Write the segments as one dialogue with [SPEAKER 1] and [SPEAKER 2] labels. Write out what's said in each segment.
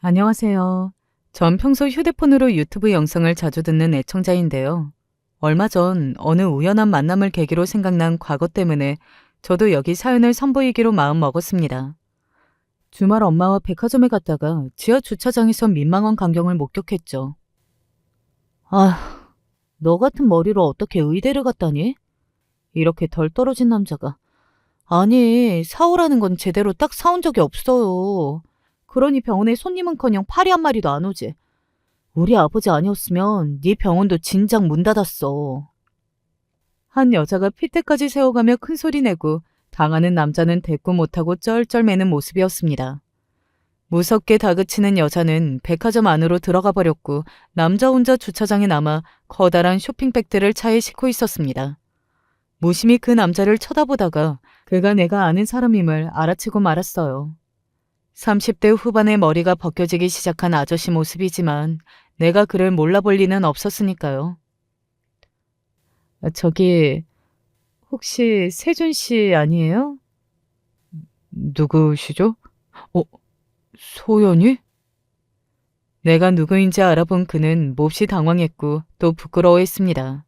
[SPEAKER 1] 안녕하세요. 전 평소 휴대폰으로 유튜브 영상을 자주 듣는 애청자인데요. 얼마 전 어느 우연한 만남을 계기로 생각난 과거 때문에 저도 여기 사연을 선보이기로 마음 먹었습니다. 주말 엄마와 백화점에 갔다가 지하 주차장에서 민망한 광경을 목격했죠. 아, 너 같은 머리로 어떻게 의대를 갔다니? 이렇게 덜 떨어진 남자가. 아니, 사오라는 건 제대로 딱 사온 적이 없어요. 그러니 병원에 손님은커녕 파리 한 마리도 안 오지. 우리 아버지 아니었으면 네 병원도 진작 문 닫았어. 한 여자가 핏대까지 세워가며 큰 소리 내고 당하는 남자는 대꾸 못하고 쩔쩔매는 모습이었습니다. 무섭게 다그치는 여자는 백화점 안으로 들어가 버렸고 남자 혼자 주차장에 남아 커다란 쇼핑백들을 차에 싣고 있었습니다. 무심히 그 남자를 쳐다보다가 그가 내가 아는 사람임을 알아채고 말았어요. 30대 후반의 머리가 벗겨지기 시작한 아저씨 모습이지만 내가 그를 몰라볼 리는 없었으니까요. 저기 혹시 세준 씨 아니에요? 누구시죠? 어, 소연이? 내가 누구인지 알아본 그는 몹시 당황했고 또 부끄러워했습니다.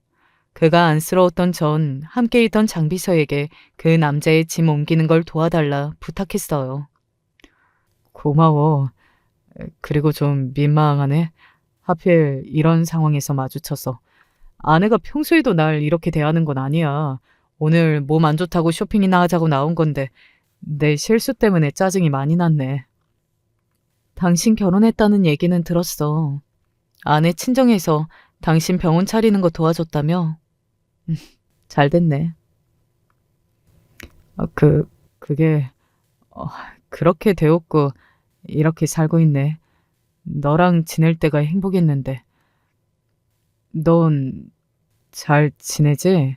[SPEAKER 1] 그가 안쓰러웠던 전 함께 있던 장비서에게 그 남자의 짐 옮기는 걸 도와달라 부탁했어요. 고마워. 그리고 좀 민망하네. 하필 이런 상황에서 마주쳐서. 아내가 평소에도 날 이렇게 대하는 건 아니야. 오늘 몸 안 좋다고 쇼핑이나 하자고 나온 건데 내 실수 때문에 짜증이 많이 났네. 당신 결혼했다는 얘기는 들었어. 아내 친정에서 당신 병원 차리는 거 도와줬다며? 잘 됐네. 그게 어, 그렇게 되었고 이렇게 살고 있네. 너랑 지낼 때가 행복했는데. 넌 잘 지내지?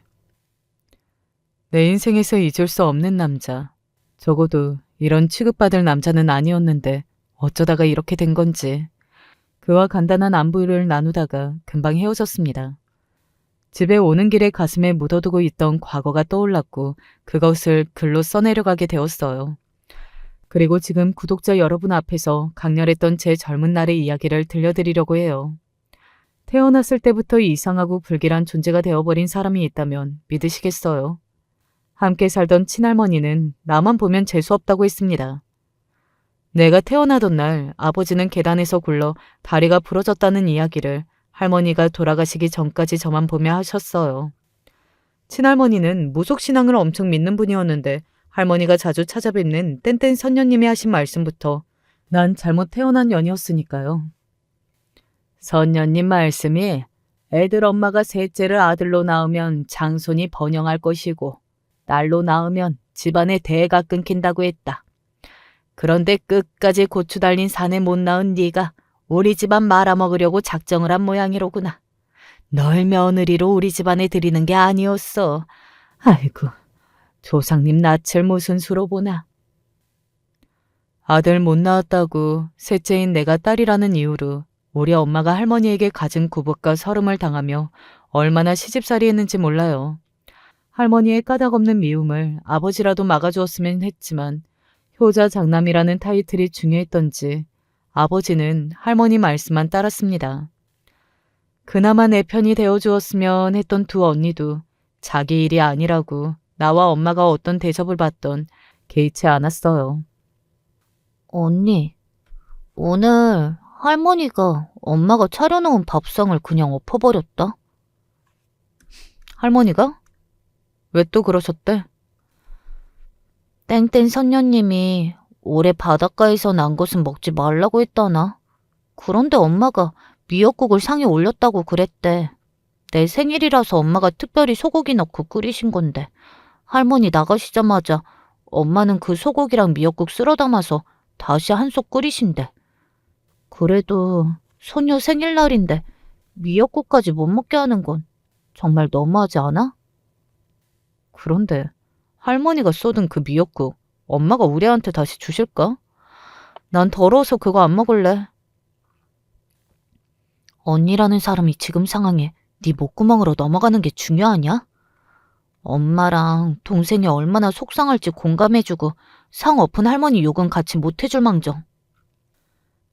[SPEAKER 1] 내 인생에서 잊을 수 없는 남자. 적어도 이런 취급받을 남자는 아니었는데 어쩌다가 이렇게 된 건지. 그와 간단한 안부를 나누다가 금방 헤어졌습니다. 집에 오는 길에 가슴에 묻어두고 있던 과거가 떠올랐고 그것을 글로 써내려가게 되었어요. 그리고 지금 구독자 여러분 앞에서 강렬했던 제 젊은 날의 이야기를 들려드리려고 해요. 태어났을 때부터 이상하고 불길한 존재가 되어버린 사람이 있다면 믿으시겠어요? 함께 살던 친할머니는 나만 보면 재수없다고 했습니다. 내가 태어나던 날 아버지는 계단에서 굴러 다리가 부러졌다는 이야기를 할머니가 돌아가시기 전까지 저만 보며 하셨어요. 친할머니는 무속신앙을 엄청 믿는 분이었는데 할머니가 자주 찾아뵙는 땡땡 선녀님이 하신 말씀부터 난 잘못 태어난 년이었으니까요. 선녀님 말씀이 애들 엄마가 셋째를 아들로 낳으면 장손이 번영할 것이고 딸로 낳으면 집안의 대가 끊긴다고 했다. 그런데 끝까지 고추 달린 산에 못 낳은 네가 우리 집안 말아먹으려고 작정을 한 모양이로구나. 널 며느리로 우리 집안에 들이는 게 아니었어. 아이고, 조상님 낯을 무슨 수로 보나. 아들 못 낳았다고 셋째인 내가 딸이라는 이유로 우리 엄마가 할머니에게 갖은 구박과 서름을 당하며 얼마나 시집살이 했는지 몰라요. 할머니의 까닭없는 미움을 아버지라도 막아주었으면 했지만 효자 장남이라는 타이틀이 중요했던지 아버지는 할머니 말씀만 따랐습니다. 그나마 내 편이 되어주었으면 했던 두 언니도 자기 일이 아니라고 나와 엄마가 어떤 대접을 받던 개의치 않았어요. 언니, 오늘 할머니가 엄마가 차려놓은 밥상을 그냥 엎어버렸다. 할머니가? 왜 또 그러셨대? 땡땡 선녀님이 올해 바닷가에서 난 것은 먹지 말라고 했다나? 그런데 엄마가 미역국을 상에 올렸다고 그랬대. 내 생일이라서 엄마가 특별히 소고기 넣고 끓이신 건데 할머니 나가시자마자 엄마는 그 소고기랑 미역국 쓸어 담아서 다시 한 솥 끓이신대. 그래도 소녀 생일날인데 미역국까지 못 먹게 하는 건 정말 너무하지 않아? 그런데 할머니가 쏟은 그 미역국 엄마가 우리 애한테 다시 주실까? 난 더러워서 그거 안 먹을래. 언니라는 사람이 지금 상황에 네 목구멍으로 넘어가는 게 중요하냐? 엄마랑 동생이 얼마나 속상할지 공감해주고 상 엎은 할머니 욕은 같이 못해줄 망정.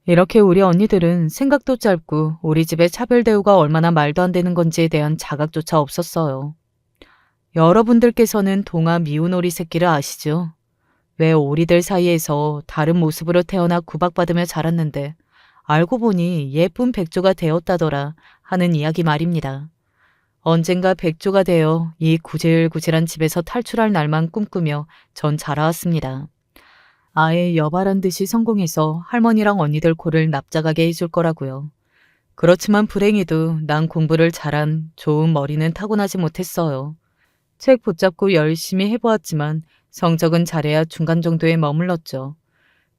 [SPEAKER 1] 이렇게 우리 언니들은 생각도 짧고 우리 집의 차별 대우가 얼마나 말도 안 되는 건지에 대한 자각조차 없었어요. 여러분들께서는 동아 미운오리 새끼를 아시죠? 왜 오리들 사이에서 다른 모습으로 태어나 구박받으며 자랐는데 알고 보니 예쁜 백조가 되었다더라 하는 이야기 말입니다. 언젠가 백조가 되어 이 구질구질한 집에서 탈출할 날만 꿈꾸며 전 자라왔습니다. 아예 여발한 듯이 성공해서 할머니랑 언니들 코를 납작하게 해줄 거라고요. 그렇지만 불행히도 난 공부를 잘한 좋은 머리는 타고나지 못했어요. 책 붙잡고 열심히 해보았지만 성적은 잘해야 중간 정도에 머물렀죠.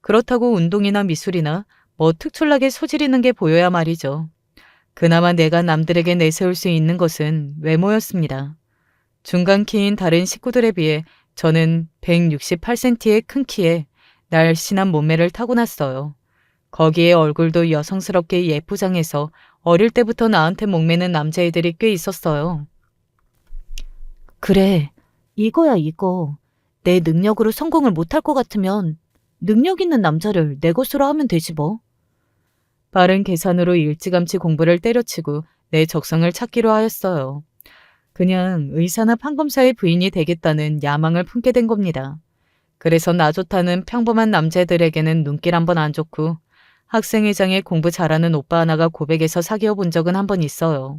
[SPEAKER 1] 그렇다고 운동이나 미술이나 뭐 특출나게 소질 있는 게 보여야 말이죠. 그나마 내가 남들에게 내세울 수 있는 것은 외모였습니다. 중간 키인 다른 식구들에 비해 저는 168cm의 큰 키에 날씬한 몸매를 타고났어요. 거기에 얼굴도 여성스럽게 예쁘장해서 어릴 때부터 나한테 목매는 남자애들이 꽤 있었어요. 그래, 이거야 이거. 내 능력으로 성공을 못할 것 같으면 능력 있는 남자를 내 것으로 하면 되지 뭐. 빠른 계산으로 일찌감치 공부를 때려치고 내 적성을 찾기로 하였어요. 그냥 의사나 판검사의 부인이 되겠다는 야망을 품게 된 겁니다. 그래서 나 좋다는 평범한 남자들에게는 눈길 한번 안 좋고 학생회장에 공부 잘하는 오빠 하나가 고백해서 사귀어 본 적은 한 번 있어요.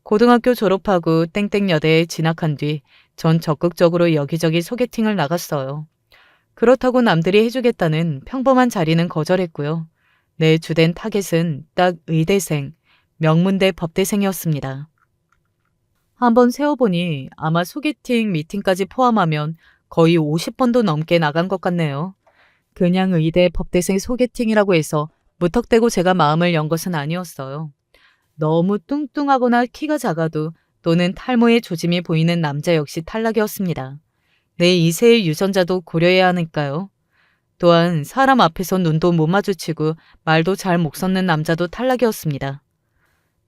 [SPEAKER 1] 고등학교 졸업하고 땡땡여대에 진학한 뒤 전 적극적으로 여기저기 소개팅을 나갔어요. 그렇다고 남들이 해주겠다는 평범한 자리는 거절했고요. 내 주된 타겟은 딱 의대생, 명문대 법대생이었습니다. 한번 세어보니 아마 소개팅, 미팅까지 포함하면 거의 50번도 넘게 나간 것 같네요. 그냥 의대 법대생 소개팅이라고 해서 무턱대고 제가 마음을 연 것은 아니었어요. 너무 뚱뚱하거나 키가 작아도 또는 탈모의 조짐이 보이는 남자 역시 탈락이었습니다. 내 2세의 유전자도 고려해야 하니까요. 또한 사람 앞에서 눈도 못 마주치고 말도 잘 못 섞는 남자도 탈락이었습니다.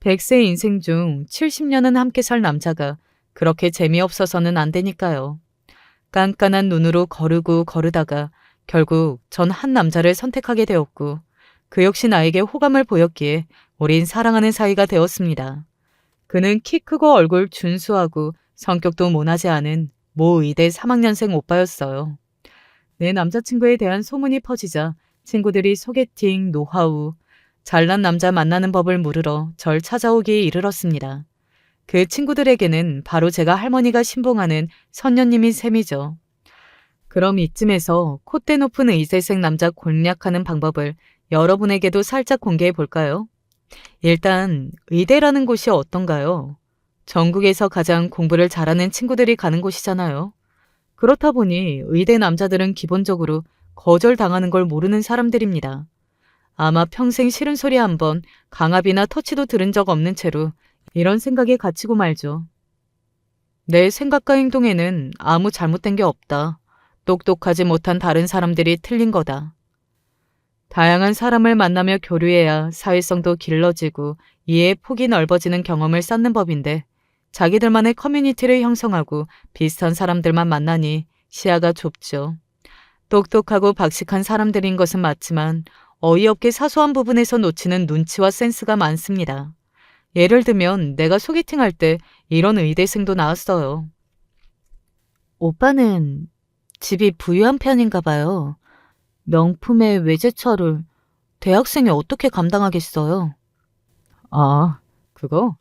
[SPEAKER 1] 100세 인생 중 70년은 함께 살 남자가 그렇게 재미없어서는 안 되니까요. 깐깐한 눈으로 거르고 거르다가 결국 전 한 남자를 선택하게 되었고 그 역시 나에게 호감을 보였기에 우린 사랑하는 사이가 되었습니다. 그는 키 크고 얼굴 준수하고 성격도 모나지 않은 모 의대 3학년생 오빠였어요. 내 남자친구에 대한 소문이 퍼지자 친구들이 소개팅, 노하우, 잘난 남자 만나는 법을 물으러 절 찾아오기에 이르렀습니다. 그 친구들에게는 바로 제가 할머니가 신봉하는 선녀님인 셈이죠. 그럼 이쯤에서 콧대 높은 의대생 남자 공략하는 방법을 여러분에게도 살짝 공개해 볼까요? 일단 의대라는 곳이 어떤가요? 전국에서 가장 공부를 잘하는 친구들이 가는 곳이잖아요. 그렇다 보니 의대 남자들은 기본적으로 거절당하는 걸 모르는 사람들입니다. 아마 평생 싫은 소리 한 번 강압이나 터치도 들은 적 없는 채로 이런 생각에 갇히고 말죠. 내 생각과 행동에는 아무 잘못된 게 없다. 똑똑하지 못한 다른 사람들이 틀린 거다. 다양한 사람을 만나며 교류해야 사회성도 길러지고 이해의 폭이 넓어지는 경험을 쌓는 법인데 자기들만의 커뮤니티를 형성하고 비슷한 사람들만 만나니 시야가 좁죠. 똑똑하고 박식한 사람들인 것은 맞지만 어이없게 사소한 부분에서 놓치는 눈치와 센스가 많습니다. 예를 들면 내가 소개팅할 때 이런 의대생도 나왔어요. 오빠는 집이 부유한 편인가 봐요. 명품의 외제차를 대학생이 어떻게 감당하겠어요? 아, 그거?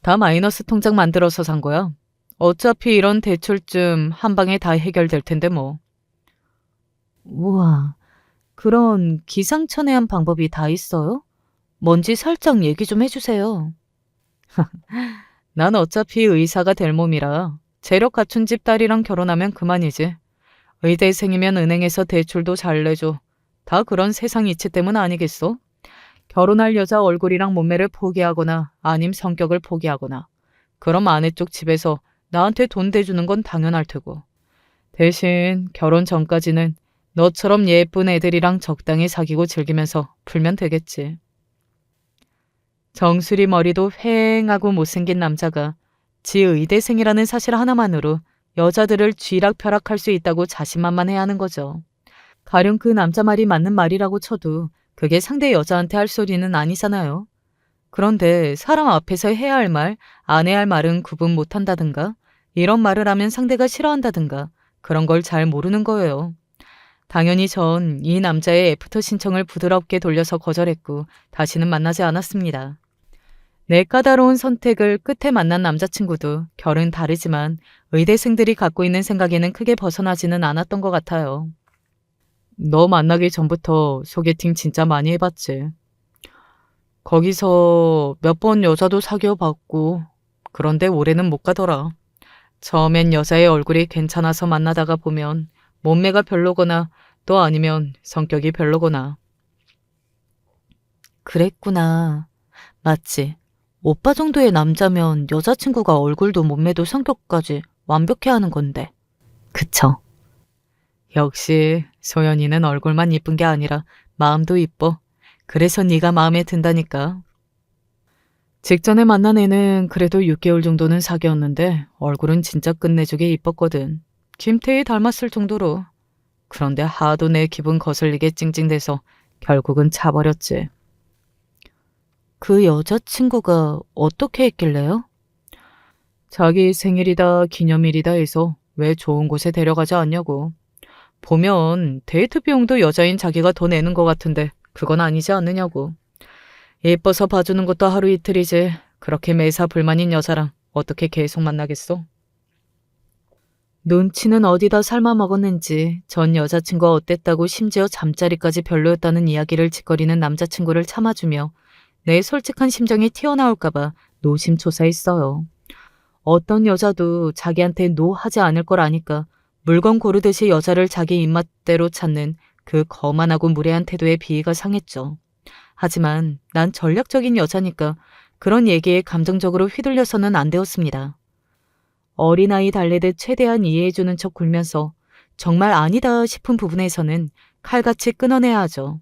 [SPEAKER 1] 다 마이너스 통장 만들어서 산 거야. 어차피 이런 대출쯤 한 방에 다 해결될 텐데 뭐. 우와, 그런 기상천외한 방법이 다 있어요? 뭔지 살짝 얘기 좀 해주세요. 난 어차피 의사가 될 몸이라 재력 갖춘 집 딸이랑 결혼하면 그만이지. 의대생이면 은행에서 대출도 잘 내줘. 다 그런 세상 이치 때문 아니겠어? 결혼할 여자 얼굴이랑 몸매를 포기하거나 아님 성격을 포기하거나 그럼 아내 쪽 집에서 나한테 돈 대주는 건 당연할 테고. 대신 결혼 전까지는 너처럼 예쁜 애들이랑 적당히 사귀고 즐기면서 풀면 되겠지. 정수리 머리도 휑하고 못생긴 남자가 지 의대생이라는 사실 하나만으로 여자들을 쥐락펴락할 수 있다고 자신만만해야 하는 거죠. 가령 그 남자 말이 맞는 말이라고 쳐도 그게 상대 여자한테 할 소리는 아니잖아요. 그런데 사람 앞에서 해야 할 말, 안 해야 할 말은 구분 못한다든가, 이런 말을 하면 상대가 싫어한다든가, 그런 걸 잘 모르는 거예요. 당연히 전 이 남자의 애프터 신청을 부드럽게 돌려서 거절했고, 다시는 만나지 않았습니다. 내 까다로운 선택을 끝에 만난 남자친구도 결은 다르지만 의대생들이 갖고 있는 생각에는 크게 벗어나지는 않았던 것 같아요. 너 만나기 전부터 소개팅 진짜 많이 해봤지. 거기서 몇 번 여자도 사귀어 봤고, 그런데 올해는 못 가더라. 처음엔 여자의 얼굴이 괜찮아서 만나다가 보면 몸매가 별로거나 또 아니면 성격이 별로거나. 그랬구나. 맞지. 오빠 정도의 남자면 여자친구가 얼굴도 몸매도 성격까지 완벽해야 하는 건데. 그쵸. 역시 소연이는 얼굴만 이쁜 게 아니라 마음도 이뻐. 그래서 네가 마음에 든다니까. 직전에 만난 애는 그래도 6개월 정도는 사귀었는데 얼굴은 진짜 끝내주게 이뻤거든. 김태희 닮았을 정도로. 그런데 하도 내 기분 거슬리게 찡찡대서 결국은 차버렸지. 그 여자친구가 어떻게 했길래요? 자기 생일이다 기념일이다 해서 왜 좋은 곳에 데려가지 않냐고. 보면 데이트 비용도 여자인 자기가 더 내는 것 같은데 그건 아니지 않느냐고. 예뻐서 봐주는 것도 하루 이틀이지. 그렇게 매사 불만인 여자랑 어떻게 계속 만나겠어? 눈치는 어디다 삶아 먹었는지 전 여자친구가 어땠다고 심지어 잠자리까지 별로였다는 이야기를 짓거리는 남자친구를 참아주며 내 솔직한 심정이 튀어나올까봐 노심초사했어요. 어떤 여자도 자기한테 노 하지 않을 걸 아니까 물건 고르듯이 여자를 자기 입맛대로 찾는 그 거만하고 무례한 태도에 비위가 상했죠. 하지만 난 전략적인 여자니까 그런 얘기에 감정적으로 휘둘려서는 안 되었습니다. 어린아이 달래듯 최대한 이해해주는 척 굴면서 정말 아니다 싶은 부분에서는 칼같이 끊어내야 하죠.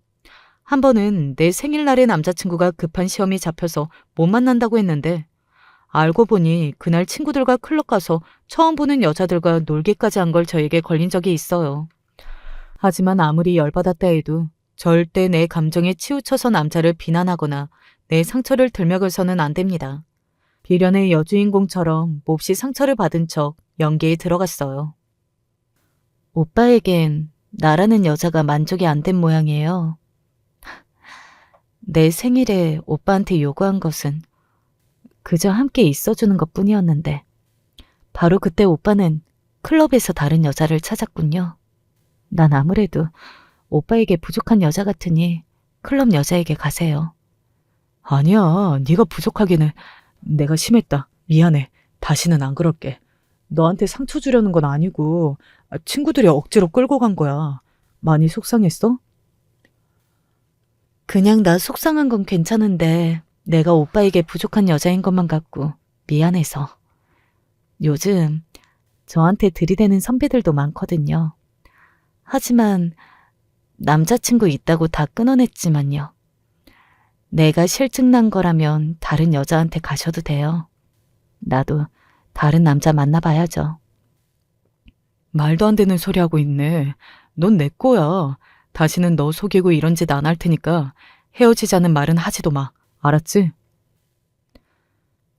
[SPEAKER 1] 한 번은 내 생일날에 남자친구가 급한 시험이 잡혀서 못 만난다고 했는데 알고 보니 그날 친구들과 클럽 가서 처음 보는 여자들과 놀기까지 한 걸 저에게 걸린 적이 있어요. 하지만 아무리 열받았다 해도 절대 내 감정에 치우쳐서 남자를 비난하거나 내 상처를 들먹여서는 안 됩니다. 비련의 여주인공처럼 몹시 상처를 받은 척 연기에 들어갔어요. 오빠에겐 나라는 여자가 만족이 안 된 모양이에요. 내 생일에 오빠한테 요구한 것은 그저 함께 있어주는 것 뿐이었는데 바로 그때 오빠는 클럽에서 다른 여자를 찾았군요. 난 아무래도 오빠에게 부족한 여자 같으니 클럽 여자에게 가세요. 아니야, 네가 부족하기는. 내가 심했다. 미안해. 다시는 안 그럴게. 너한테 상처 주려는 건 아니고 친구들이 억지로 끌고 간 거야. 많이 속상했어? 그냥 나 속상한 건 괜찮은데 내가 오빠에게 부족한 여자인 것만 같고 미안해서. 요즘 저한테 들이대는 선배들도 많거든요. 하지만 남자친구 있다고 다 끊어냈지만요. 내가 실증난 거라면 다른 여자한테 가셔도 돼요. 나도 다른 남자 만나봐야죠. 말도 안 되는 소리 하고 있네. 넌 내 거야. 다시는 너 속이고 이런 짓 안 할 테니까 헤어지자는 말은 하지도 마. 알았지?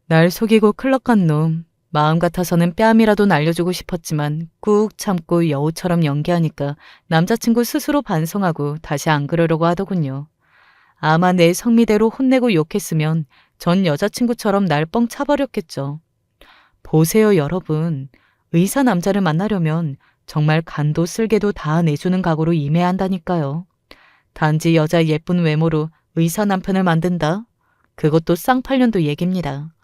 [SPEAKER 1] 날 속이고 클럽 간 놈. 마음 같아서는 뺨이라도 날려주고 싶었지만 꾹 참고 여우처럼 연기하니까 남자친구 스스로 반성하고 다시 안 그러려고 하더군요. 아마 내 성미대로 혼내고 욕했으면 전 여자친구처럼 날 뻥 차버렸겠죠. 보세요, 여러분. 의사 남자를 만나려면 정말 간도 쓸개도 다 내주는 각오로 임해야 한다니까요. 단지 여자 예쁜 외모로 의사 남편을 만든다? 그것도 쌍팔년도 얘기입니다.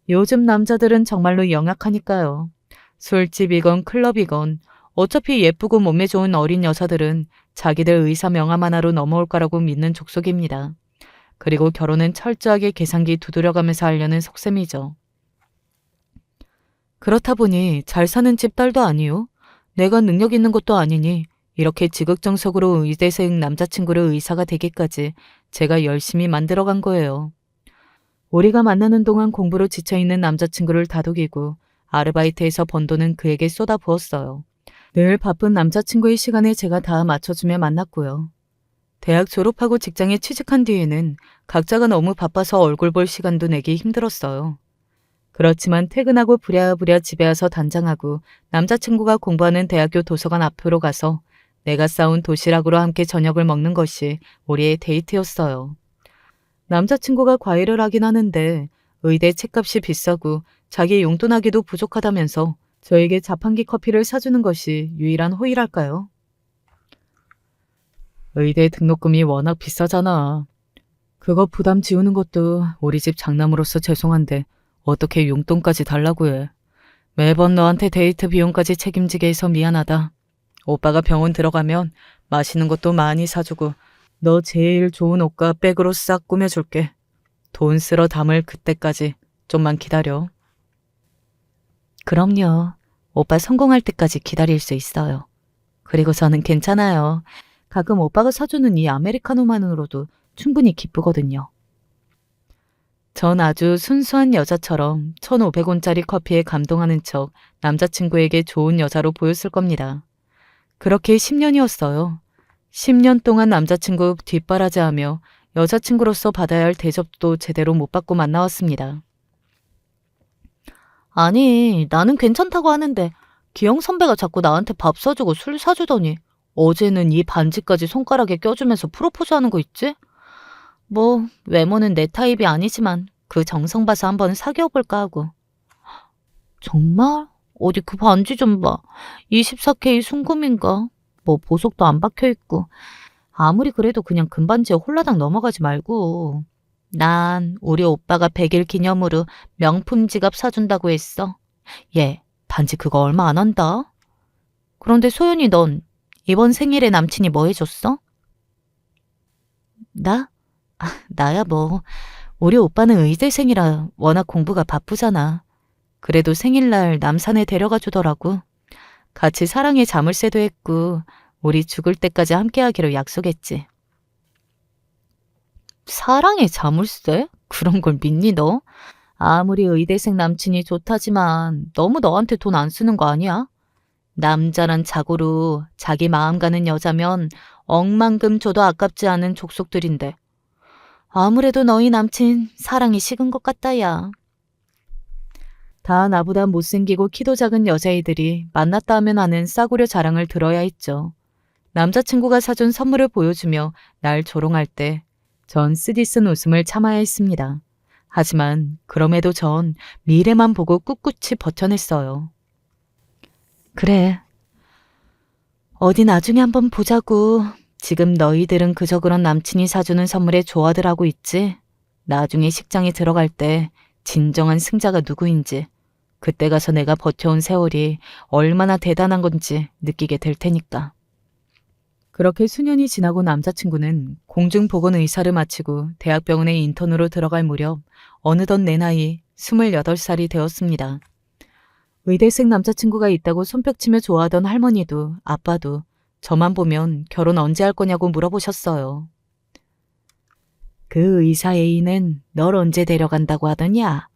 [SPEAKER 1] 요즘 남자들은 정말로 영악하니까요. 술집이건 클럽이건 어차피 예쁘고 몸매 좋은 어린 여자들은 자기들 의사 명함 하나로 넘어올 거라고 믿는 족속입니다. 그리고 결혼은 철저하게 계산기 두드려가면서 하려는 속셈이죠. 그렇다 보니 잘 사는 집 딸도 아니요. 내가 능력 있는 것도 아니니 이렇게 지극정석으로 의대생 남자친구를 의사가 되기까지 제가 열심히 만들어간 거예요. 우리가 만나는 동안 공부로 지쳐있는 남자친구를 다독이고 아르바이트에서 번 돈은 그에게 쏟아부었어요. 늘 바쁜 남자친구의 시간에 제가 다 맞춰주며 만났고요. 대학 졸업하고 직장에 취직한 뒤에는 각자가 너무 바빠서 얼굴 볼 시간도 내기 힘들었어요. 그렇지만 퇴근하고 부랴부랴 집에 와서 단장하고 남자친구가 공부하는 대학교 도서관 앞으로 가서 내가 싸온 도시락으로 함께 저녁을 먹는 것이 우리의 데이트였어요. 남자친구가 과외를 하긴 하는데 의대 책값이 비싸고 자기 용돈하기도 부족하다면서 저에게 자판기 커피를 사주는 것이 유일한 호의랄까요? 의대 등록금이 워낙 비싸잖아. 그거 부담 지우는 것도 우리 집 장남으로서 죄송한데 어떻게 용돈까지 달라고 해. 매번 너한테 데이트 비용까지 책임지게 해서 미안하다. 오빠가 병원 들어가면 맛있는 것도 많이 사주고 너 제일 좋은 옷과 백으로 싹 꾸며줄게. 돈 쓸어 담을 그때까지 좀만 기다려. 그럼요. 오빠 성공할 때까지 기다릴 수 있어요. 그리고 저는 괜찮아요. 가끔 오빠가 사주는 이 아메리카노만으로도 충분히 기쁘거든요. 전 아주 순수한 여자처럼 1,500원짜리 커피에 감동하는 척 남자친구에게 좋은 여자로 보였을 겁니다. 그렇게 10년이었어요. 10년 동안 남자친구 뒷바라지하며 여자친구로서 받아야 할 대접도 제대로 못 받고 만나왔습니다. 아니, 나는 괜찮다고 하는데 기영 선배가 자꾸 나한테 밥 사주고 술 사주더니 어제는 이 반지까지 손가락에 껴주면서 프로포즈하는 거 있지? 뭐 외모는 내 타입이 아니지만 그 정성 봐서 한번 사귀어볼까 하고. 정말? 어디 그 반지 좀 봐. 24K 순금인가? 뭐 보석도 안 박혀있고. 아무리 그래도 그냥 금반지에 홀라당 넘어가지 말고. 난 우리 오빠가 100일 기념으로 명품 지갑 사준다고 했어. 얘 반지 그거 얼마 안 한다. 그런데 소연이 넌 이번 생일에 남친이 뭐 해줬어? 나? 나야 뭐. 우리 오빠는 의대생이라 워낙 공부가 바쁘잖아. 그래도 생일날 남산에 데려가 주더라고. 같이 사랑의 자물쇠도 했고 우리 죽을 때까지 함께하기로 약속했지. 사랑의 자물쇠? 그런 걸 믿니 너? 아무리 의대생 남친이 좋다지만 너무 너한테 돈 안 쓰는 거 아니야? 남자란 자고로 자기 마음 가는 여자면 억만금 줘도 아깝지 않은 족속들인데 아무래도 너희 남친 사랑이 식은 것 같다 야. 다 나보다 못생기고 키도 작은 여자애들이 만났다 하면 하는 싸구려 자랑을 들어야 했죠. 남자친구가 사준 선물을 보여주며 날 조롱할 때 전 쓰디쓴 웃음을 참아야 했습니다. 하지만 그럼에도 전 미래만 보고 꿋꿋이 버텨냈어요. 그래. 어디 나중에 한번 보자고. 지금 너희들은 그저 그런 남친이 사주는 선물에 좋아들 하고 있지. 나중에 식장에 들어갈 때 진정한 승자가 누구인지 그때 가서 내가 버텨온 세월이 얼마나 대단한 건지 느끼게 될 테니까. 그렇게 수년이 지나고 남자친구는 공중보건의사를 마치고 대학병원에 인턴으로 들어갈 무렵 어느덧 내 나이 28살이 되었습니다. 의대생 남자친구가 있다고 손뼉치며 좋아하던 할머니도 아빠도 저만 보면 결혼 언제 할 거냐고 물어보셨어요. 그 의사 애인은 널 언제 데려간다고 하더냐?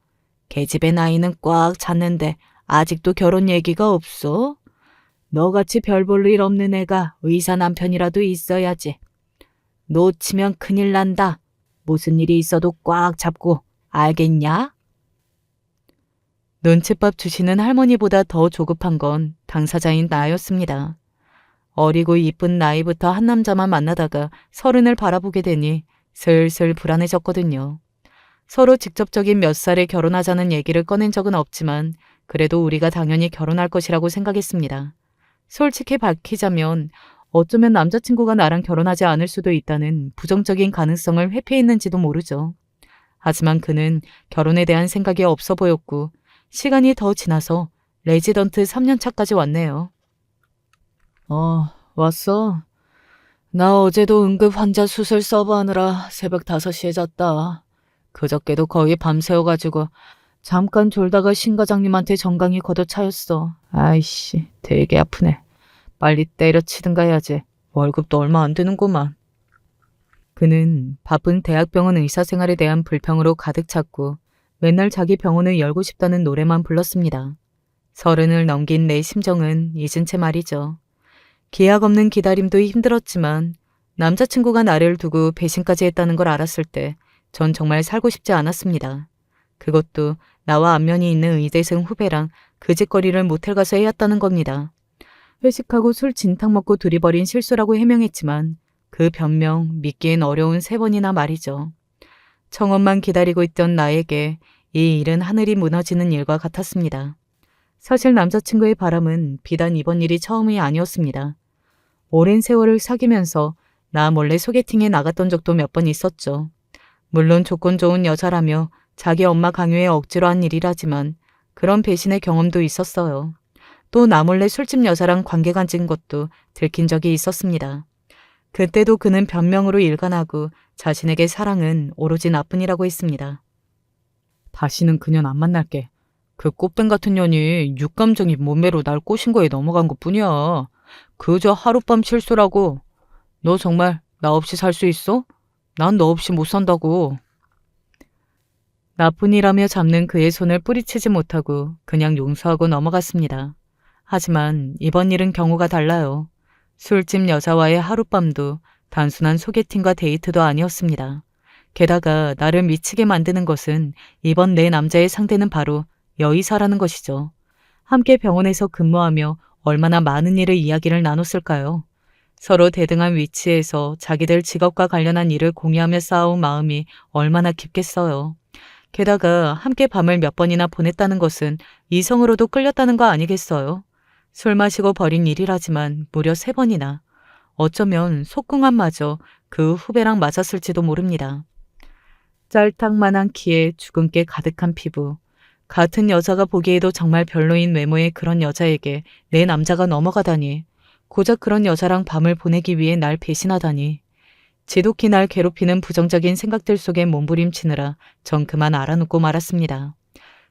[SPEAKER 1] 계집애 나이는 꽉 찼는데 아직도 결혼 얘기가 없어? 너같이 별 볼 일 없는 애가 의사 남편이라도 있어야지. 놓치면 큰일 난다. 무슨 일이 있어도 꽉 잡고 알겠냐? 눈칫밥 주시는 할머니보다 더 조급한 건 당사자인 나였습니다. 어리고 이쁜 나이부터 한 남자만 만나다가 30을 바라보게 되니 슬슬 불안해졌거든요. 서로 직접적인 몇 살에 결혼하자는 얘기를 꺼낸 적은 없지만 그래도 우리가 당연히 결혼할 것이라고 생각했습니다. 솔직히 밝히자면 어쩌면 남자친구가 나랑 결혼하지 않을 수도 있다는 부정적인 가능성을 회피했는지도 모르죠. 하지만 그는 결혼에 대한 생각이 없어 보였고 시간이 더 지나서 레지던트 3년 차까지 왔네요. 왔어. 나 어제도 응급 환자 수술 서버하느라 새벽 5시에 잤다. 그저께도 거의 밤새워가지고 잠깐 졸다가 신과장님한테 정강이 걷어차였어. 아이씨, 되게 아프네. 빨리 때려치든가 해야지. 월급도 얼마 안 되는구만. 그는 바쁜 대학병원 의사 생활에 대한 불평으로 가득 찼고 맨날 자기 병원을 열고 싶다는 노래만 불렀습니다. 30을 넘긴 내 심정은 잊은 채 말이죠. 기약 없는 기다림도 힘들었지만 남자친구가 나를 두고 배신까지 했다는 걸 알았을 때 전 정말 살고 싶지 않았습니다. 그것도 나와 안면이 있는 의대생 후배랑 그 짓거리를 모텔 가서 해왔다는 겁니다. 회식하고 술 진탕 먹고 둘이 벌인 실수라고 해명했지만 그 변명 믿기엔 어려운 3번이나 말이죠. 청혼만 기다리고 있던 나에게 이 일은 하늘이 무너지는 일과 같았습니다. 사실 남자친구의 바람은 비단 이번 일이 처음이 아니었습니다. 오랜 세월을 사귀면서 나 몰래 소개팅에 나갔던 적도 몇 번 있었죠. 물론 조건 좋은 여자라며 자기 엄마 강요에 억지로 한 일이라지만 그런 배신의 경험도 있었어요. 또 나 몰래 술집 여자랑 관계 가진 것도 들킨 적이 있었습니다. 그때도 그는 변명으로 일관하고 자신에게 사랑은 오로지 나뿐이라고 했습니다. 다시는 그년 안 만날게. 그 꽃뱀 같은 년이 육감정이 몸매로 날 꼬신 거에 넘어간 것뿐이야. 그저 하룻밤 실수라고. 너 정말 나 없이 살 수 있어? 난 너 없이 못 산다고. 나뿐이라며 잡는 그의 손을 뿌리치지 못하고 그냥 용서하고 넘어갔습니다. 하지만 이번 일은 경우가 달라요. 술집 여자와의 하룻밤도 단순한 소개팅과 데이트도 아니었습니다. 게다가 나를 미치게 만드는 것은 이번 내 남자의 상대는 바로 여의사라는 것이죠. 함께 병원에서 근무하며 얼마나 많은 일을 이야기를 나눴을까요? 서로 대등한 위치에서 자기들 직업과 관련한 일을 공유하며 쌓아온 마음이 얼마나 깊겠어요. 게다가 함께 밤을 몇 번이나 보냈다는 것은 이성으로도 끌렸다는 거 아니겠어요? 술 마시고 벌인 일이라지만 무려 3번이나. 어쩌면 속궁합마저 그 후배랑 맞았을지도 모릅니다. 짤탕만한 키에 주근깨 가득한 피부. 같은 여자가 보기에도 정말 별로인 외모의 그런 여자에게 내 남자가 넘어가다니. 고작 그런 여자랑 밤을 보내기 위해 날 배신하다니. 지독히 날 괴롭히는 부정적인 생각들 속에 몸부림치느라 전 그만 알아놓고 말았습니다.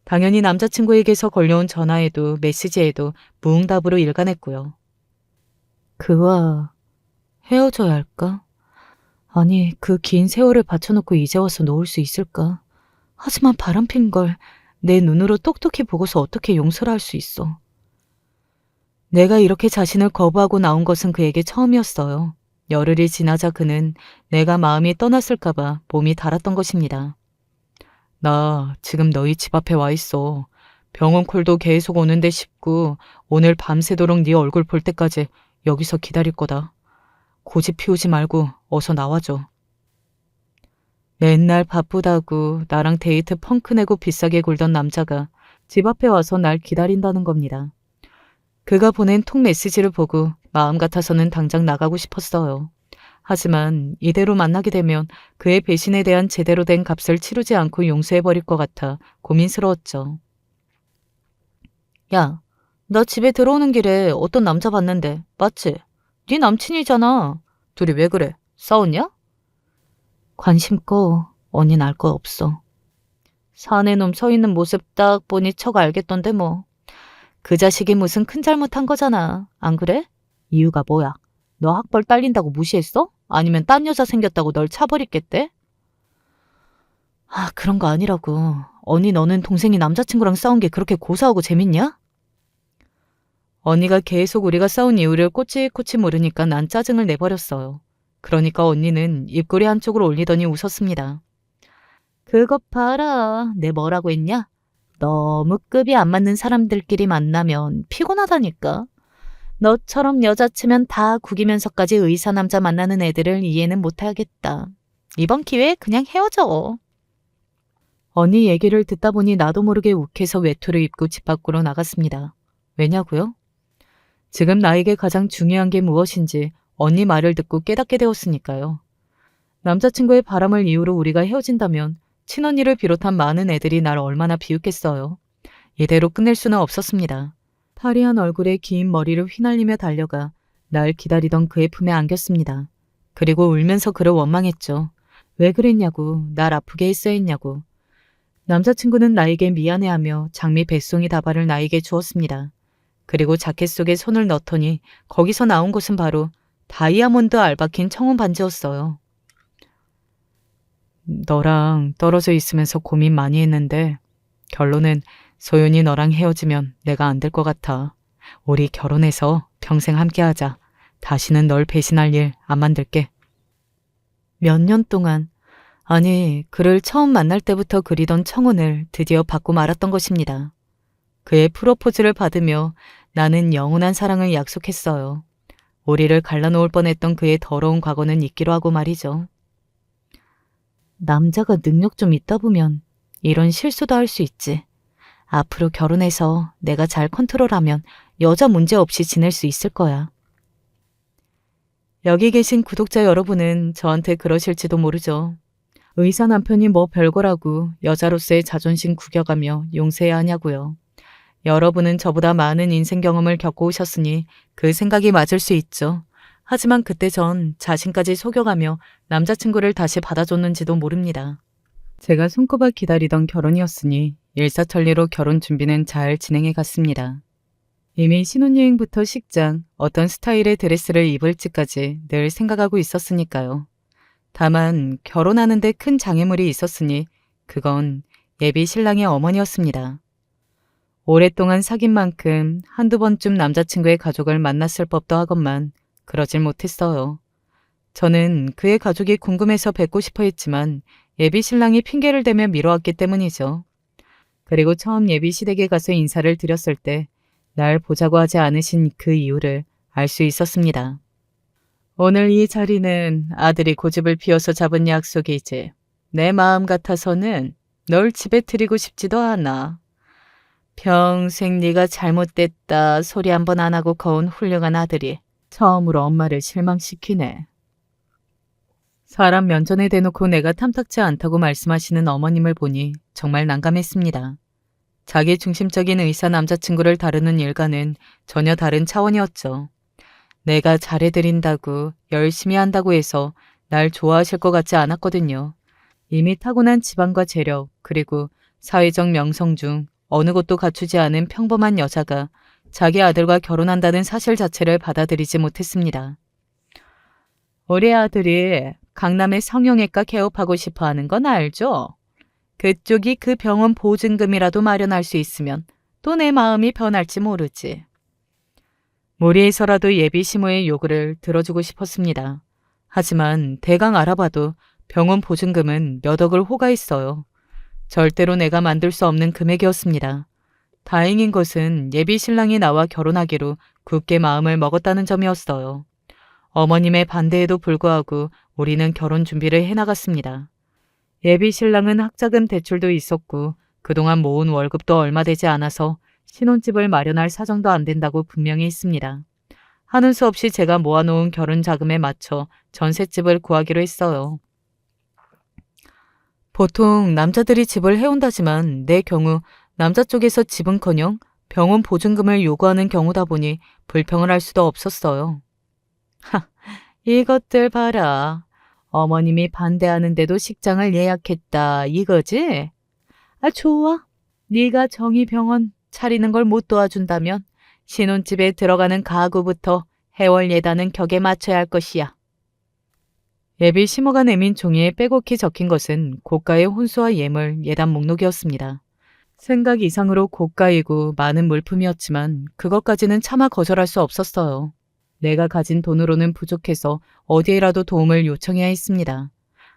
[SPEAKER 1] 당연히 남자친구에게서 걸려온 전화에도 메시지에도 무응답으로 일관했고요. 그와 헤어져야 할까? 아니, 그 긴 세월을 바쳐놓고 이제 와서 놓을 수 있을까? 하지만 바람핀 걸 내 눈으로 똑똑히 보고서 어떻게 용서를 할 수 있어. 내가 이렇게 자신을 거부하고 나온 것은 그에게 처음이었어요. 열흘이 지나자 그는 내가 마음이 떠났을까봐 몸이 달았던 것입니다. 나 지금 너희 집 앞에 와 있어. 병원 콜도 계속 오는데 싶고 오늘 밤새도록 네 얼굴 볼 때까지 여기서 기다릴 거다. 고집 피우지 말고 어서 나와줘. 맨날 바쁘다고 나랑 데이트 펑크 내고 비싸게 굴던 남자가 집 앞에 와서 날 기다린다는 겁니다. 그가 보낸 톡 메시지를 보고 마음 같아서는 당장 나가고 싶었어요. 하지만 이대로 만나게 되면 그의 배신에 대한 제대로 된 값을 치르지 않고 용서해버릴 것 같아 고민스러웠죠. 야, 나 집에 들어오는 길에 어떤 남자 봤는데 맞지? 네 남친이잖아. 둘이 왜 그래? 싸웠냐? 관심 꺼. 언닌 알 거 없어. 사내 놈 서 있는 모습 딱 보니 척 알겠던데 뭐. 그 자식이 무슨 큰 잘못한 거잖아. 안 그래? 이유가 뭐야? 너 학벌 딸린다고 무시했어? 아니면 딴 여자 생겼다고 널 차버렸겠대? 아, 그런 거 아니라고. 언니 너는 동생이 남자친구랑 싸운 게 그렇게 고사하고 재밌냐? 언니가 계속 우리가 싸운 이유를 꼬치꼬치 물으니까 난 짜증을 내버렸어요. 그러니까 언니는 입꼬리 한쪽으로 올리더니 웃었습니다. 그것 봐라. 내 뭐라고 했냐? 너무 급이 안 맞는 사람들끼리 만나면 피곤하다니까. 너처럼 여자 치면 다 구기면서까지 의사 남자 만나는 애들을 이해는 못하겠다. 이번 기회에 그냥 헤어져. 언니 얘기를 듣다 보니 나도 모르게 욱해서 외투를 입고 집 밖으로 나갔습니다. 왜냐고요? 지금 나에게 가장 중요한 게 무엇인지 언니 말을 듣고 깨닫게 되었으니까요. 남자친구의 바람을 이유로 우리가 헤어진다면 친언니를 비롯한 많은 애들이 날 얼마나 비웃겠어요. 이대로 끝낼 수는 없었습니다. 파리한 얼굴에 긴 머리를 휘날리며 달려가 날 기다리던 그의 품에 안겼습니다. 그리고 울면서 그를 원망했죠. 왜 그랬냐고, 날 아프게 했어야 했냐고. 남자친구는 나에게 미안해하며 장미 백송이 다발을 나에게 주었습니다. 그리고 자켓 속에 손을 넣더니 거기서 나온 것은 바로 다이아몬드 알박힌 청혼 반지였어요. 너랑 떨어져 있으면서 고민 많이 했는데 결론은 소연이 너랑 헤어지면 내가 안 될 것 같아. 우리 결혼해서 평생 함께하자. 다시는 널 배신할 일 안 만들게. 몇 년 동안, 아니, 그를 처음 만날 때부터 그리던 청혼을 드디어 받고 말았던 것입니다. 그의 프로포즈를 받으며 나는 영원한 사랑을 약속했어요. 우리를 갈라놓을 뻔했던 그의 더러운 과거는 잊기로 하고 말이죠. 남자가 능력 좀 있다 보면 이런 실수도 할 수 있지. 앞으로 결혼해서 내가 잘 컨트롤하면 여자 문제 없이 지낼 수 있을 거야. 여기 계신 구독자 여러분은 저한테 그러실지도 모르죠. 의사 남편이 뭐 별거라고 여자로서의 자존심 구겨가며 용서해야 하냐고요. 여러분은 저보다 많은 인생 경험을 겪고 오셨으니 그 생각이 맞을 수 있죠. 하지만 그때 전 자신까지 속여가며 남자친구를 다시 받아줬는지도 모릅니다. 제가 손꼽아 기다리던 결혼이었으니 일사천리로 결혼 준비는 잘 진행해 갔습니다. 이미 신혼여행부터 식장, 어떤 스타일의 드레스를 입을지까지 늘 생각하고 있었으니까요. 다만 결혼하는데 큰 장애물이 있었으니 그건 예비 신랑의 어머니였습니다. 오랫동안 사귄 만큼 한두 번쯤 남자친구의 가족을 만났을 법도 하건만 그러질 못했어요. 저는 그의 가족이 궁금해서 뵙고 싶어 했지만 예비 신랑이 핑계를 대며 미뤄왔기 때문이죠. 그리고 처음 예비 시댁에 가서 인사를 드렸을 때 날 보자고 하지 않으신 그 이유를 알 수 있었습니다. 오늘 이 자리는 아들이 고집을 피워서 잡은 약속이지. 내 마음 같아서는 널 집에 들이고 싶지도 않아. 평생 네가 잘못됐다 소리 한 번 안 하고 커온 훌륭한 아들이 처음으로 엄마를 실망시키네. 사람 면전에 대놓고 내가 탐탁지 않다고 말씀하시는 어머님을 보니 정말 난감했습니다. 자기 중심적인 의사 남자친구를 다루는 일과는 전혀 다른 차원이었죠. 내가 잘해드린다고 열심히 한다고 해서 날 좋아하실 것 같지 않았거든요. 이미 타고난 지방과 재력 그리고 사회적 명성 중 어느 것도 갖추지 않은 평범한 여자가 자기 아들과 결혼한다는 사실 자체를 받아들이지 못했습니다. 우리 아들이 강남의 성형외과 개업하고 싶어 하는 건 알죠? 그쪽이 그 병원 보증금이라도 마련할 수 있으면 또 내 마음이 변할지 모르지. 무리해서라도 예비 시모의 요구를 들어주고 싶었습니다. 하지만 대강 알아봐도 병원 보증금은 몇 억을 호가했어요. 절대로 내가 만들 수 없는 금액이었습니다. 다행인 것은 예비 신랑이 나와 결혼하기로 굳게 마음을 먹었다는 점이었어요. 어머님의 반대에도 불구하고 우리는 결혼 준비를 해나갔습니다. 예비 신랑은 학자금 대출도 있었고 그동안 모은 월급도 얼마 되지 않아서 신혼집을 마련할 사정도 안 된다고 분명히 했습니다. 하는 수 없이 제가 모아놓은 결혼 자금에 맞춰 전셋집을 구하기로 했어요. 보통 남자들이 집을 해온다지만 내 경우 남자 쪽에서 집은커녕 병원 보증금을 요구하는 경우다 보니 불평을 할 수도 없었어요. 이것들 봐라. 어머님이 반대하는데도 식장을 예약했다 이거지? 아 좋아. 네가 정의병원 차리는 걸 못 도와준다면 신혼집에 들어가는 가구부터 해월 예단은 격에 맞춰야 할 것이야. 예비 시모가 내민 종이에 빼곡히 적힌 것은 고가의 혼수와 예물 예단 목록이었습니다. 생각 이상으로 고가이고 많은 물품이었지만 그것까지는 차마 거절할 수 없었어요. 내가 가진 돈으로는 부족해서 어디에라도 도움을 요청해야 했습니다.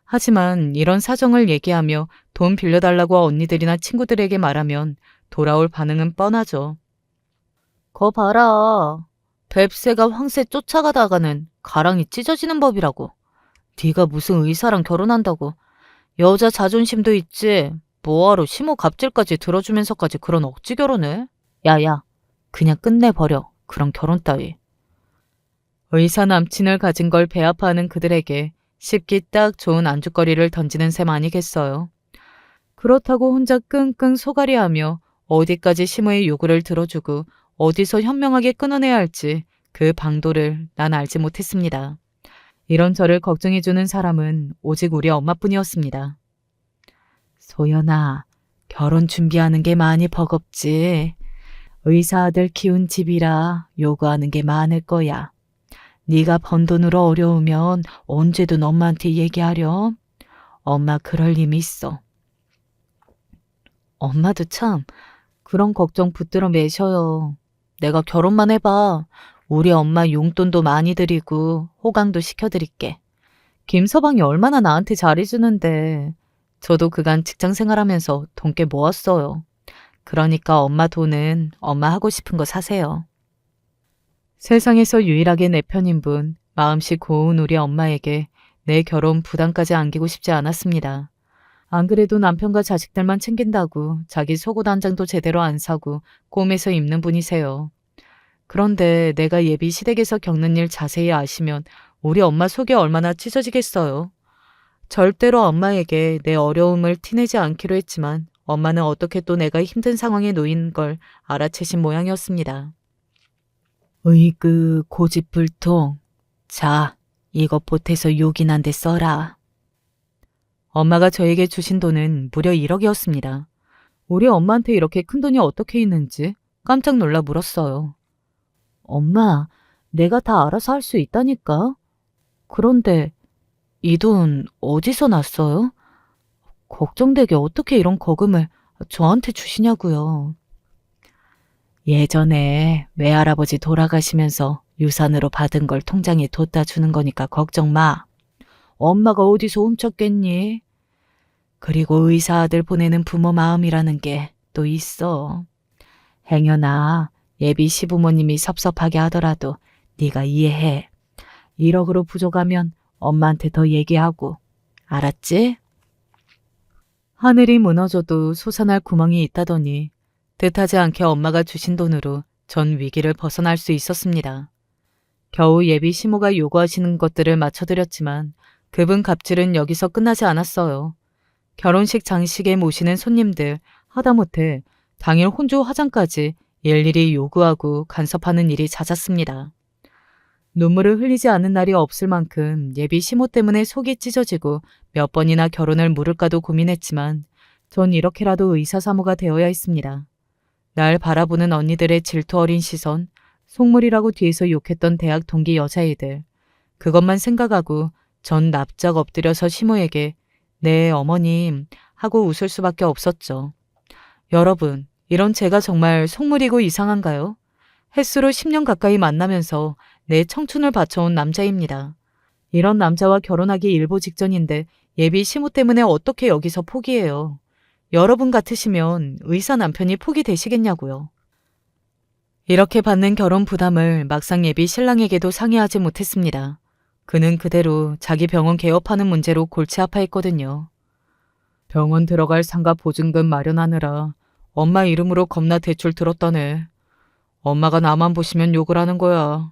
[SPEAKER 1] 하지만 이런 사정을 얘기하며 돈 빌려달라고 언니들이나 친구들에게 말하면 돌아올 반응은 뻔하죠. 거 봐라. 뱁새가 황새 쫓아가다가는 가랑이 찢어지는 법이라고. 네가 무슨 의사랑 결혼한다고. 여자 자존심도 있지. 뭐하러 시모 갑질까지 들어주면서까지 그런 억지 결혼을? 야야, 그냥 끝내버려. 그런 결혼 따위. 의사 남친을 가진 걸 배아파하는 그들에게 쉽기 딱 좋은 안주거리를 던지는 셈 아니겠어요. 그렇다고 혼자 끙끙 소가리하며 어디까지 시모의 요구를 들어주고 어디서 현명하게 끊어내야 할지 그 방도를 난 알지 못했습니다. 이런 저를 걱정해주는 사람은 오직 우리 엄마뿐이었습니다. 소연아, 결혼 준비하는 게 많이 버겁지. 의사 아들 키운 집이라 요구하는 게 많을 거야. 네가 번 돈으로 어려우면 언제든 엄마한테 얘기하렴. 엄마 그럴 힘이 있어. 엄마도 참 그런 걱정 붙들어 매셔요. 내가 결혼만 해봐. 우리 엄마 용돈도 많이 드리고 호강도 시켜드릴게. 김서방이 얼마나 나한테 잘해주는데. 저도 그간 직장 생활하면서 돈 꽤 모았어요. 그러니까 엄마 돈은 엄마 하고 싶은 거 사세요. 세상에서 유일하게 내 편인 분, 마음씨 고운 우리 엄마에게 내 결혼 부담까지 안기고 싶지 않았습니다. 안 그래도 남편과 자식들만 챙긴다고 자기 속옷 한 장도 제대로 안 사고 꼼에서 입는 분이세요. 그런데 내가 예비 시댁에서 겪는 일 자세히 아시면 우리 엄마 속이 얼마나 찢어지겠어요. 절대로 엄마에게 내 어려움을 티내지 않기로 했지만 엄마는 어떻게 또 내가 힘든 상황에 놓인 걸 알아채신 모양이었습니다. 으이그 고집불통. 자, 이거 보태서 요긴 한 대 써라. 엄마가 저에게 주신 돈은 무려 1억이었습니다. 우리 엄마한테 이렇게 큰 돈이 어떻게 있는지 깜짝 놀라 물었어요. 엄마, 내가 다 알아서 할 수 있다니까. 그런데 이 돈 어디서 났어요? 걱정되게 어떻게 이런 거금을 저한테 주시냐고요. 예전에 외할아버지 돌아가시면서 유산으로 받은 걸 통장에 뒀다 주는 거니까 걱정 마. 엄마가 어디서 훔쳤겠니? 그리고 의사 아들 보내는 부모 마음이라는 게 또 있어. 행여나 예비 시부모님이 섭섭하게 하더라도 네가 이해해. 1억으로 부족하면 엄마한테 더 얘기하고. 알았지? 하늘이 무너져도 솟아날 구멍이 있다더니 뜻하지 않게 엄마가 주신 돈으로 전 위기를 벗어날 수 있었습니다. 겨우 예비 시모가 요구하시는 것들을 맞춰드렸지만 그분 갑질은 여기서 끝나지 않았어요. 결혼식 장식에 모시는 손님들, 하다못해 당일 혼주 화장까지 일일이 요구하고 간섭하는 일이 잦았습니다. 눈물을 흘리지 않는 날이 없을 만큼 예비 시모 때문에 속이 찢어지고 몇 번이나 결혼을 물을까도 고민했지만 전 이렇게라도 의사사모가 되어야 했습니다. 날 바라보는 언니들의 질투 어린 시선, 속물이라고 뒤에서 욕했던 대학 동기 여자애들. 그것만 생각하고 전 납작 엎드려서 시모에게 네 어머님 하고 웃을 수밖에 없었죠. 여러분, 이런 제가 정말 속물이고 이상한가요? 햇수로 10년 가까이 만나면서 내 청춘을 바쳐온 남자입니다. 이런 남자와 결혼하기 일보 직전인데 예비 시모 때문에 어떻게 여기서 포기해요. 여러분 같으시면 의사 남편이 포기되시겠냐고요. 이렇게 받는 결혼 부담을 막상 예비 신랑에게도 상의하지 못했습니다. 그는 그대로 자기 병원 개업하는 문제로 골치 아파했거든요. 병원 들어갈 상가 보증금 마련하느라 엄마 이름으로 겁나 대출 들었다네. 엄마가 나만 보시면 욕을 하는 거야.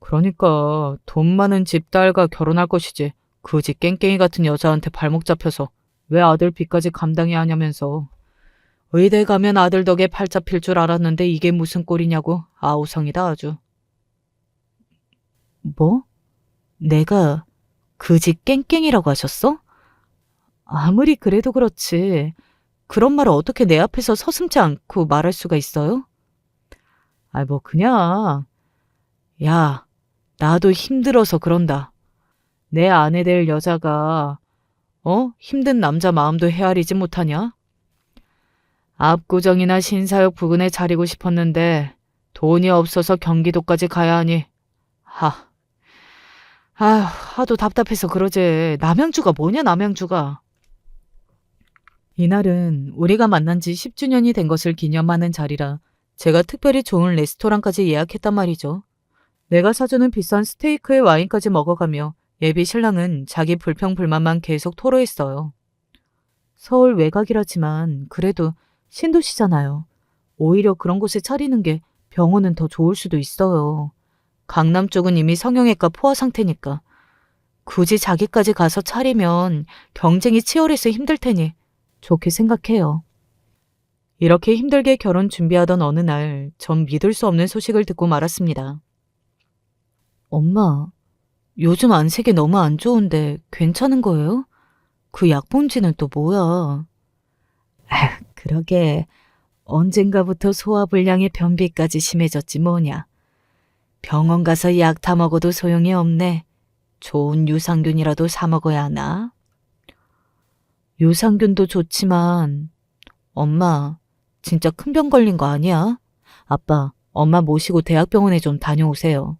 [SPEAKER 1] 그러니까 돈 많은 집 딸과 결혼할 것이지 그지 깽깽이 같은 여자한테 발목 잡혀서 왜 아들 빚까지 감당해야 하냐면서. 의대 가면 아들 덕에 팔자 필 줄 알았는데 이게 무슨 꼴이냐고. 아우성이다 아주. 뭐? 내가 그지 깽깽이라고 하셨어? 아무리 그래도 그렇지. 그런 말을 어떻게 내 앞에서 서슴지 않고 말할 수가 있어요? 뭐 그냥. 야, 나도 힘들어서 그런다. 내 아내 될 여자가 힘든 남자 마음도 헤아리지 못하냐? 압구정이나 신사역 부근에 차리고 싶었는데 돈이 없어서 경기도까지 가야 하니 하도 답답해서 그러지. 남양주가 뭐냐 남양주가. 이날은 우리가 만난 지 10주년이 된 것을 기념하는 자리라 제가 특별히 좋은 레스토랑까지 예약했단 말이죠. 내가 사주는 비싼 스테이크에 와인까지 먹어가며 예비 신랑은 자기 불평불만만 계속 토로했어요. 서울 외곽이라지만 그래도 신도시잖아요. 오히려 그런 곳에 차리는 게 병원은 더 좋을 수도 있어요. 강남 쪽은 이미 성형외과 포화 상태니까. 굳이 자기까지 가서 차리면 경쟁이 치열해서 힘들 테니 좋게 생각해요. 이렇게 힘들게 결혼 준비하던 어느 날 전 믿을 수 없는 소식을 듣고 말았습니다. 엄마, 요즘 안색이 너무 안 좋은데 괜찮은 거예요? 그 약봉지는 또 뭐야? 그러게 언젠가부터 소화불량의 변비까지 심해졌지 뭐냐. 병원 가서 약 타 먹어도 소용이 없네. 좋은 유산균이라도 사 먹어야 하나? 유산균도 좋지만 엄마 진짜 큰 병 걸린 거 아니야? 아빠, 엄마 모시고 대학병원에 좀 다녀오세요.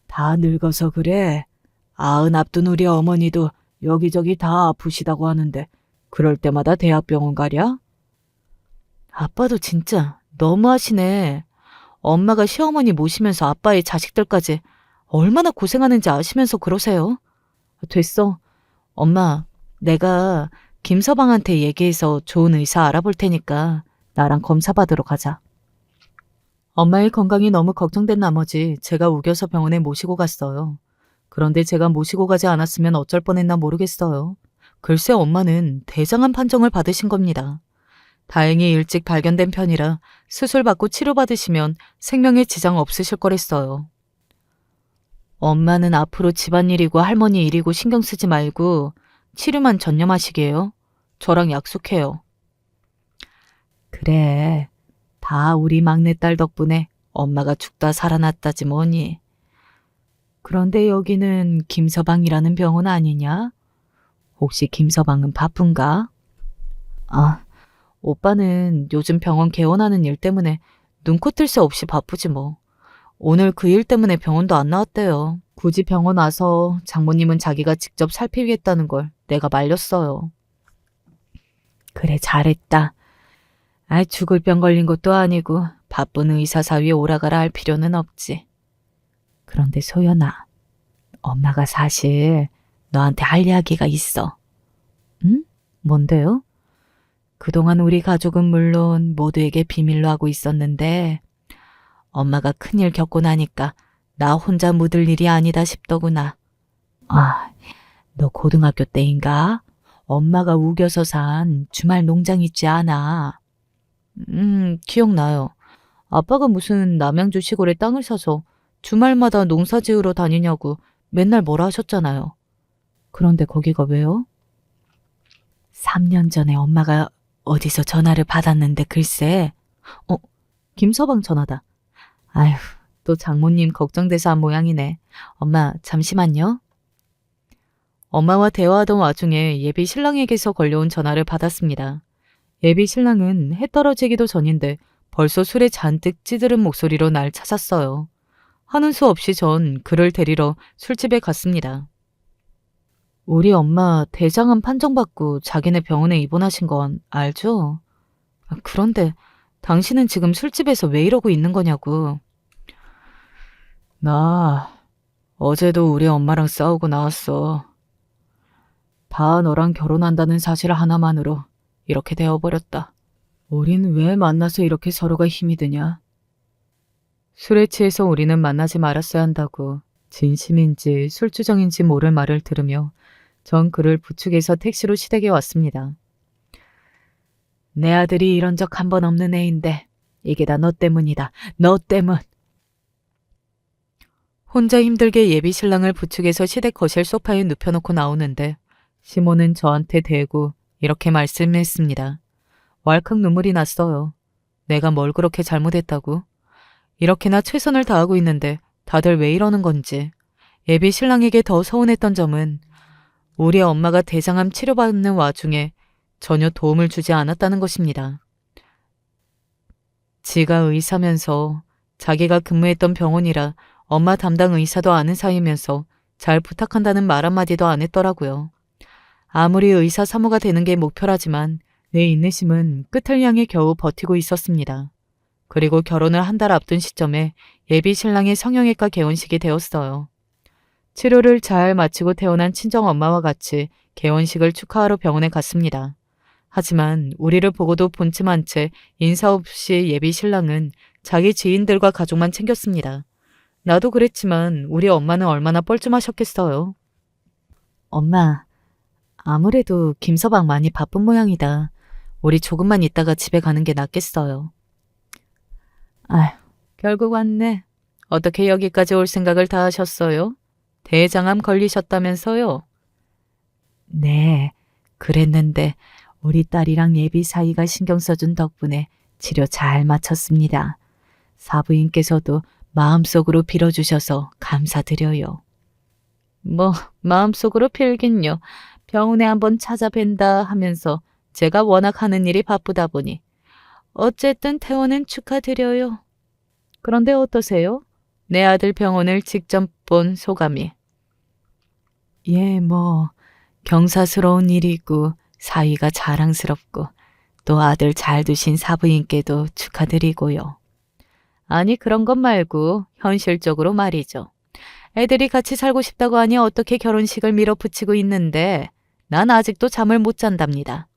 [SPEAKER 1] 다 늙어서 그래. 아흔 앞둔 우리 어머니도 여기저기 다 아프시다고 하는데 그럴 때마다 대학병원 가랴? 아빠도 진짜 너무하시네. 엄마가 시어머니 모시면서 아빠의 자식들까지 얼마나 고생하는지 아시면서 그러세요? 됐어. 엄마, 내가 김서방한테 얘기해서 좋은 의사 알아볼 테니까 나랑 검사 받으러 가자. 엄마의 건강이 너무 걱정된 나머지 제가 우겨서 병원에 모시고 갔어요. 그런데 제가 모시고 가지 않았으면 어쩔 뻔했나 모르겠어요. 글쎄 엄마는 대장암 판정을 받으신 겁니다. 다행히 일찍 발견된 편이라 수술받고 치료받으시면 생명에 지장 없으실 거랬어요. 엄마는 앞으로 집안일이고 할머니 일이고 신경 쓰지 말고 치료만 전념하시게요. 저랑 약속해요. 그래, 다 우리 막내딸 덕분에 엄마가 죽다 살아났다지 뭐니. 그런데 여기는 김서방이라는 병원 아니냐? 혹시 김서방은 바쁜가? 아, 오빠는 요즘 병원 개원하는 일 때문에 눈코 뜰 새 없이 바쁘지 뭐. 오늘 그 일 때문에 병원도 안 나왔대요. 굳이 병원 와서 장모님은 자기가 직접 살피겠다는 걸 내가 말렸어요. 그래, 잘했다. 죽을 병 걸린 것도 아니고 바쁜 의사 사위에 오라가라 할 필요는 없지. 그런데 소연아, 엄마가 사실 너한테 할 이야기가 있어. 응? 뭔데요? 그동안 우리 가족은 물론 모두에게 비밀로 하고 있었는데 엄마가 큰일 겪고 나니까 나 혼자 묻을 일이 아니다 싶더구나. 아, 너 고등학교 때인가? 엄마가 우겨서 산 주말 농장 있지 않아? 기억나요. 아빠가 무슨 남양주 시골에 땅을 사서 주말마다 농사 지으러 다니냐고 맨날 뭐라 하셨잖아요. 그런데 거기가 왜요? 3년 전에 엄마가 어디서 전화를 받았는데 글쎄. 김서방 전화다. 아휴, 또 장모님 걱정돼서 한 모양이네. 엄마, 잠시만요. 엄마와 대화하던 와중에 예비 신랑에게서 걸려온 전화를 받았습니다. 예비 신랑은 해 떨어지기도 전인데 벌써 술에 잔뜩 찌들은 목소리로 날 찾았어요. 하는 수 없이 전 그를 데리러 술집에 갔습니다. 우리 엄마 대장암 판정받고 자기네 병원에 입원하신 건 알죠? 그런데 당신은 지금 술집에서 왜 이러고 있는 거냐고. 나 어제도 우리 엄마랑 싸우고 나왔어. 다 너랑 결혼한다는 사실 하나만으로 이렇게 되어버렸다. 우린 왜 만나서 이렇게 서로가 힘이 드냐? 술에 취해서 우리는 만나지 말았어야 한다고 진심인지 술주정인지 모를 말을 들으며 전 그를 부축해서 택시로 시댁에 왔습니다. 내 아들이 이런 적 한 번 없는 애인데 이게 다 너 때문이다. 너 때문. 혼자 힘들게 예비 신랑을 부축해서 시댁 거실 소파에 눕혀놓고 나오는데 시모는 저한테 대고 이렇게 말씀했습니다. 왈칵 눈물이 났어요. 내가 뭘 그렇게 잘못했다고? 이렇게나 최선을 다하고 있는데 다들 왜 이러는 건지. 예비 신랑에게 더 서운했던 점은 우리 엄마가 대장암 치료받는 와중에 전혀 도움을 주지 않았다는 것입니다. 지가 의사면서 자기가 근무했던 병원이라 엄마 담당 의사도 아는 사이면서 잘 부탁한다는 말 한마디도 안 했더라고요. 아무리 의사 사모가 되는 게 목표라지만 내 인내심은 끝을 향해 겨우 버티고 있었습니다. 그리고 결혼을 한 달 앞둔 시점에 예비 신랑의 성형외과 개원식이 되었어요. 치료를 잘 마치고 태어난 친정엄마와 같이 개원식을 축하하러 병원에 갔습니다. 하지만 우리를 보고도 본침한 채 인사 없이 예비 신랑은 자기 지인들과 가족만 챙겼습니다. 나도 그랬지만 우리 엄마는 얼마나 뻘쭘하셨겠어요. 엄마, 아무래도 김서방 많이 바쁜 모양이다. 우리 조금만 있다가 집에 가는 게 낫겠어요. 아휴, 결국 왔네. 어떻게 여기까지 올 생각을 다 하셨어요? 대장암 걸리셨다면서요? 네, 그랬는데 우리 딸이랑 예비 사이가 신경 써준 덕분에 치료 잘 마쳤습니다. 사부인께서도 마음속으로 빌어주셔서 감사드려요. 뭐 마음속으로 빌긴요. 병원에 한번 찾아뵌다 하면서 제가 워낙 하는 일이 바쁘다 보니. 어쨌든 퇴원은 축하드려요. 그런데 어떠세요? 내 아들 병원을 직접 본 소감이. 예, 뭐 경사스러운 일이고 사위가 자랑스럽고 또 아들 잘 두신 사부인께도 축하드리고요. 아니 그런 것 말고 현실적으로 말이죠. 애들이 같이 살고 싶다고 하니 어떻게 결혼식을 밀어붙이고 있는데 난 아직도 잠을 못 잔답니다.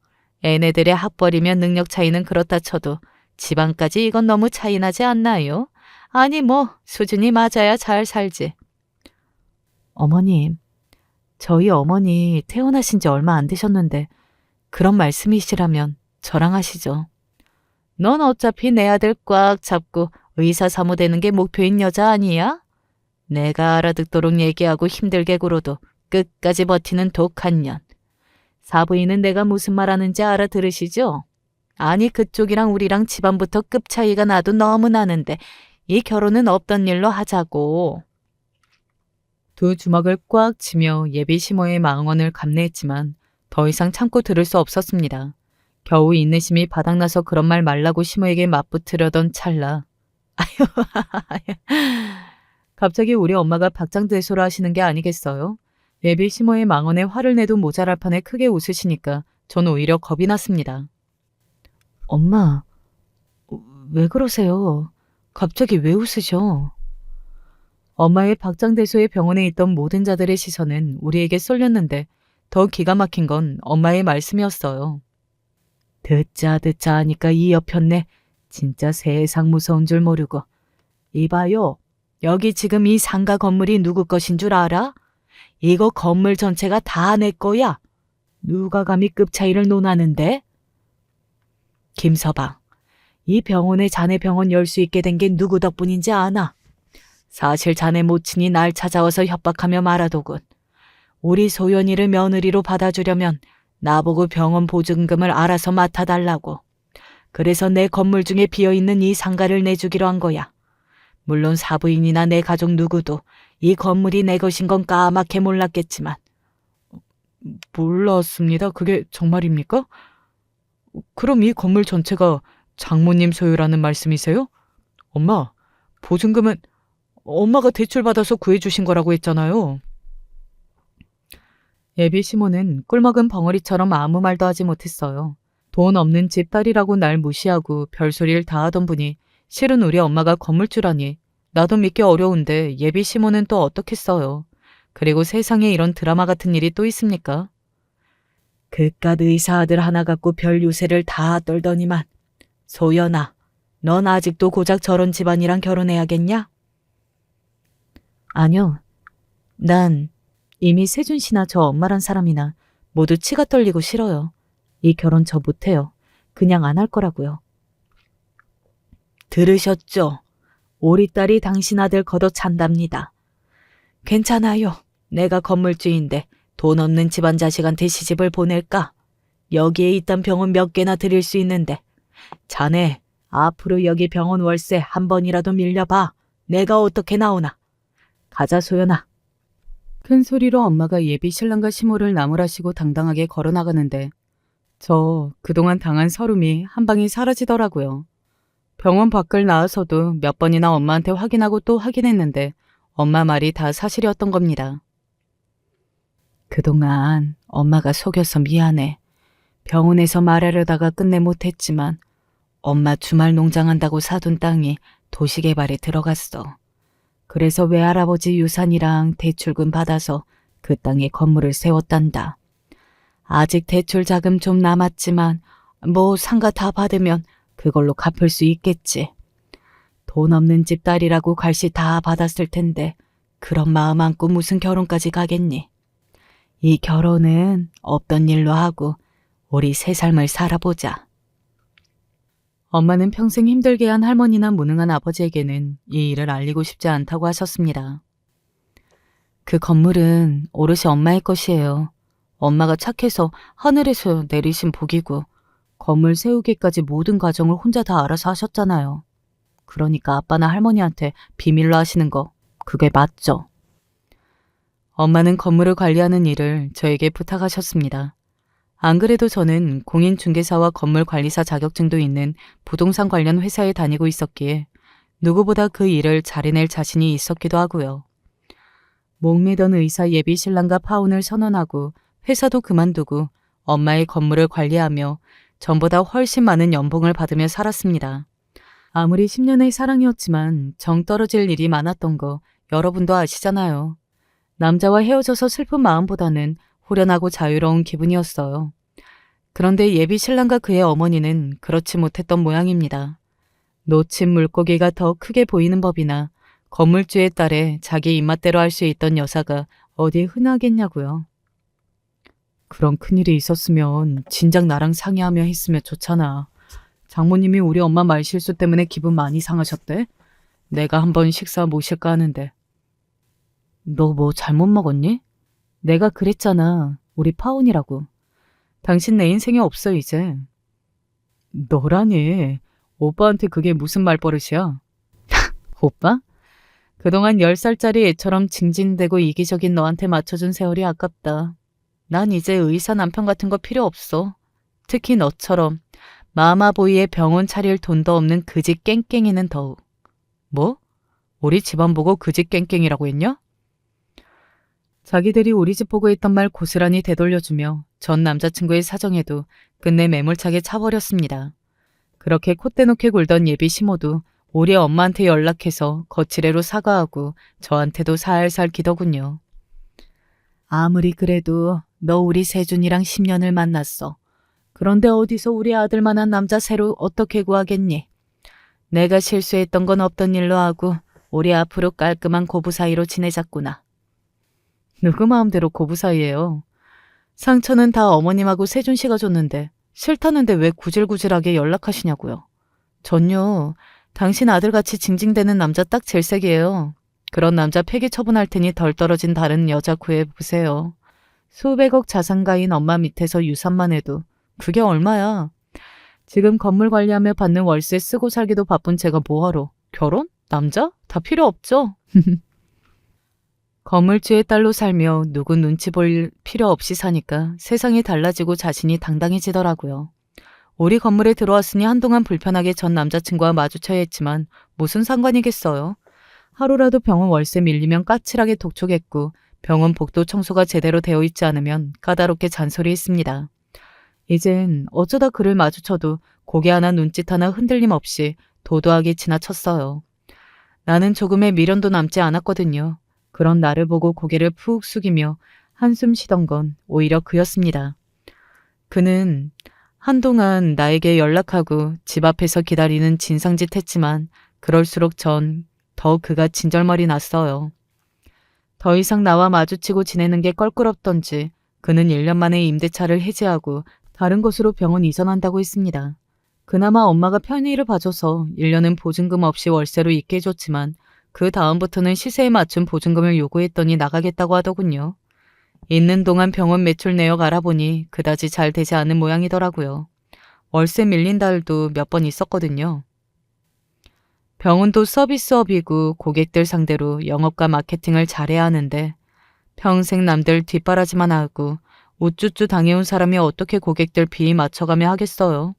[SPEAKER 1] 애네들의 학벌이면 능력 차이는 그렇다 쳐도 집안까지 이건 너무 차이 나지 않나요? 아니 뭐 수준이 맞아야 잘 살지. 어머님, 저희 어머니 태어나신 지 얼마 안 되셨는데 그런 말씀이시라면 저랑 하시죠. 넌 어차피 내 아들 꽉 잡고 의사 사무 되는 게 목표인 여자 아니야? 내가 알아듣도록 얘기하고 힘들게 굴어도 끝까지 버티는 독한 년. 사부인은 내가 무슨 말하는지 알아들으시죠? 아니 그쪽이랑 우리랑 집안부터 급 차이가 나도 너무 나는데 이 결혼은 없던 일로 하자고. 두 주먹을 꽉 쥐며 예비 시모의 망언을 감내했지만 더 이상 참고 들을 수 없었습니다. 겨우 인내심이 바닥나서 그런 말 말라고 시모에게 맞붙으려던 찰나. 아휴, 갑자기 우리 엄마가 박장대소를 하시는 게 아니겠어요? 예비 시모의 망언에 화를 내도 모자랄 판에 크게 웃으시니까 전 오히려 겁이 났습니다. 엄마, 왜 그러세요? 갑자기 왜 웃으셔? 엄마의 박장대소의 병원에 있던 모든 자들의 시선은 우리에게 쏠렸는데 더 기가 막힌 건 엄마의 말씀이었어요. 듣자 하니까 이 옆였네. 진짜 세상 무서운 줄 모르고. 이봐요. 여기 지금 이 상가 건물이 누구 것인 줄 알아? 이거 건물 전체가 다 내 거야. 누가 감히 급 차이를 논하는데? 김서방, 이 병원에 자네 병원 열 수 있게 된 게 누구 덕분인지 아나? 사실 자네 모친이 날 찾아와서 협박하며 말하더군. 우리 소연이를 며느리로 받아주려면 나보고 병원 보증금을 알아서 맡아달라고. 그래서 내 건물 중에 비어있는 이 상가를 내주기로 한 거야. 물론 사부인이나 내 가족 누구도 이 건물이 내 것인 건 까맣게 몰랐겠지만. 몰랐습니다. 그게 정말입니까? 그럼 이 건물 전체가 장모님 소유라는 말씀이세요? 엄마, 보증금은 엄마가 대출받아서 구해주신 거라고 했잖아요. 예비 시모는 꿀먹은 벙어리처럼 아무 말도 하지 못했어요. 돈 없는 집딸이라고 날 무시하고 별소리를 다 하던 분이 실은 우리 엄마가 건물주라니 나도 믿기 어려운데 예비 시모는 또 어떻겠어요. 그리고 세상에 이런 드라마 같은 일이 또 있습니까? 그깟 의사 아들 하나 갖고 별 유세를 다 떨더니만. 소연아, 넌 아직도 고작 저런 집안이랑 결혼해야겠냐? 아니요. 난 이미 세준 씨나 저 엄마란 사람이나 모두 치가 떨리고 싫어요. 이 결혼 저 못해요. 그냥 안 할 거라고요. 들으셨죠? 우리 딸이 당신 아들 걷어 찬답니다. 괜찮아요. 내가 건물주인데 돈 없는 집안 자식한테 시집을 보낼까? 여기에 있던 병원 몇 개나 드릴 수 있는데. 자네, 앞으로 여기 병원 월세 한 번이라도 밀려봐. 내가 어떻게 나오나. 가자 소연아. 큰 소리로 엄마가 예비 신랑과 시모를 나무라시고 당당하게 걸어나가는데 저 그동안 당한 서름이 한 방에 사라지더라고요. 병원 밖을 나와서도 몇 번이나 엄마한테 확인하고 또 확인했는데 엄마 말이 다 사실이었던 겁니다. 그동안 엄마가 속여서 미안해. 병원에서 말하려다가 끝내 못했지만 엄마 주말 농장한다고 사둔 땅이 도시개발에 들어갔어. 그래서 외할아버지 유산이랑 대출금 받아서 그 땅에 건물을 세웠단다. 아직 대출 자금 좀 남았지만 뭐 상가 다 받으면 그걸로 갚을 수 있겠지. 돈 없는 집 딸이라고 갈시 다 받았을 텐데 그런 마음 안고 무슨 결혼까지 가겠니? 이 결혼은 없던 일로 하고 우리 새 삶을 살아보자. 엄마는 평생 힘들게 한 할머니나 무능한 아버지에게는 이 일을 알리고 싶지 않다고 하셨습니다. 그 건물은 오롯이 엄마의 것이에요. 엄마가 착해서 하늘에서 내리신 복이고 건물 세우기까지 모든 과정을 혼자 다 알아서 하셨잖아요. 그러니까 아빠나 할머니한테 비밀로 하시는 거 그게 맞죠? 엄마는 건물을 관리하는 일을 저에게 부탁하셨습니다. 안 그래도 저는 공인중개사와 건물관리사 자격증도 있는 부동산 관련 회사에 다니고 있었기에 누구보다 그 일을 잘해낼 자신이 있었기도 하고요. 목매던 의사 예비 신랑과 파혼을 선언하고 회사도 그만두고 엄마의 건물을 관리하며 전보다 훨씬 많은 연봉을 받으며 살았습니다. 아무리 10년의 사랑이었지만 정 떨어질 일이 많았던 거 여러분도 아시잖아요. 남자와 헤어져서 슬픈 마음보다는 후련하고 자유로운 기분이었어요. 그런데 예비 신랑과 그의 어머니는 그렇지 못했던 모양입니다. 놓친 물고기가 더 크게 보이는 법이나 건물주의 딸에 자기 입맛대로 할 수 있던 여사가 어디 흔하겠냐고요. 그런 큰일이 있었으면 진작 나랑 상의하며 했으면 좋잖아. 장모님이 우리 엄마 말실수 때문에 기분 많이 상하셨대? 내가 한번 식사 모실까 하는데. 너 뭐 잘못 먹었니? 내가 그랬잖아. 우리 파혼이라고. 당신 내 인생에 없어 이제. 너라니. 오빠한테 그게 무슨 말버릇이야? 오빠? 그동안 10살짜리 애처럼 징징대고 이기적인 너한테 맞춰준 세월이 아깝다. 난 이제 의사 남편 같은 거 필요 없어. 특히 너처럼 마마보이의 병원 차릴 돈도 없는 그지 깽깽이는 더욱. 뭐? 우리 집안 보고 그지 깽깽이라고 했냐? 자기들이 우리 집 보고 했던 말 고스란히 되돌려주며 전 남자친구의 사정에도 끝내 매몰차게 차버렸습니다. 그렇게 콧대 놓게 굴던 예비 시모도 우리 엄마한테 연락해서 거칠애로 사과하고 저한테도 살살 기더군요. 아무리 그래도 너 우리 세준이랑 10년을 만났어. 그런데 어디서 우리 아들만한 남자 새로 어떻게 구하겠니? 내가 실수했던 건 없던 일로 하고 우리 앞으로 깔끔한 고부 사이로 지내자꾸나. 누구 마음대로 고부 사이예요. 상처는 다 어머님하고 세준 씨가 줬는데 싫다는데 왜 구질구질하게 연락하시냐고요. 전요. 당신 아들같이 징징대는 남자 딱 질색이에요. 그런 남자 폐기 처분할 테니 덜 떨어진 다른 여자 구해보세요. 수백억 자산가인 엄마 밑에서 유산만 해도 그게 얼마야. 지금 건물 관리하며 받는 월세 쓰고 살기도 바쁜 제가 뭐하러. 결혼? 남자? 다 필요 없죠. 건물주의 딸로 살며 누구 눈치 볼 필요 없이 사니까 세상이 달라지고 자신이 당당해지더라고요. 우리 건물에 들어왔으니 한동안 불편하게 전 남자친구와 마주쳐야 했지만 무슨 상관이겠어요. 하루라도 병원 월세 밀리면 까칠하게 독촉했고 병원 복도 청소가 제대로 되어 있지 않으면 까다롭게 잔소리했습니다. 이젠 어쩌다 그를 마주쳐도 고개 하나 눈짓 하나 흔들림 없이 도도하게 지나쳤어요. 나는 조금의 미련도 남지 않았거든요. 그런 나를 보고 고개를 푹 숙이며 한숨 쉬던 건 오히려 그였습니다. 그는 한동안 나에게 연락하고 집 앞에서 기다리는 진상짓 했지만 그럴수록 전 더 그가 진절머리 났어요. 더 이상 나와 마주치고 지내는 게 껄끄럽던지 그는 1년 만에 임대차를 해지하고 다른 곳으로 병원 이전한다고 했습니다. 그나마 엄마가 편의를 봐줘서 1년은 보증금 없이 월세로 있게 해줬지만 그 다음부터는 시세에 맞춘 보증금을 요구했더니 나가겠다고 하더군요. 있는 동안 병원 매출 내역 알아보니 그다지 잘 되지 않은 모양이더라고요. 월세 밀린 달도 몇 번 있었거든요. 병원도 서비스업이고 고객들 상대로 영업과 마케팅을 잘해야 하는데 평생 남들 뒷바라지만 하고 우쭈쭈 당해온 사람이 어떻게 고객들 비위 맞춰가며 하겠어요.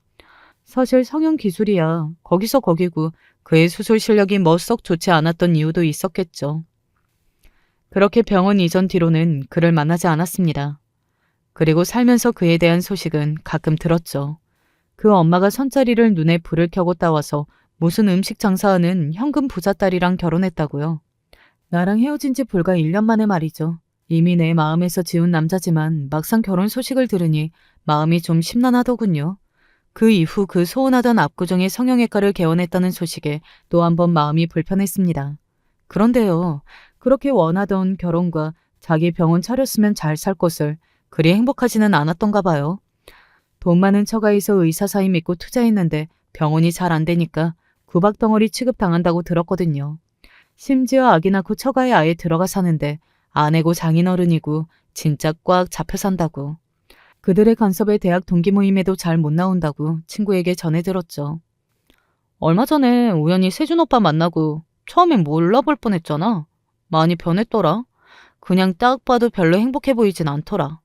[SPEAKER 1] 사실 성형 기술이야 거기서 거기고 그의 수술 실력이 뭐 썩 좋지 않았던 이유도 있었겠죠. 그렇게 병원 이전 뒤로는 그를 만나지 않았습니다. 그리고 살면서 그에 대한 소식은 가끔 들었죠. 그 엄마가 선자리를 눈에 불을 켜고 따와서 무슨 음식 장사하는 현금 부자 딸이랑 결혼했다고요. 나랑 헤어진 지 불과 1년 만에 말이죠. 이미 내 마음에서 지운 남자지만 막상 결혼 소식을 들으니 마음이 좀 심란하더군요. 그 이후 그 소원하던 압구정의 성형외과를 개원했다는 소식에 또 한 번 마음이 불편했습니다. 그런데요. 그렇게 원하던 결혼과 자기 병원 차렸으면 잘 살 것을 그리 행복하지는 않았던가 봐요. 돈 많은 처가에서 의사 사이 믿고 투자했는데 병원이 잘 안 되니까 구박덩어리 취급당한다고 들었거든요. 심지어 아기 낳고 처가에 아예 들어가 사는데 아내고 장인어른이고 진짜 꽉 잡혀 산다고. 그들의 간섭에 대학 동기 모임에도 잘 못 나온다고 친구에게 전해 들었죠. 얼마 전에 우연히 세준 오빠 만나고 처음엔 몰라볼 뻔했잖아. 많이 변했더라. 그냥 딱 봐도 별로 행복해 보이진 않더라.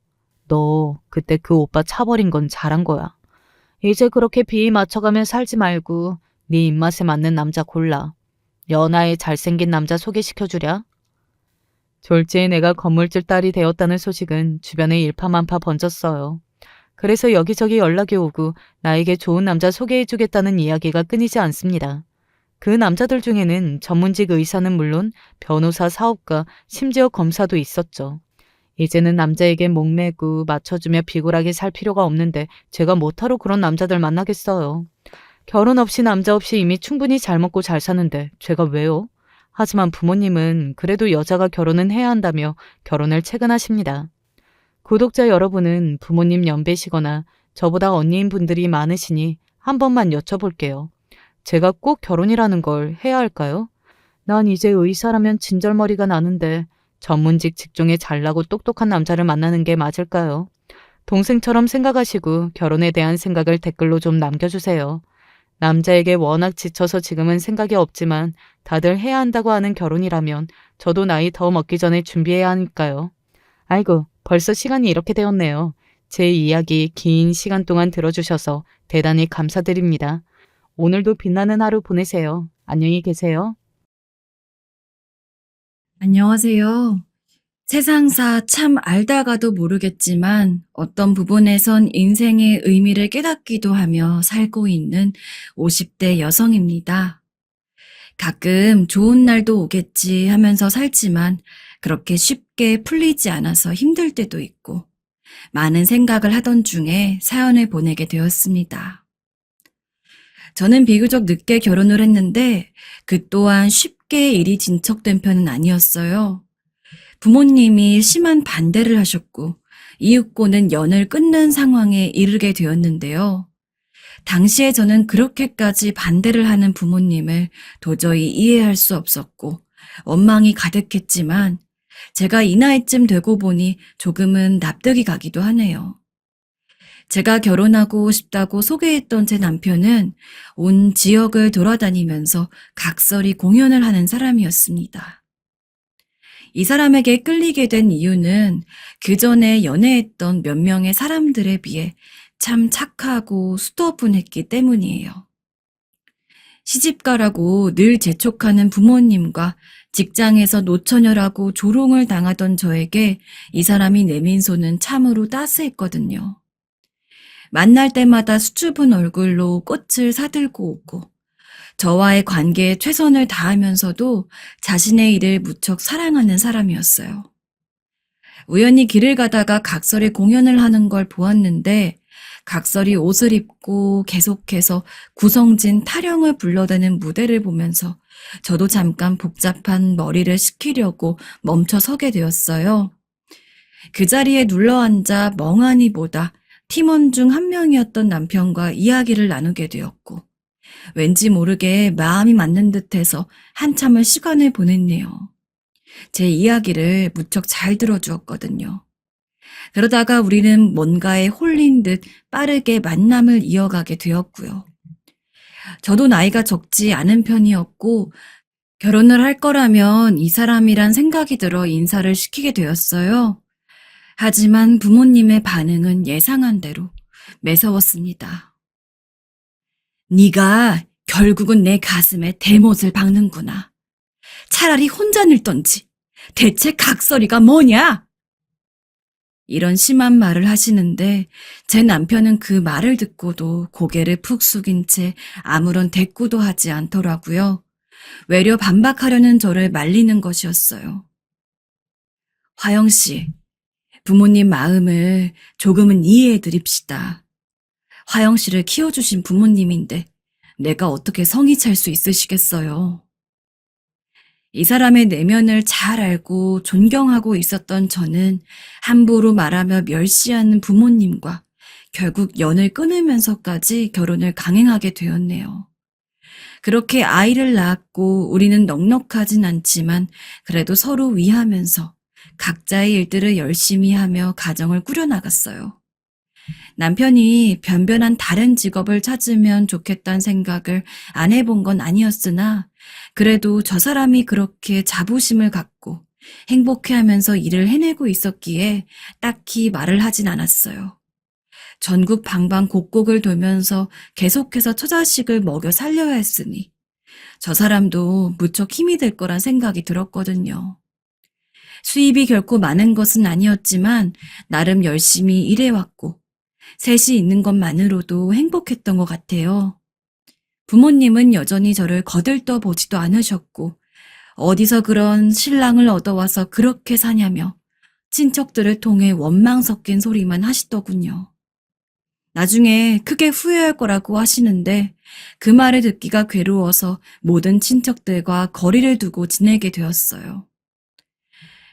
[SPEAKER 1] 너 그때 그 오빠 차버린 건 잘한 거야. 이제 그렇게 비위 맞춰가며 살지 말고 네 입맛에 맞는 남자 골라. 연하에 잘생긴 남자 소개시켜주랴. 졸지에 내가 건물주 딸이 되었다는 소식은 주변에 일파만파 번졌어요. 그래서 여기저기 연락이 오고 나에게 좋은 남자 소개해주겠다는 이야기가 끊이지 않습니다. 그 남자들 중에는 전문직 의사는 물론 변호사, 사업가, 심지어 검사도 있었죠. 이제는 남자에게 목매고 맞춰주며 비굴하게 살 필요가 없는데 제가 뭐하러 그런 남자들 만나겠어요. 결혼 없이 남자 없이 이미 충분히 잘 먹고 잘 사는데 제가 왜요? 하지만 부모님은 그래도 여자가 결혼은 해야 한다며 결혼을 채근하십니다. 구독자 여러분은 부모님 연배시거나 저보다 언니인 분들이 많으시니 한 번만 여쭤볼게요. 제가 꼭 결혼이라는 걸 해야 할까요? 난 이제 의사라면 진절머리가 나는데 전문직 직종에 잘나고 똑똑한 남자를 만나는 게 맞을까요? 동생처럼 생각하시고 결혼에 대한 생각을 댓글로 좀 남겨주세요. 남자에게 워낙 지쳐서 지금은 생각이 없지만 다들 해야 한다고 하는 결혼이라면 저도 나이 더 먹기 전에 준비해야 하니까요. 아이고, 벌써 시간이 이렇게 되었네요. 제 이야기 긴 시간 동안 들어주셔서 대단히 감사드립니다. 오늘도 빛나는 하루 보내세요. 안녕히 계세요.
[SPEAKER 2] 안녕하세요. 세상사 참 알다가도 모르겠지만 어떤 부분에선 인생의 의미를 깨닫기도 하며 살고 있는 50대 여성입니다. 가끔 좋은 날도 오겠지 하면서 살지만 그렇게 쉽게 풀리지 않아서 힘들 때도 있고 많은 생각을 하던 중에 사연을 보내게 되었습니다. 저는 비교적 늦게 결혼을 했는데 그 또한 쉽게 일이 진척된 편은 아니었어요. 부모님이 심한 반대를 하셨고 이윽고는 연을 끊는 상황에 이르게 되었는데요. 당시에 저는 그렇게까지 반대를 하는 부모님을 도저히 이해할 수 없었고 원망이 가득했지만 제가 이 나이쯤 되고 보니 조금은 납득이 가기도 하네요. 제가 결혼하고 싶다고 소개했던 제 남편은 온 지역을 돌아다니면서 각설이 공연을 하는 사람이었습니다. 이 사람에게 끌리게 된 이유는 그 전에 연애했던 몇 명의 사람들에 비해 참 착하고 수더분했기 때문이에요. 시집가라고 늘 재촉하는 부모님과 직장에서 노처녀라고 조롱을 당하던 저에게 이 사람이 내민 손은 참으로 따스했거든요. 만날 때마다 수줍은 얼굴로 꽃을 사들고 오고 저와의 관계에 최선을 다하면서도 자신의 일을 무척 사랑하는 사람이었어요. 우연히 길을 가다가 각설이 공연을 하는 걸 보았는데 각설이 옷을 입고 계속해서 구성진 타령을 불러대는 무대를 보면서 저도 잠깐 복잡한 머리를 식히려고 멈춰 서게 되었어요. 그 자리에 눌러앉아 멍하니 보다 팀원 중 한 명이었던 남편과 이야기를 나누게 되었고 왠지 모르게 마음이 맞는 듯해서 한참을 시간을 보냈네요. 제 이야기를 무척 잘 들어주었거든요. 그러다가 우리는 뭔가에 홀린 듯 빠르게 만남을 이어가게 되었고요. 저도 나이가 적지 않은 편이었고 결혼을 할 거라면 이 사람이란 생각이 들어 인사를 시키게 되었어요. 하지만 부모님의 반응은 예상한 대로 매서웠습니다. 네가 결국은 내 가슴에 대못을 박는구나. 차라리 혼자 늙던지. 대체 각설이가 뭐냐? 이런 심한 말을 하시는데 제 남편은 그 말을 듣고도 고개를 푹 숙인 채 아무런 대꾸도 하지 않더라고요. 외려 반박하려는 저를 말리는 것이었어요. 화영 씨, 부모님 마음을 조금은 이해해 드립시다. 화영 씨를 키워주신 부모님인데 내가 어떻게 성이 찰 수 있으시겠어요? 이 사람의 내면을 잘 알고 존경하고 있었던 저는 함부로 말하며 멸시하는 부모님과 결국 연을 끊으면서까지 결혼을 강행하게 되었네요. 그렇게 아이를 낳았고 우리는 넉넉하진 않지만 그래도 서로 위하면서 각자의 일들을 열심히 하며 가정을 꾸려나갔어요. 남편이 변변한 다른 직업을 찾으면 좋겠다는 생각을 안 해본 건 아니었으나 그래도 저 사람이 그렇게 자부심을 갖고 행복해하면서 일을 해내고 있었기에 딱히 말을 하진 않았어요. 전국 방방곡곡을 돌면서 계속해서 처자식을 먹여 살려야 했으니 저 사람도 무척 힘이 될 거란 생각이 들었거든요. 수입이 결코 많은 것은 아니었지만 나름 열심히 일해왔고 셋이 있는 것만으로도 행복했던 것 같아요. 부모님은 여전히 저를 거들떠 보지도 않으셨고 어디서 그런 신랑을 얻어와서 그렇게 사냐며 친척들을 통해 원망 섞인 소리만 하시더군요. 나중에 크게 후회할 거라고 하시는데 그 말을 듣기가 괴로워서 모든 친척들과 거리를 두고 지내게 되었어요.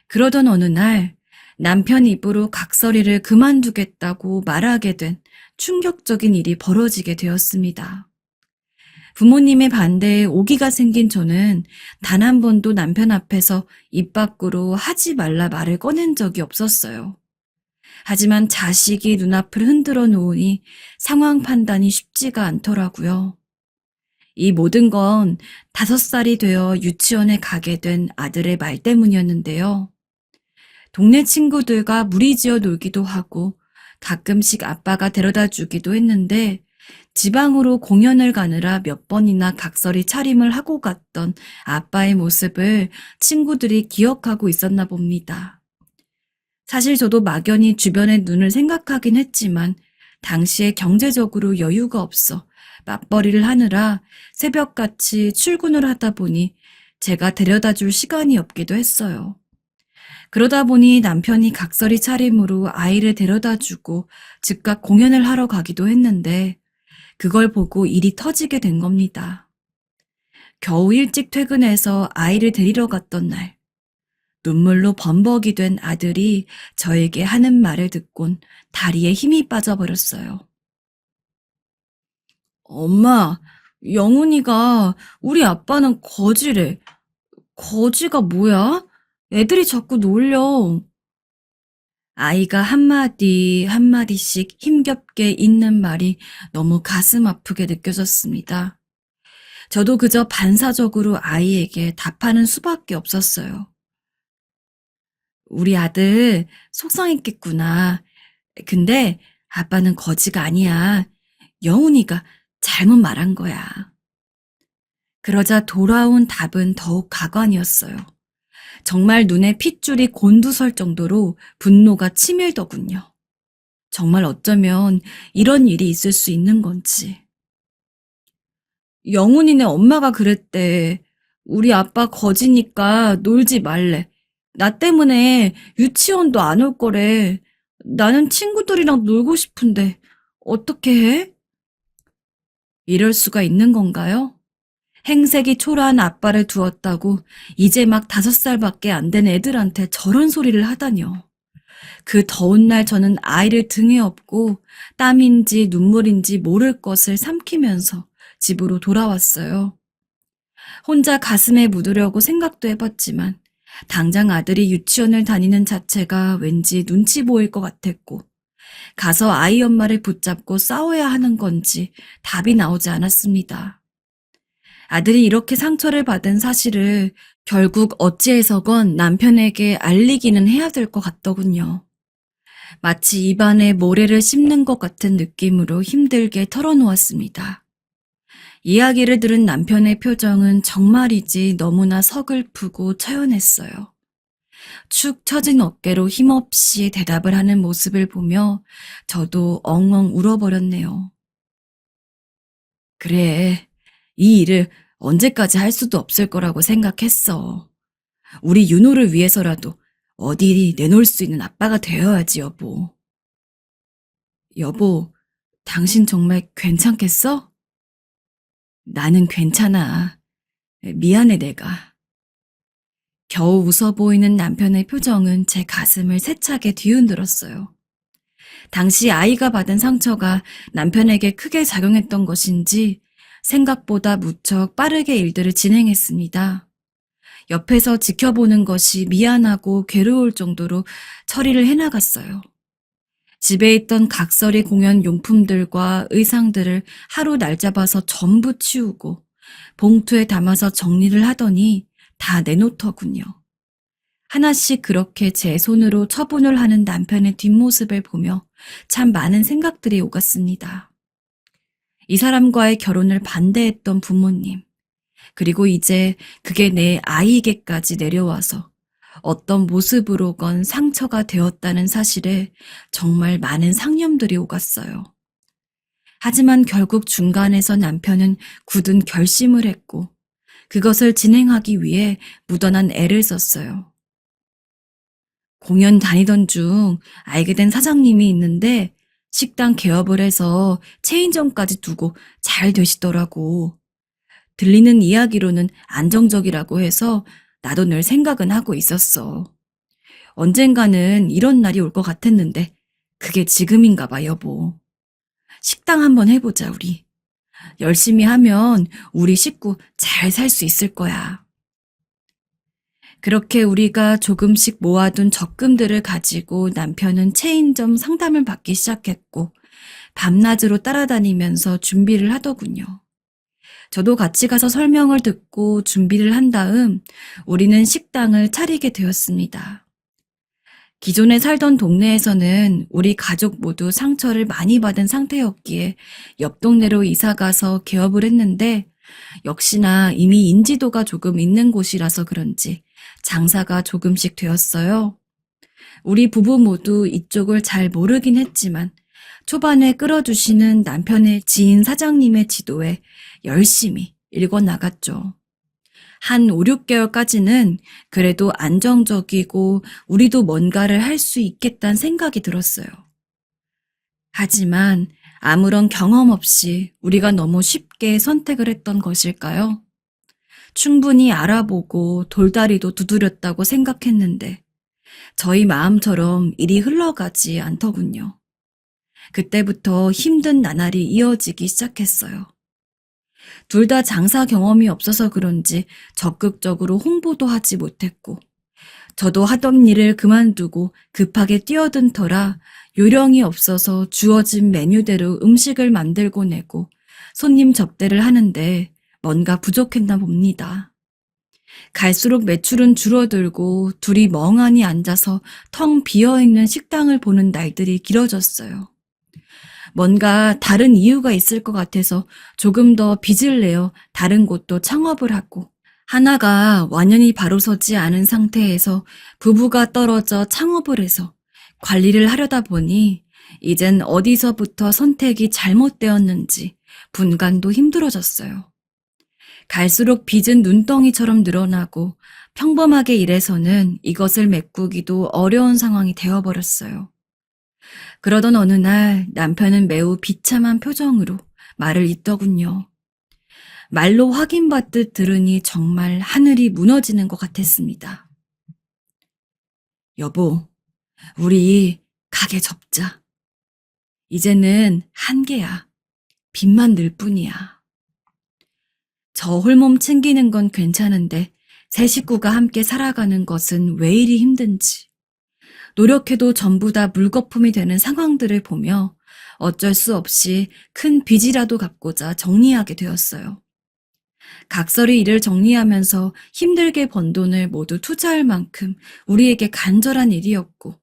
[SPEAKER 2] 그러던 어느 날 남편 입으로 각설이를 그만두겠다고 말하게 된 충격적인 일이 벌어지게 되었습니다. 부모님의 반대에 오기가 생긴 저는 단 한 번도 남편 앞에서 입 밖으로 하지 말라 말을 꺼낸 적이 없었어요. 하지만 자식이 눈앞을 흔들어 놓으니 상황 판단이 쉽지가 않더라고요. 이 모든 건 5살이 되어 유치원에 가게 된 아들의 말 때문이었는데요. 동네 친구들과 무리지어 놀기도 하고 가끔씩 아빠가 데려다 주기도 했는데 지방으로 공연을 가느라 몇 번이나 각설이 차림을 하고 갔던 아빠의 모습을 친구들이 기억하고 있었나 봅니다. 사실 저도 막연히 주변의 눈을 생각하긴 했지만 당시에 경제적으로 여유가 없어 맞벌이를 하느라 새벽같이 출근을 하다 보니 제가 데려다 줄 시간이 없기도 했어요. 그러다 보니 남편이 각설이 차림으로 아이를 데려다 주고 즉각 공연을 하러 가기도 했는데 그걸 보고 일이 터지게 된 겁니다. 겨우 일찍 퇴근해서 아이를 데리러 갔던 날, 눈물로 범벅이 된 아들이 저에게 하는 말을 듣곤 다리에 힘이 빠져버렸어요. 엄마, 영훈이가 우리 아빠는 거지래. 거지가 뭐야? 애들이 자꾸 놀려. 아이가 한마디 한마디씩 힘겹게 잇는 말이 너무 가슴 아프게 느껴졌습니다. 저도 그저 반사적으로 아이에게 답하는 수밖에 없었어요. 우리 아들 속상했겠구나. 근데 아빠는 거지가 아니야. 영훈이가 잘못 말한 거야. 그러자 돌아온 답은 더욱 가관이었어요. 정말 눈에 핏줄이 곤두설 정도로 분노가 치밀더군요. 정말 어쩌면 이런 일이 있을 수 있는 건지. 영훈이네 엄마가 그랬대. 우리 아빠 거지니까 놀지 말래. 나 때문에 유치원도 안 올 거래. 나는 친구들이랑 놀고 싶은데 어떻게 해? 이럴 수가 있는 건가요? 행색이 초라한 아빠를 두었다고 이제 막 5살밖에 안 된 애들한테 저런 소리를 하다뇨. 그 더운 날 저는 아이를 등에 업고 땀인지 눈물인지 모를 것을 삼키면서 집으로 돌아왔어요. 혼자 가슴에 묻으려고 생각도 해봤지만 당장 아들이 유치원을 다니는 자체가 왠지 눈치 보일 것 같았고 가서 아이 엄마를 붙잡고 싸워야 하는 건지 답이 나오지 않았습니다. 아들이 이렇게 상처를 받은 사실을 결국 어찌해서건 남편에게 알리기는 해야 될 것 같더군요. 마치 입안에 모래를 씹는 것 같은 느낌으로 힘들게 털어놓았습니다. 이야기를 들은 남편의 표정은 정말이지 너무나 서글프고 처연했어요. 축 처진 어깨로 힘없이 대답을 하는 모습을 보며 저도 엉엉 울어버렸네요. 그래, 이 일을 언제까지 할 수도 없을 거라고 생각했어. 우리 윤호를 위해서라도 어디 내놓을 수 있는 아빠가 되어야지, 여보. 여보, 당신 정말 괜찮겠어? 나는 괜찮아. 미안해, 내가. 겨우 웃어 보이는 남편의 표정은 제 가슴을 세차게 뒤흔들었어요. 당시 아이가 받은 상처가 남편에게 크게 작용했던 것인지 생각보다 무척 빠르게 일들을 진행했습니다. 옆에서 지켜보는 것이 미안하고 괴로울 정도로 처리를 해나갔어요. 집에 있던 각설이 공연 용품들과 의상들을 하루 날 잡아서 전부 치우고 봉투에 담아서 정리를 하더니 다 내놓더군요. 하나씩 그렇게 제 손으로 처분을 하는 남편의 뒷모습을 보며 참 많은 생각들이 오갔습니다. 이 사람과의 결혼을 반대했던 부모님, 그리고 이제 그게 내 아이에게까지 내려와서 어떤 모습으로건 상처가 되었다는 사실에 정말 많은 상념들이 오갔어요. 하지만 결국 중간에서 남편은 굳은 결심을 했고 그것을 진행하기 위해 묻어난 애를 썼어요. 공연 다니던 중 알게 된 사장님이 있는데 식당 개업을 해서 체인점까지 두고 잘 되시더라고. 들리는 이야기로는 안정적이라고 해서 나도 늘 생각은 하고 있었어. 언젠가는 이런 날이 올 것 같았는데 그게 지금인가 봐, 여보. 식당 한번 해보자, 우리. 열심히 하면 우리 식구 잘 살 수 있을 거야. 그렇게 우리가 조금씩 모아둔 적금들을 가지고 남편은 체인점 상담을 받기 시작했고 밤낮으로 따라다니면서 준비를 하더군요. 저도 같이 가서 설명을 듣고 준비를 한 다음 우리는 식당을 차리게 되었습니다. 기존에 살던 동네에서는 우리 가족 모두 상처를 많이 받은 상태였기에 옆 동네로 이사가서 개업을 했는데 역시나 이미 인지도가 조금 있는 곳이라서 그런지 장사가 조금씩 되었어요. 우리 부부 모두 이쪽을 잘 모르긴 했지만 초반에 끌어주시는 남편의 지인 사장님의 지도에 열심히 읽어나갔죠. 한 5, 6개월까지는 그래도 안정적이고 우리도 뭔가를 할 수 있겠다는 생각이 들었어요. 하지만 아무런 경험 없이 우리가 너무 쉽게 선택을 했던 것일까요? 충분히 알아보고 돌다리도 두드렸다고 생각했는데 저희 마음처럼 일이 흘러가지 않더군요. 그때부터 힘든 나날이 이어지기 시작했어요. 둘 다 장사 경험이 없어서 그런지 적극적으로 홍보도 하지 못했고 저도 하던 일을 그만두고 급하게 뛰어든 터라 요령이 없어서 주어진 메뉴대로 음식을 만들고 내고 손님 접대를 하는데 뭔가 부족했나 봅니다. 갈수록 매출은 줄어들고 둘이 멍하니 앉아서 텅 비어있는 식당을 보는 날들이 길어졌어요. 뭔가 다른 이유가 있을 것 같아서 조금 더 빚을 내어 다른 곳도 창업을 하고 하나가 완연히 바로 서지 않은 상태에서 부부가 떨어져 창업을 해서 관리를 하려다 보니 이젠 어디서부터 선택이 잘못되었는지 분간도 힘들어졌어요. 갈수록 빚은 눈덩이처럼 늘어나고 평범하게 일해서는 이것을 메꾸기도 어려운 상황이 되어버렸어요. 그러던 어느 날 남편은 매우 비참한 표정으로 말을 잇더군요. 말로 확인받듯 들으니 정말 하늘이 무너지는 것 같았습니다. 여보, 우리 가게 접자. 이제는 한계야. 빚만 늘 뿐이야. 저 홀몸 챙기는 건 괜찮은데 세 식구가 함께 살아가는 것은 왜 이리 힘든지. 노력해도 전부 다 물거품이 되는 상황들을 보며 어쩔 수 없이 큰 빚이라도 갚고자 정리하게 되었어요. 각설이 일을 정리하면서 힘들게 번 돈을 모두 투자할 만큼 우리에게 간절한 일이었고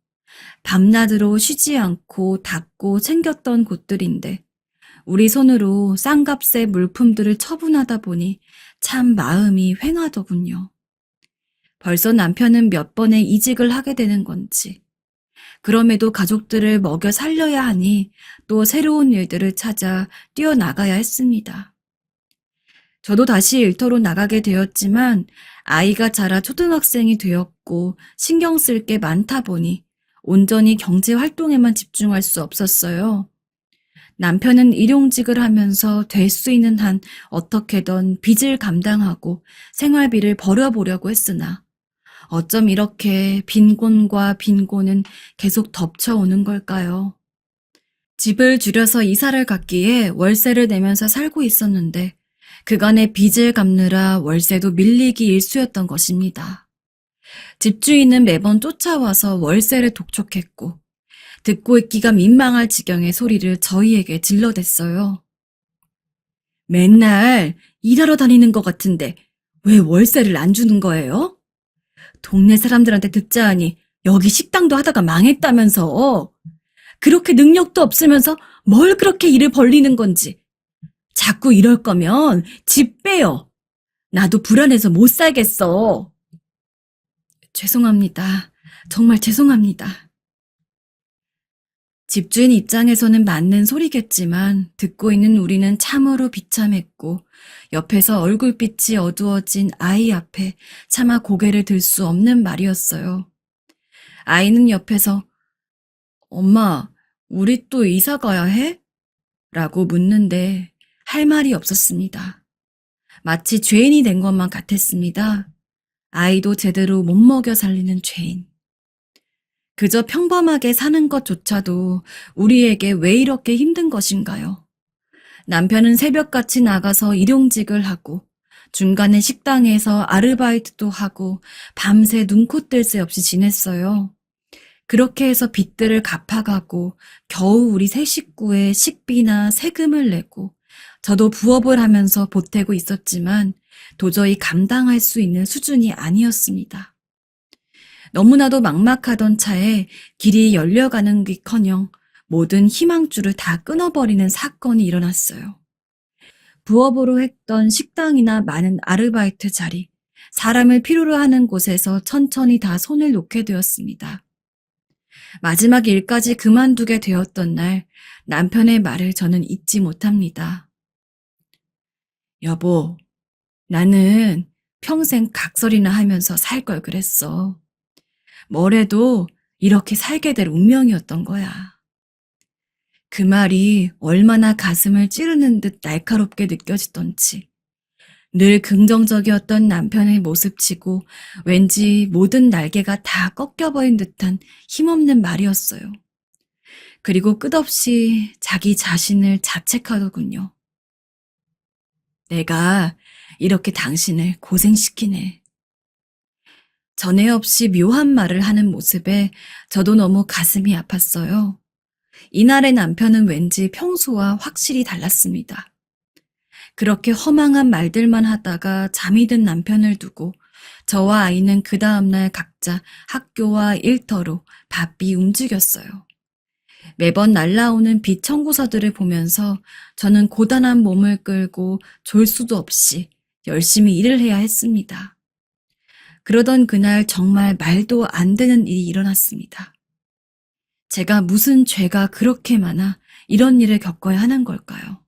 [SPEAKER 2] 밤낮으로 쉬지 않고 닦고 챙겼던 곳들인데 우리 손으로 싼 값의 물품들을 처분하다 보니 참 마음이 휑하더군요. 벌써 남편은 몇 번의 이직을 하게 되는 건지 그럼에도 가족들을 먹여 살려야 하니 또 새로운 일들을 찾아 뛰어나가야 했습니다. 저도 다시 일터로 나가게 되었지만 아이가 자라 초등학생이 되었고 신경 쓸 게 많다 보니 온전히 경제 활동에만 집중할 수 없었어요. 남편은 일용직을 하면서 될 수 있는 한 어떻게든 빚을 감당하고 생활비를 벌어보려고 했으나 어쩜 이렇게 빈곤과 빈곤은 계속 덮쳐오는 걸까요? 집을 줄여서 이사를 갔기에 월세를 내면서 살고 있었는데 그간의 빚을 갚느라 월세도 밀리기 일쑤였던 것입니다. 집주인은 매번 쫓아와서 월세를 독촉했고 듣고 있기가 민망할 지경의 소리를 저희에게 질러댔어요. 맨날 일하러 다니는 것 같은데 왜 월세를 안 주는 거예요? 동네 사람들한테 듣자 하니 여기 식당도 하다가 망했다면서. 그렇게 능력도 없으면서 뭘 그렇게 일을 벌리는 건지. 자꾸 이럴 거면 집 빼요. 나도 불안해서 못 살겠어. 죄송합니다. 정말 죄송합니다. 집주인 입장에서는 맞는 소리겠지만 듣고 있는 우리는 참으로 비참했고 옆에서 얼굴빛이 어두워진 아이 앞에 차마 고개를 들 수 없는 말이었어요. 아이는 옆에서 엄마, 우리 또 이사 가야 해? 라고 묻는데 할 말이 없었습니다. 마치 죄인이 된 것만 같았습니다. 아이도 제대로 못 먹여 살리는 죄인. 그저 평범하게 사는 것조차도 우리에게 왜 이렇게 힘든 것인가요? 남편은 새벽같이 나가서 일용직을 하고 중간에 식당에서 아르바이트도 하고 밤새 눈코 뜰 새 없이 지냈어요. 그렇게 해서 빚들을 갚아가고 겨우 우리 세 식구의 식비나 세금을 내고 저도 부업을 하면서 보태고 있었지만 도저히 감당할 수 있는 수준이 아니었습니다. 너무나도 막막하던 차에 길이 열려가는 기커녕 모든 희망줄을 다 끊어버리는 사건이 일어났어요. 부업으로 했던 식당이나 많은 아르바이트 자리, 사람을 필요로 하는 곳에서 천천히 다 손을 놓게 되었습니다. 마지막 일까지 그만두게 되었던 날 남편의 말을 저는 잊지 못합니다. 여보, 나는 평생 각설이나 하면서 살 걸 그랬어. 뭐래도 이렇게 살게 될 운명이었던 거야. 그 말이 얼마나 가슴을 찌르는 듯 날카롭게 느껴지던지. 늘 긍정적이었던 남편의 모습치고 왠지 모든 날개가 다 꺾여버린 듯한 힘없는 말이었어요. 그리고 끝없이 자기 자신을 자책하더군요. 내가 이렇게 당신을 고생시키네. 전에 없이 묘한 말을 하는 모습에 저도 너무 가슴이 아팠어요. 이날의 남편은 왠지 평소와 확실히 달랐습니다. 그렇게 허망한 말들만 하다가 잠이 든 남편을 두고 저와 아이는 그 다음날 각자 학교와 일터로 바삐 움직였어요. 매번 날라오는 빚 청구서들을 보면서 저는 고단한 몸을 끌고 졸 수도 없이 열심히 일을 해야 했습니다. 그러던 그날 정말 말도 안 되는 일이 일어났습니다. 제가 무슨 죄가 그렇게 많아 이런 일을 겪어야 하는 걸까요?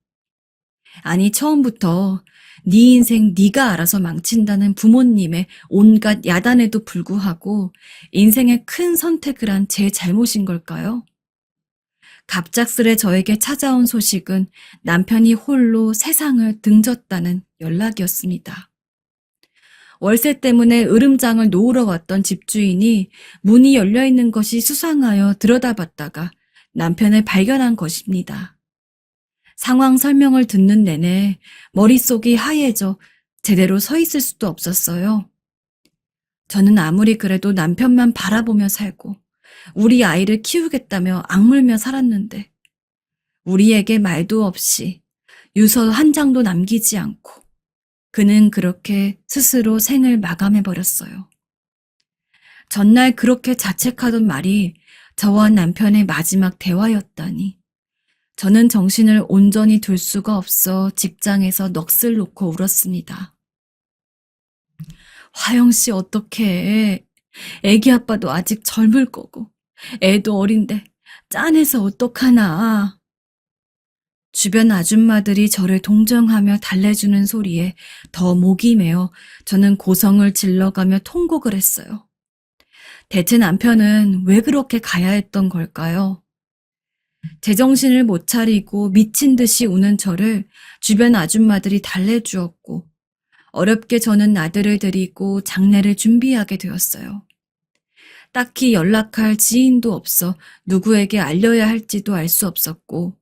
[SPEAKER 2] 아니, 처음부터 네 인생 네가 알아서 망친다는 부모님의 온갖 야단에도 불구하고 인생의 큰 선택을 한 제 잘못인 걸까요? 갑작스레 저에게 찾아온 소식은 남편이 홀로 세상을 등졌다는 연락이었습니다. 월세 때문에 으름장을 놓으러 왔던 집주인이 문이 열려있는 것이 수상하여 들여다봤다가 남편을 발견한 것입니다. 상황 설명을 듣는 내내 머릿속이 하얘져 제대로 서 있을 수도 없었어요. 저는 아무리 그래도 남편만 바라보며 살고 우리 아이를 키우겠다며 악물며 살았는데 우리에게 말도 없이 유서 한 장도 남기지 않고 그는 그렇게 스스로 생을 마감해버렸어요. 전날 그렇게 자책하던 말이 저와 남편의 마지막 대화였다니. 저는 정신을 온전히 둘 수가 없어 직장에서 넋을 놓고 울었습니다. 화영 씨 어떡해. 애기 아빠도 아직 젊을 거고 애도 어린데 짠해서 어떡하나. 주변 아줌마들이 저를 동정하며 달래주는 소리에 더 목이 메어 저는 고성을 질러가며 통곡을 했어요. 대체 남편은 왜 그렇게 가야 했던 걸까요? 제정신을 못 차리고 미친 듯이 우는 저를 주변 아줌마들이 달래주었고 어렵게 저는 아들을 데리고 장례를 준비하게 되었어요. 딱히 연락할 지인도 없어 누구에게 알려야 할지도 알 수 없었고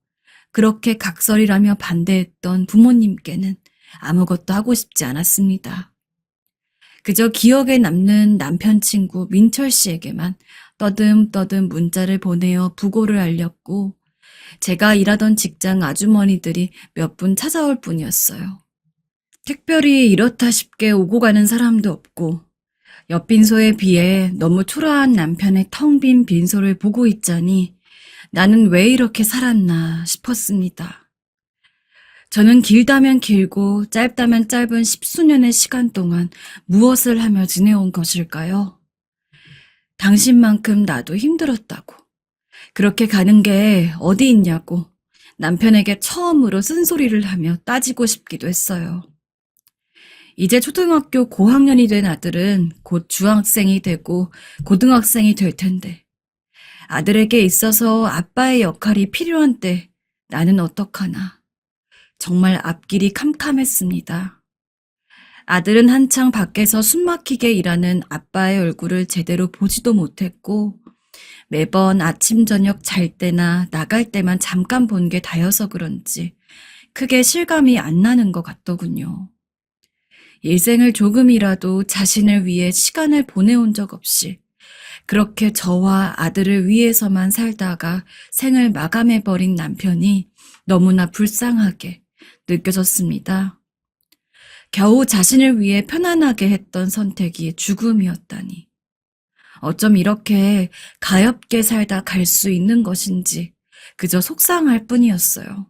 [SPEAKER 2] 그렇게 각설이라며 반대했던 부모님께는 아무것도 하고 싶지 않았습니다. 그저 기억에 남는 남편 친구 민철 씨에게만 떠듬떠듬 문자를 보내어 부고를 알렸고 제가 일하던 직장 아주머니들이 몇 분 찾아올 뿐이었어요. 특별히 이렇다 싶게 오고 가는 사람도 없고 옆 빈소에 비해 너무 초라한 남편의 텅 빈 빈소를 보고 있자니 나는 왜 이렇게 살았나 싶었습니다. 저는 길다면 길고 짧다면 짧은 10수년의 시간 동안 무엇을 하며 지내온 것일까요? 당신만큼 나도 힘들었다고. 그렇게 가는 게 어디 있냐고 남편에게 처음으로 쓴소리를 하며 따지고 싶기도 했어요. 이제 초등학교 고학년이 된 아들은 곧 중학생이 되고 고등학생이 될 텐데 아들에게 있어서 아빠의 역할이 필요한 때 나는 어떡하나. 정말 앞길이 캄캄했습니다. 아들은 한창 밖에서 숨막히게 일하는 아빠의 얼굴을 제대로 보지도 못했고 매번 아침 저녁 잘 때나 나갈 때만 잠깐 본 게 다여서 그런지 크게 실감이 안 나는 것 같더군요. 일생을 조금이라도 자신을 위해 시간을 보내온 적 없이 그렇게 저와 아들을 위해서만 살다가 생을 마감해버린 남편이 너무나 불쌍하게 느껴졌습니다. 겨우 자신을 위해 편안하게 했던 선택이 죽음이었다니. 어쩜 이렇게 가엾게 살다 갈 수 있는 것인지 그저 속상할 뿐이었어요.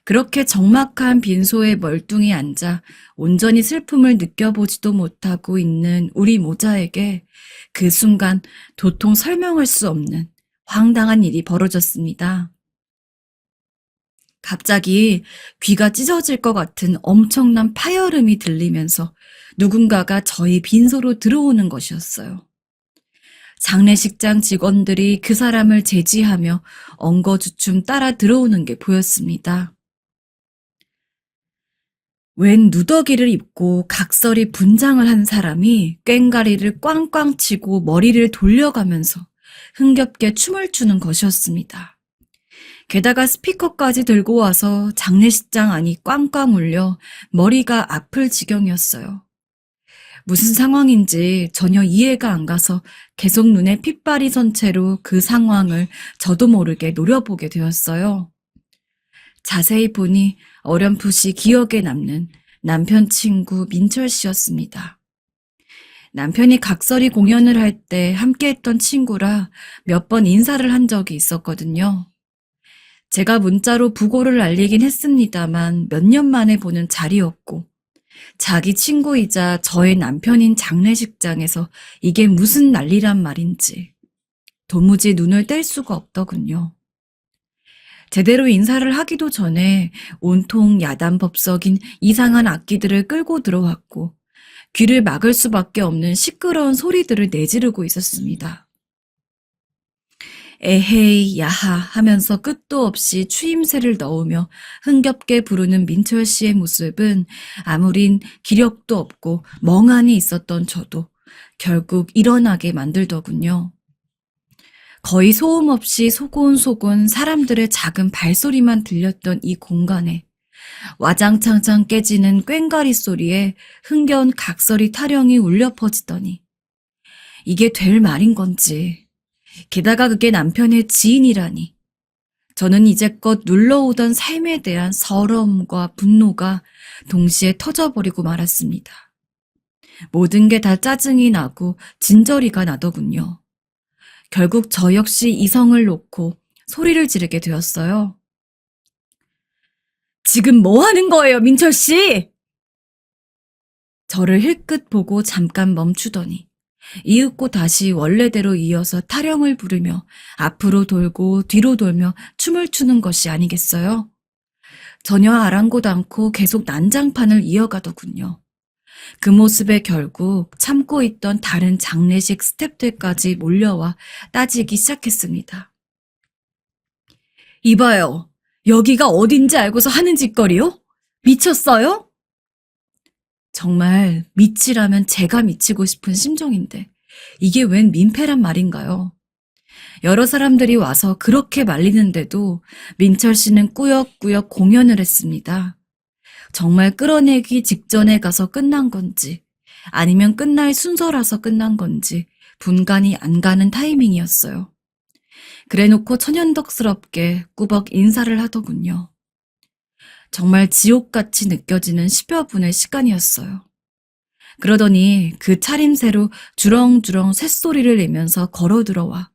[SPEAKER 2] 그렇게 적막한 빈소에 멀뚱히 앉아 온전히 슬픔을 느껴보지도 못하고 있는 우리 모자에게 그 순간 도통 설명할 수 없는 황당한 일이 벌어졌습니다. 갑자기 귀가 찢어질 것 같은 엄청난 파열음이 들리면서 누군가가 저희 빈소로 들어오는 것이었어요. 장례식장 직원들이 그 사람을 제지하며 엉거주춤 따라 들어오는 게 보였습니다. 웬 누더기를 입고 각설이 분장을 한 사람이 꽹과리를 꽝꽝 치고 머리를 돌려가면서 흥겹게 춤을 추는 것이었습니다. 게다가 스피커까지 들고 와서 장례식장 안이 꽝꽝 울려 머리가 아플 지경이었어요. 무슨 상황인지 전혀 이해가 안 가서 계속 눈에 핏발이 선 채로 그 상황을 저도 모르게 노려보게 되었어요. 자세히 보니 어렴풋이 기억에 남는 남편 친구 민철 씨였습니다. 남편이 각설이 공연을 할 때 함께했던 친구라 몇 번 인사를 한 적이 있었거든요. 제가 문자로 부고를 알리긴 했습니다만 몇 년 만에 보는 자리였고 자기 친구이자 저의 남편인 장례식장에서 이게 무슨 난리란 말인지 도무지 눈을 뗄 수가 없더군요. 제대로 인사를 하기도 전에 온통 야단법석인 이상한 악기들을 끌고 들어왔고 귀를 막을 수밖에 없는 시끄러운 소리들을 내지르고 있었습니다. 에헤이 야하 하면서 끝도 없이 추임새를 넣으며 흥겹게 부르는 민철 씨의 모습은 아무린 기력도 없고 멍하니 있었던 저도 결국 일어나게 만들더군요. 거의 소음 없이 소곤소곤 사람들의 작은 발소리만 들렸던 이 공간에 와장창창 깨지는 꽹과리 소리에 흥겨운 각설이 타령이 울려 퍼지더니 이게 될 말인 건지 게다가 그게 남편의 지인이라니 저는 이제껏 눌러오던 삶에 대한 서러움과 분노가 동시에 터져버리고 말았습니다. 모든 게 다 짜증이 나고 진저리가 나더군요. 결국 저 역시 이성을 놓고 소리를 지르게 되었어요. 지금 뭐 하는 거예요, 민철 씨? 저를 힐끗 보고 잠깐 멈추더니 이윽고 다시 원래대로 이어서 타령을 부르며 앞으로 돌고 뒤로 돌며 춤을 추는 것이 아니겠어요? 전혀 아랑곳 않고 계속 난장판을 이어가더군요. 그 모습에 결국 참고 있던 다른 장례식 스태프들까지 몰려와 따지기 시작했습니다. 이봐요. 여기가 어딘지 알고서 하는 짓거리요? 미쳤어요? 정말 미치라면 제가 미치고 싶은 심정인데 이게 웬 민폐란 말인가요? 여러 사람들이 와서 그렇게 말리는데도 민철 씨는 꾸역꾸역 공연을 했습니다. 정말 끌어내기 직전에 가서 끝난 건지 아니면 끝날 순서라서 끝난 건지 분간이 안 가는 타이밍이었어요. 그래놓고 천연덕스럽게 꾸벅 인사를 하더군요. 정말 지옥같이 느껴지는 10여 분의 시간이었어요. 그러더니 그 차림새로 주렁주렁 쇳소리를 내면서 걸어 들어와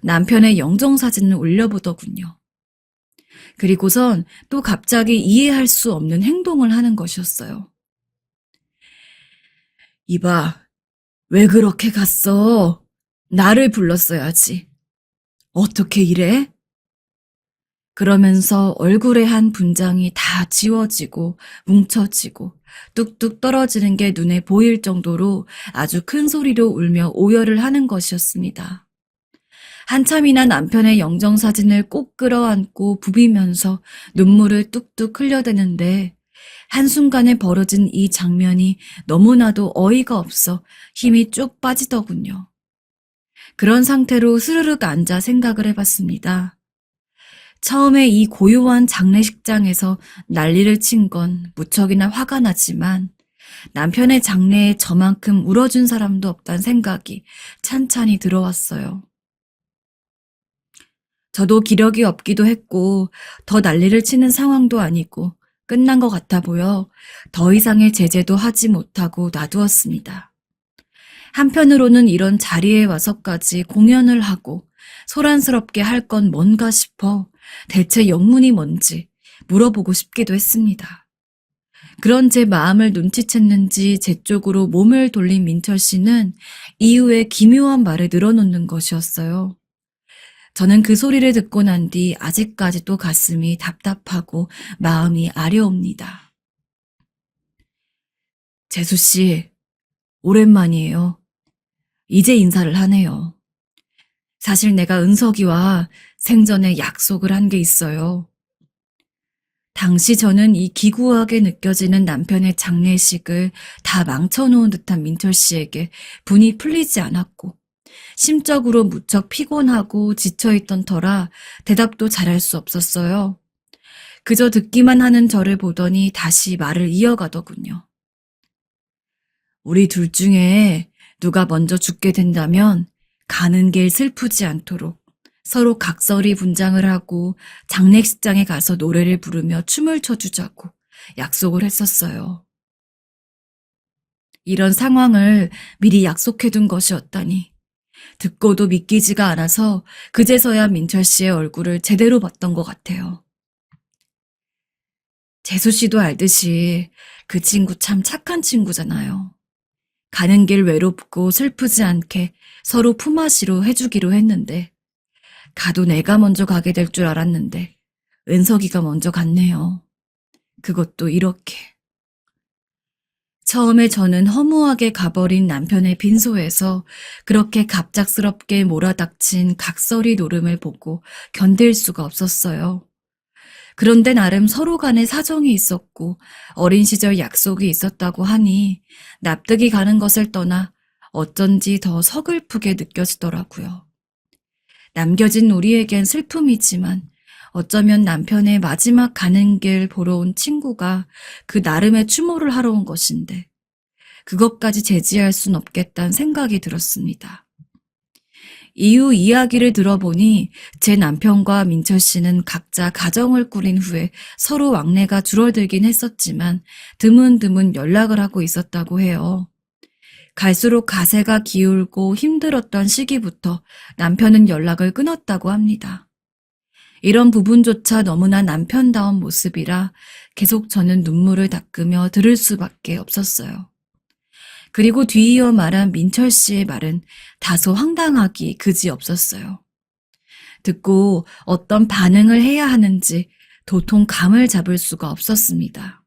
[SPEAKER 2] 남편의 영정사진을 올려보더군요. 그리고선 또 갑자기 이해할 수 없는 행동을 하는 것이었어요. 이봐, 왜 그렇게 갔어? 나를 불렀어야지. 어떻게 이래? 그러면서 얼굴의 한 분장이 다 지워지고 뭉쳐지고 뚝뚝 떨어지는 게 눈에 보일 정도로 아주 큰 소리로 울며 오열을 하는 것이었습니다. 한참이나 남편의 영정사진을 꼭 끌어안고 부비면서 눈물을 뚝뚝 흘려대는데 한순간에 벌어진 이 장면이 너무나도 어이가 없어 힘이 쭉 빠지더군요. 그런 상태로 스르륵 앉아 생각을 해봤습니다. 처음에 이 고요한 장례식장에서 난리를 친 건 무척이나 화가 나지만 남편의 장례에 저만큼 울어준 사람도 없다는 생각이 찬찬히 들어왔어요. 저도 기력이 없기도 했고 더 난리를 치는 상황도 아니고 끝난 것 같아 보여 더 이상의 제재도 하지 못하고 놔두었습니다. 한편으로는 이런 자리에 와서까지 공연을 하고 소란스럽게 할 건 뭔가 싶어 대체 영문이 뭔지 물어보고 싶기도 했습니다. 그런 제 마음을 눈치챘는지 제 쪽으로 몸을 돌린 민철 씨는 이후에 기묘한 말을 늘어놓는 것이었어요. 저는 그 소리를 듣고 난 뒤 아직까지도 가슴이 답답하고 마음이 아려옵니다. 재수 씨, 오랜만이에요. 이제 인사를 하네요. 사실 내가 은석이와 생전에 약속을 한 게 있어요. 당시 저는 이 기구하게 느껴지는 남편의 장례식을 다 망쳐놓은 듯한 민철 씨에게 분이 풀리지 않았고 심적으로 무척 피곤하고 지쳐있던 터라 대답도 잘할 수 없었어요. 그저 듣기만 하는 저를 보더니 다시 말을 이어가더군요. 우리 둘 중에 누가 먼저 죽게 된다면 가는 길 슬프지 않도록 서로 각설이 분장을 하고 장례식장에 가서 노래를 부르며 춤을 춰주자고 약속을 했었어요. 이런 상황을 미리 약속해둔 것이었다니 듣고도 믿기지가 않아서 그제서야 민철 씨의 얼굴을 제대로 봤던 것 같아요. 재수 씨도 알듯이 그 친구 참 착한 친구잖아요. 가는 길 외롭고 슬프지 않게 서로 품앗이로 해주기로 했는데 가도 내가 먼저 가게 될 줄 알았는데 은석이가 먼저 갔네요. 그것도 이렇게. 처음에 저는 허무하게 가버린 남편의 빈소에서 그렇게 갑작스럽게 몰아닥친 각설이 노름을 보고 견딜 수가 없었어요. 그런데 나름 서로 간에 사정이 있었고 어린 시절 약속이 있었다고 하니 납득이 가는 것을 떠나 어쩐지 더 서글프게 느껴지더라고요. 남겨진 우리에겐 슬픔이지만 어쩌면 남편의 마지막 가는 길 보러 온 친구가 그 나름의 추모를 하러 온 것인데 그것까지 제지할 순 없겠다는 생각이 들었습니다. 이후 이야기를 들어보니 제 남편과 민철 씨는 각자 가정을 꾸린 후에 서로 왕래가 줄어들긴 했었지만 드문드문 연락을 하고 있었다고 해요. 갈수록 가세가 기울고 힘들었던 시기부터 남편은 연락을 끊었다고 합니다. 이런 부분조차 너무나 남편다운 모습이라 계속 저는 눈물을 닦으며 들을 수밖에 없었어요. 그리고 뒤이어 말한 민철 씨의 말은 다소 황당하기 그지없었어요. 듣고 어떤 반응을 해야 하는지 도통 감을 잡을 수가 없었습니다.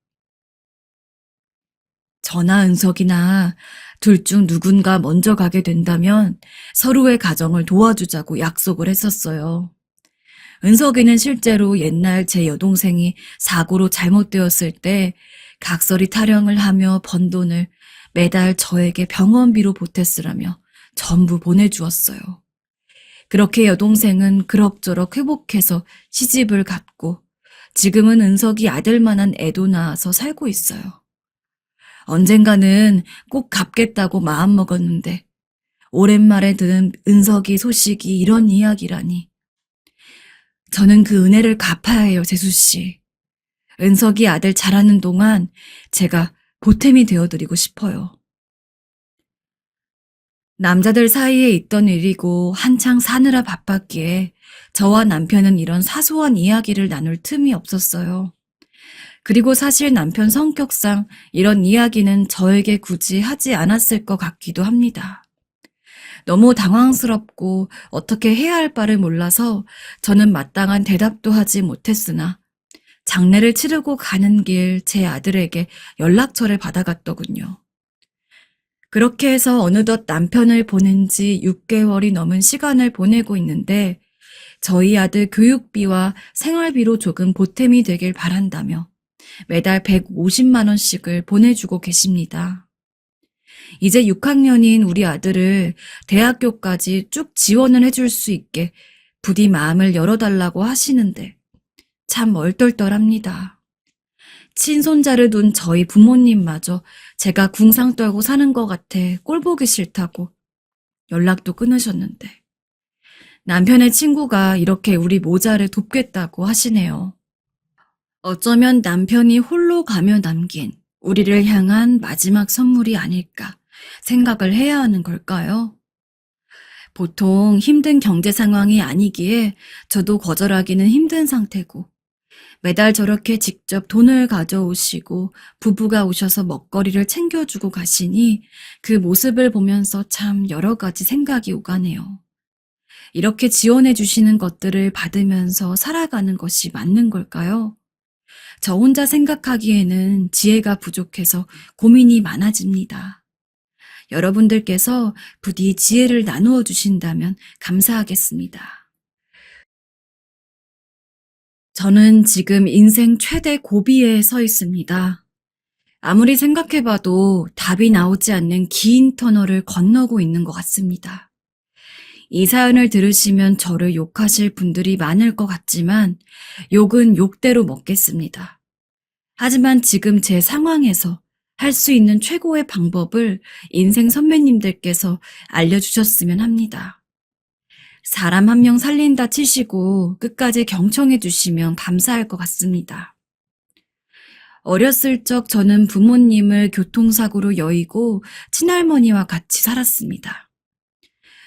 [SPEAKER 2] 저나 은석이나 둘 중 누군가 먼저 가게 된다면 서로의 가정을 도와주자고 약속을 했었어요. 은석이는 실제로 옛날 제 여동생이 사고로 잘못되었을 때 각설이 타령을 하며 번 돈을 매달 저에게 병원비로 보탰으라며 전부 보내주었어요. 그렇게 여동생은 그럭저럭 회복해서 시집을 갔고 지금은 은석이 아들만한 애도 낳아서 살고 있어요. 언젠가는 꼭 갚겠다고 마음먹었는데 오랜만에 듣는 은석이 소식이 이런 이야기라니. 저는 그 은혜를 갚아야 해요, 재수씨. 은석이 아들 자라는 동안 제가 보탬이 되어드리고 싶어요. 남자들 사이에 있던 일이고 한창 사느라 바빴기에 저와 남편은 이런 사소한 이야기를 나눌 틈이 없었어요. 그리고 사실 남편 성격상 이런 이야기는 저에게 굳이 하지 않았을 것 같기도 합니다. 너무 당황스럽고 어떻게 해야 할 바를 몰라서 저는 마땅한 대답도 하지 못했으나 장례를 치르고 가는 길 제 아들에게 연락처를 받아갔더군요. 그렇게 해서 어느덧 남편을 보낸 지 6개월이 넘은 시간을 보내고 있는데 저희 아들 교육비와 생활비로 조금 보탬이 되길 바란다며 매달 150만 원씩을 보내주고 계십니다. 이제 6학년인 우리 아들을 대학교까지 쭉 지원을 해줄 수 있게 부디 마음을 열어달라고 하시는데 참 얼떨떨합니다. 친손자를 둔 저희 부모님마저 제가 궁상 떨고 사는 것 같아 꼴보기 싫다고 연락도 끊으셨는데 남편의 친구가 이렇게 우리 모자를 돕겠다고 하시네요. 어쩌면 남편이 홀로 가며 남긴 우리를 향한 마지막 선물이 아닐까 생각을 해야 하는 걸까요? 보통 힘든 경제 상황이 아니기에 저도 거절하기는 힘든 상태고 매달 저렇게 직접 돈을 가져오시고 부부가 오셔서 먹거리를 챙겨주고 가시니 그 모습을 보면서 참 여러 가지 생각이 오가네요. 이렇게 지원해 주시는 것들을 받으면서 살아가는 것이 맞는 걸까요? 저 혼자 생각하기에는 지혜가 부족해서 고민이 많아집니다. 여러분들께서 부디 지혜를 나누어 주신다면 감사하겠습니다. 저는 지금 인생 최대 고비에 서 있습니다. 아무리 생각해봐도 답이 나오지 않는 긴 터널을 건너고 있는 것 같습니다. 이 사연을 들으시면 저를 욕하실 분들이 많을 것 같지만 욕은 욕대로 먹겠습니다. 하지만 지금 제 상황에서 할 수 있는 최고의 방법을 인생 선배님들께서 알려주셨으면 합니다. 사람 한 명 살린다 치시고 끝까지 경청해 주시면 감사할 것 같습니다. 어렸을 적 저는 부모님을 교통사고로 여의고 친할머니와 같이 살았습니다.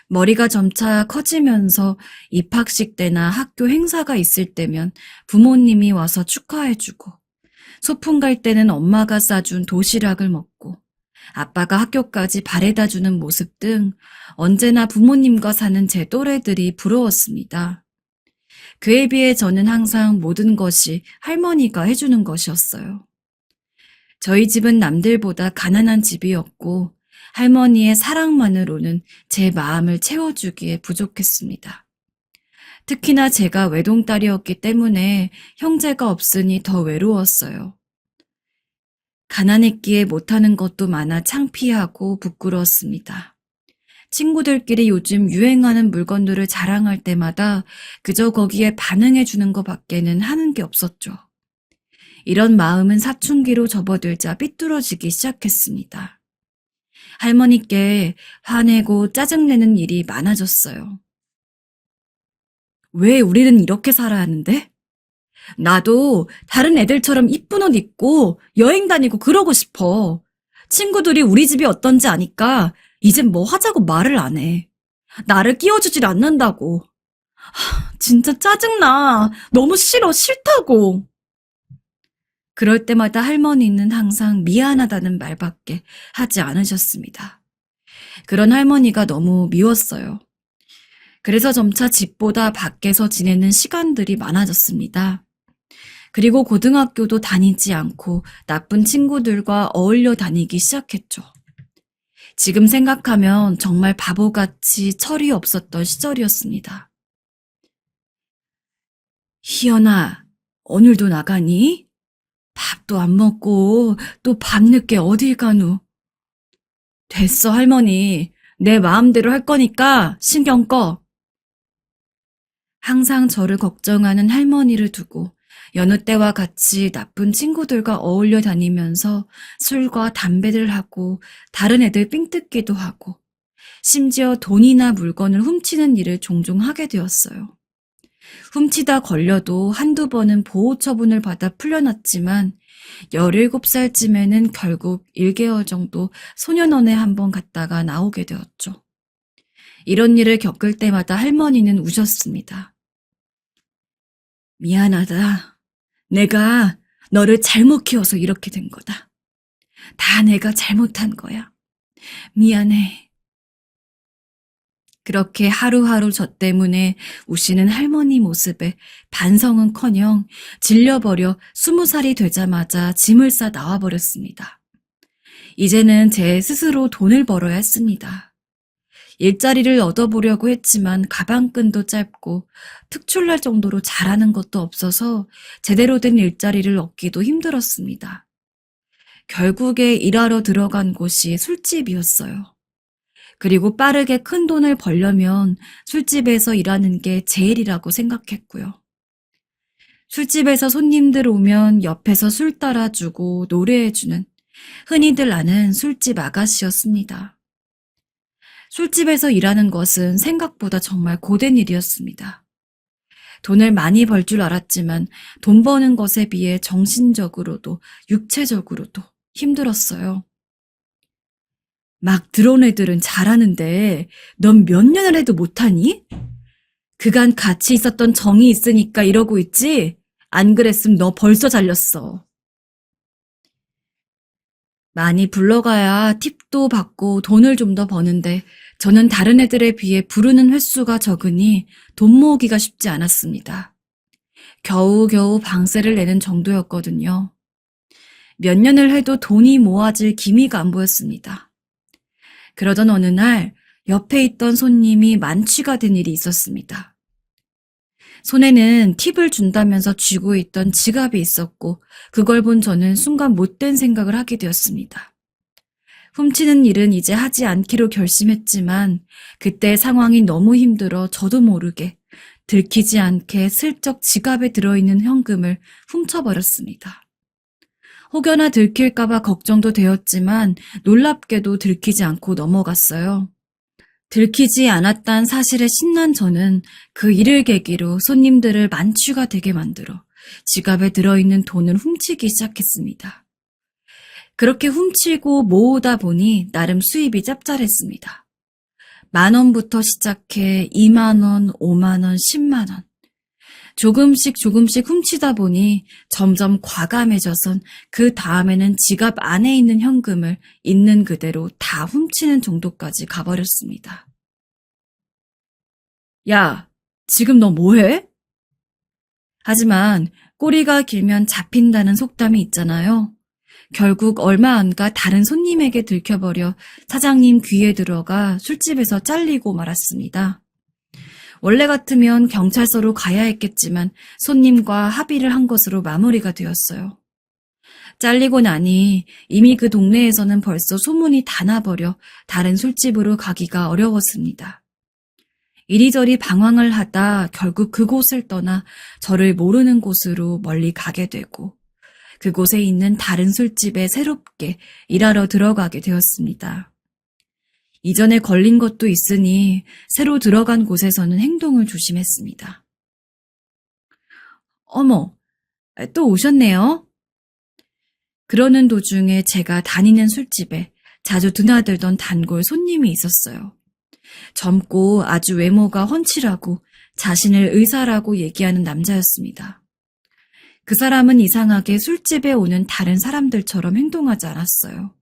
[SPEAKER 2] 머리가 점차 커지면서 입학식 때나 학교 행사가 있을 때면 부모님이 와서 축하해주고 소풍 갈 때는 엄마가 싸준 도시락을 먹고 아빠가 학교까지 바래다 주는 모습 등 언제나 부모님과 사는 제 또래들이 부러웠습니다. 그에 비해 저는 항상 모든 것이 할머니가 해주는 것이었어요. 저희 집은 남들보다 가난한 집이었고 할머니의 사랑만으로는 제 마음을 채워주기에 부족했습니다. 특히나 제가 외동딸이었기 때문에 형제가 없으니 더 외로웠어요. 가난했기에 못하는 것도 많아 창피하고 부끄러웠습니다. 친구들끼리 요즘 유행하는 물건들을 자랑할 때마다 그저 거기에 반응해주는 것밖에는 하는 게 없었죠. 이런 마음은 사춘기로 접어들자 삐뚤어지기 시작했습니다. 할머니께 화내고 짜증내는 일이 많아졌어요. 왜 우리는 이렇게 살아야 하는데? 나도 다른 애들처럼 이쁜 옷 입고 여행 다니고 그러고 싶어. 친구들이 우리 집이 어떤지 아니까 이젠 뭐 하자고 말을 안 해. 나를 끼워주질 않는다고. 진짜 짜증나. 너무 싫어. 싫다고. 그럴 때마다 할머니는 항상 미안하다는 말밖에 하지 않으셨습니다. 그런 할머니가 너무 미웠어요. 그래서 점차 집보다 밖에서 지내는 시간들이 많아졌습니다. 그리고 고등학교도 다니지 않고 나쁜 친구들과 어울려 다니기 시작했죠. 지금 생각하면 정말 바보같이 철이 없었던 시절이었습니다. 희연아, 오늘도 나가니? 밥도 안 먹고 또 밤늦게 어딜 가누? 됐어, 할머니. 내 마음대로 할 거니까 신경 꺼. 항상 저를 걱정하는 할머니를 두고 여느 때와 같이 나쁜 친구들과 어울려 다니면서 술과 담배를 하고 다른 애들 삥 뜯기도 하고 심지어 돈이나 물건을 훔치는 일을 종종 하게 되었어요. 훔치다 걸려도 한두 번은 보호 처분을 받아 풀려났지만 17살쯤에는 결국 1개월 정도 소년원에 한번 갔다가 나오게 되었죠. 이런 일을 겪을 때마다 할머니는 우셨습니다. 미안하다. 내가 너를 잘못 키워서 이렇게 된 거다. 다 내가 잘못한 거야. 미안해. 그렇게 하루하루 저 때문에 우시는 할머니 모습에 반성은커녕 질려버려 20살이 되자마자 짐을 싸 나와버렸습니다. 이제는 제 스스로 돈을 벌어야 했습니다. 일자리를 얻어보려고 했지만 가방끈도 짧고 특출날 정도로 잘하는 것도 없어서 제대로 된 일자리를 얻기도 힘들었습니다. 결국에 일하러 들어간 곳이 술집이었어요. 그리고 빠르게 큰 돈을 벌려면 술집에서 일하는 게 제일이라고 생각했고요. 술집에서 손님들 오면 옆에서 술 따라주고 노래해주는 흔히들 아는 술집 아가씨였습니다. 술집에서 일하는 것은 생각보다 정말 고된 일이었습니다. 돈을 많이 벌 줄 알았지만 돈 버는 것에 비해 정신적으로도 육체적으로도 힘들었어요. 막 들어온 애들은 잘하는데 넌 몇 년을 해도 못하니? 그간 같이 있었던 정이 있으니까 이러고 있지? 안 그랬으면 너 벌써 잘렸어. 많이 불러가야 팁도 받고 돈을 좀 더 버는데 저는 다른 애들에 비해 부르는 횟수가 적으니 돈 모으기가 쉽지 않았습니다. 겨우겨우 방세를 내는 정도였거든요. 몇 년을 해도 돈이 모아질 기미가 안 보였습니다. 그러던 어느 날 옆에 있던 손님이 만취가 된 일이 있었습니다. 손에는 팁을 준다면서 쥐고 있던 지갑이 있었고 그걸 본 저는 순간 못된 생각을 하게 되었습니다. 훔치는 일은 이제 하지 않기로 결심했지만 그때 상황이 너무 힘들어 저도 모르게 들키지 않게 슬쩍 지갑에 들어있는 현금을 훔쳐버렸습니다. 혹여나 들킬까봐 걱정도 되었지만 놀랍게도 들키지 않고 넘어갔어요. 들키지 않았다는 사실에 신난 저는 그 일을 계기로 손님들을 만취가 되게 만들어 지갑에 들어있는 돈을 훔치기 시작했습니다. 그렇게 훔치고 모으다 보니 나름 수입이 짭짤했습니다. 10,000원부터 시작해 20,000원, 50,000원, 100,000원. 조금씩 훔치다 보니 점점 과감해져선 그 다음에는 지갑 안에 있는 현금을 있는 그대로 다 훔치는 정도까지 가버렸습니다. 야, 지금 너 뭐해? 하지만 꼬리가 길면 잡힌다는 속담이 있잖아요. 결국 얼마 안 가 다른 손님에게 들켜버려 사장님 귀에 들어가 술집에서 잘리고 말았습니다. 원래 같으면 경찰서로 가야 했겠지만 손님과 합의를 한 것으로 마무리가 되었어요. 잘리고 나니 이미 그 동네에서는 벌써 소문이 다 나버려 다른 술집으로 가기가 어려웠습니다. 이리저리 방황을 하다 결국 그곳을 떠나 저를 모르는 곳으로 멀리 가게 되고 그곳에 있는 다른 술집에 새롭게 일하러 들어가게 되었습니다. 이전에 걸린 것도 있으니 새로 들어간 곳에서는 행동을 조심했습니다. 어머, 또 오셨네요. 그러는 도중에 제가 다니는 술집에 자주 드나들던 단골 손님이 있었어요. 젊고 아주 외모가 훤칠하고 자신을 의사라고 얘기하는 남자였습니다. 그 사람은 이상하게 술집에 오는 다른 사람들처럼 행동하지 않았어요.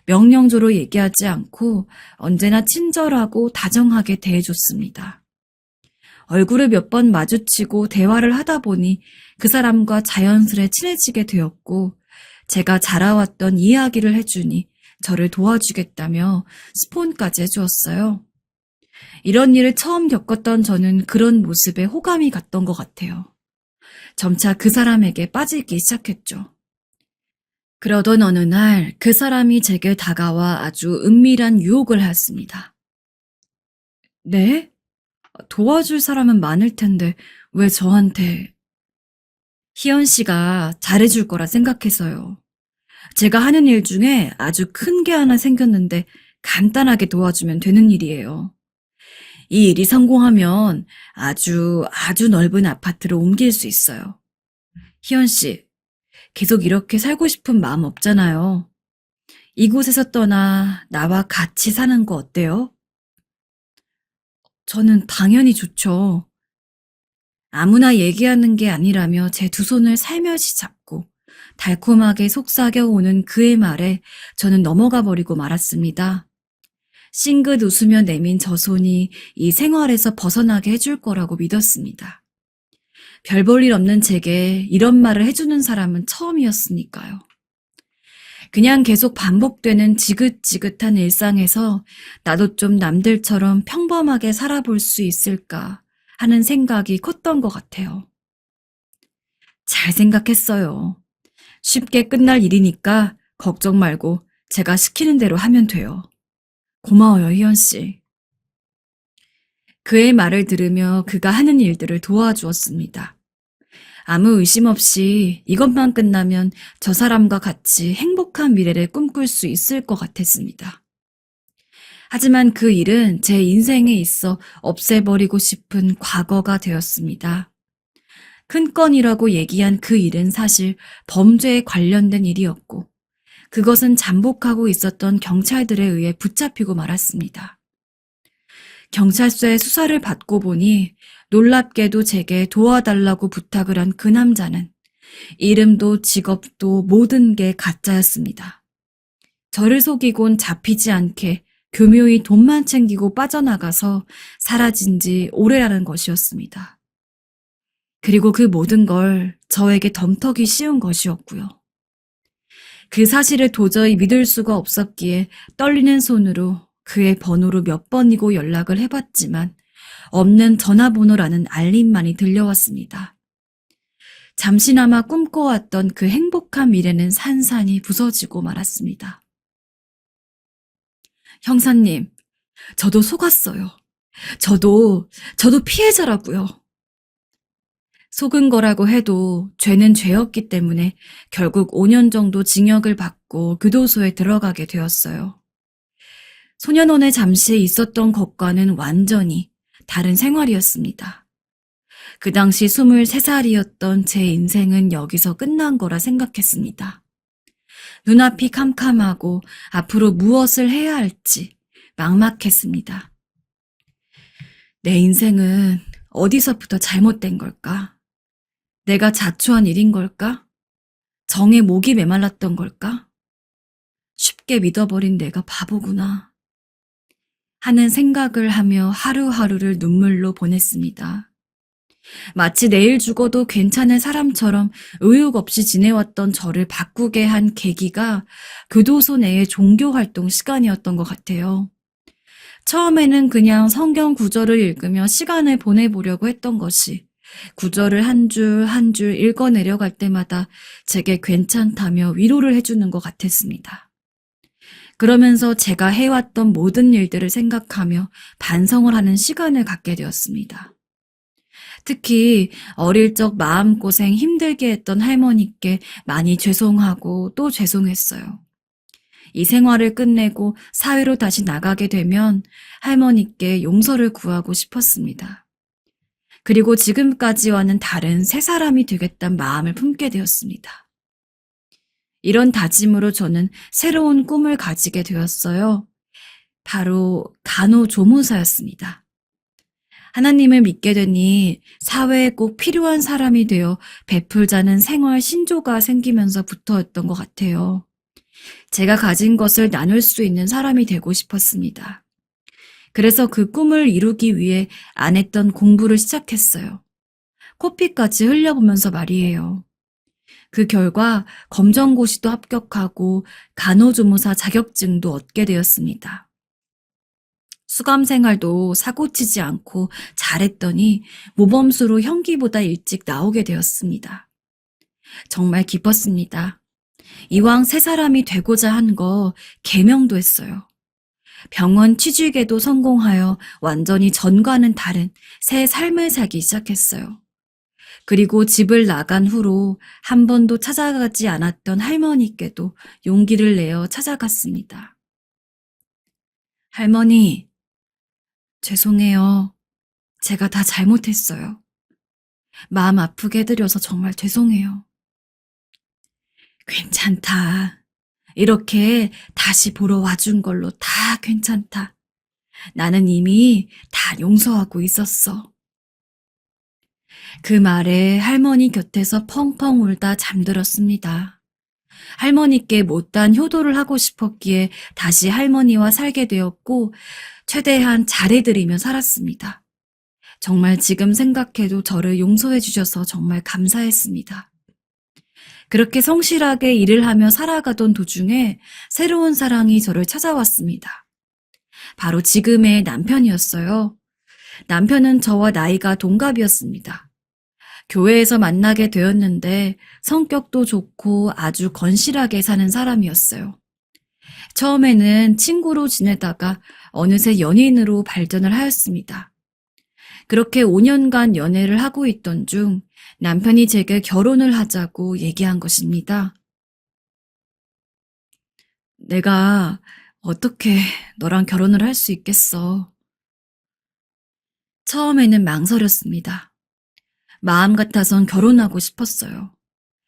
[SPEAKER 2] 명령조로 얘기하지 않고 언제나 친절하고 다정하게 대해줬습니다. 얼굴을 몇 번 마주치고 대화를 하다 보니 그 사람과 자연스레 친해지게 되었고 제가 자라왔던 이야기를 해주니 저를 도와주겠다며 스폰까지 해주었어요. 이런 일을 처음 겪었던 저는 그런 모습에 호감이 갔던 것 같아요. 점차 그 사람에게 빠지기 시작했죠. 그러던 어느 날 그 사람이 제게 다가와 아주 은밀한 유혹을 하였습니다. 네? 도와줄 사람은 많을 텐데 왜 저한테... 희연 씨가 잘해줄 거라 생각해서요. 제가 하는 일 중에 아주 큰 게 하나 생겼는데 간단하게 도와주면 되는 일이에요. 이 일이 성공하면 아주 넓은 아파트로 옮길 수 있어요. 희연 씨, 계속 이렇게 살고 싶은 마음 없잖아요. 이곳에서 떠나 나와 같이 사는 거 어때요? 저는 당연히 좋죠. 아무나 얘기하는 게 아니라며 제 두 손을 살며시 잡고 달콤하게 속삭여오는 그의 말에 저는 넘어가 버리고 말았습니다. 싱긋 웃으며 내민 저 손이 이 생활에서 벗어나게 해줄 거라고 믿었습니다. 별 볼 일 없는 제게 이런 말을 해주는 사람은 처음이었으니까요. 그냥 계속 반복되는 지긋지긋한 일상에서 나도 좀 남들처럼 평범하게 살아볼 수 있을까 하는 생각이 컸던 것 같아요. 잘 생각했어요. 쉽게 끝날 일이니까 걱정 말고 제가 시키는 대로 하면 돼요. 고마워요, 희연 씨. 그의 말을 들으며 그가 하는 일들을 도와주었습니다. 아무 의심 없이 이것만 끝나면 저 사람과 같이 행복한 미래를 꿈꿀 수 있을 것 같았습니다. 하지만 그 일은 제 인생에 있어 없애버리고 싶은 과거가 되었습니다. 큰 건이라고 얘기한 그 일은 사실 범죄에 관련된 일이었고, 그것은 잠복하고 있었던 경찰들에 의해 붙잡히고 말았습니다. 경찰서에 수사를 받고 보니 놀랍게도 제게 도와달라고 부탁을 한 그 남자는 이름도 직업도 모든 게 가짜였습니다. 저를 속이곤 잡히지 않게 교묘히 돈만 챙기고 빠져나가서 사라진 지 오래라는 것이었습니다. 그리고 그 모든 걸 저에게 덤터기 씌운 것이었고요. 그 사실을 도저히 믿을 수가 없었기에 떨리는 손으로 그의 번호로 몇 번이고 연락을 해봤지만 없는 전화번호라는 알림만이 들려왔습니다. 잠시나마 꿈꿔왔던 그 행복한 미래는 산산이 부서지고 말았습니다. 형사님, 저도 속았어요. 저도 피해자라고요. 속은 거라고 해도 죄는 죄였기 때문에 결국 5년 정도 징역을 받고 교도소에 들어가게 되었어요. 소년원에 잠시 있었던 것과는 완전히 다른 생활이었습니다. 그 당시 23살이었던 제 인생은 여기서 끝난 거라 생각했습니다. 눈앞이 캄캄하고 앞으로 무엇을 해야 할지 막막했습니다. 내 인생은 어디서부터 잘못된 걸까? 내가 자초한 일인 걸까? 정에 목이 메말랐던 걸까? 쉽게 믿어버린 내가 바보구나 하는 생각을 하며 하루하루를 눈물로 보냈습니다. 마치 내일 죽어도 괜찮은 사람처럼 의욕 없이 지내왔던 저를 바꾸게 한 계기가 교도소 내의 종교활동 시간이었던 것 같아요. 처음에는 그냥 성경 구절을 읽으며 시간을 보내보려고 했던 것이 구절을 한 줄 한 줄 읽어내려갈 때마다 제게 괜찮다며 위로를 해주는 것 같았습니다. 그러면서 제가 해왔던 모든 일들을 생각하며 반성을 하는 시간을 갖게 되었습니다. 특히 어릴 적 마음고생 힘들게 했던 할머니께 많이 죄송하고 또 죄송했어요. 이 생활을 끝내고 사회로 다시 나가게 되면 할머니께 용서를 구하고 싶었습니다. 그리고 지금까지와는 다른 새 사람이 되겠다는 마음을 품게 되었습니다. 이런 다짐으로 저는 새로운 꿈을 가지게 되었어요. 바로 간호조무사였습니다. 하나님을 믿게 되니 사회에 꼭 필요한 사람이 되어 베풀자는 생활 신조가 생기면서부터였던 것 같아요. 제가 가진 것을 나눌 수 있는 사람이 되고 싶었습니다. 그래서 그 꿈을 이루기 위해 안 했던 공부를 시작했어요. 코피까지 흘려보면서 말이에요. 그 결과 검정고시도 합격하고 간호조무사 자격증도 얻게 되었습니다. 수감 생활도 사고치지 않고 잘했더니 모범수로 형기보다 일찍 나오게 되었습니다. 정말 기뻤습니다. 이왕 새 사람이 되고자 한 거 개명도 했어요. 병원 취직에도 성공하여 완전히 전과는 다른 새 삶을 살기 시작했어요. 그리고 집을 나간 후로 한 번도 찾아가지 않았던 할머니께도 용기를 내어 찾아갔습니다. 할머니, 죄송해요. 제가 다 잘못했어요. 마음 아프게 해드려서 정말 죄송해요. 괜찮다. 이렇게 다시 보러 와준 걸로 다 괜찮다. 나는 이미 다 용서하고 있었어. 그 말에 할머니 곁에서 펑펑 울다 잠들었습니다. 할머니께 못다한 효도를 하고 싶었기에 다시 할머니와 살게 되었고, 최대한 잘해드리며 살았습니다. 정말 지금 생각해도 저를 용서해 주셔서 정말 감사했습니다. 그렇게 성실하게 일을 하며 살아가던 도중에 새로운 사랑이 저를 찾아왔습니다. 바로 지금의 남편이었어요. 남편은 저와 나이가 동갑이었습니다. 교회에서 만나게 되었는데 성격도 좋고 아주 건실하게 사는 사람이었어요. 처음에는 친구로 지내다가 어느새 연인으로 발전을 하였습니다. 그렇게 5년간 연애를 하고 있던 중 남편이 제게 결혼을 하자고 얘기한 것입니다. 내가 어떻게 너랑 결혼을 할 수 있겠어? 처음에는 망설였습니다. 마음 같아선 결혼하고 싶었어요.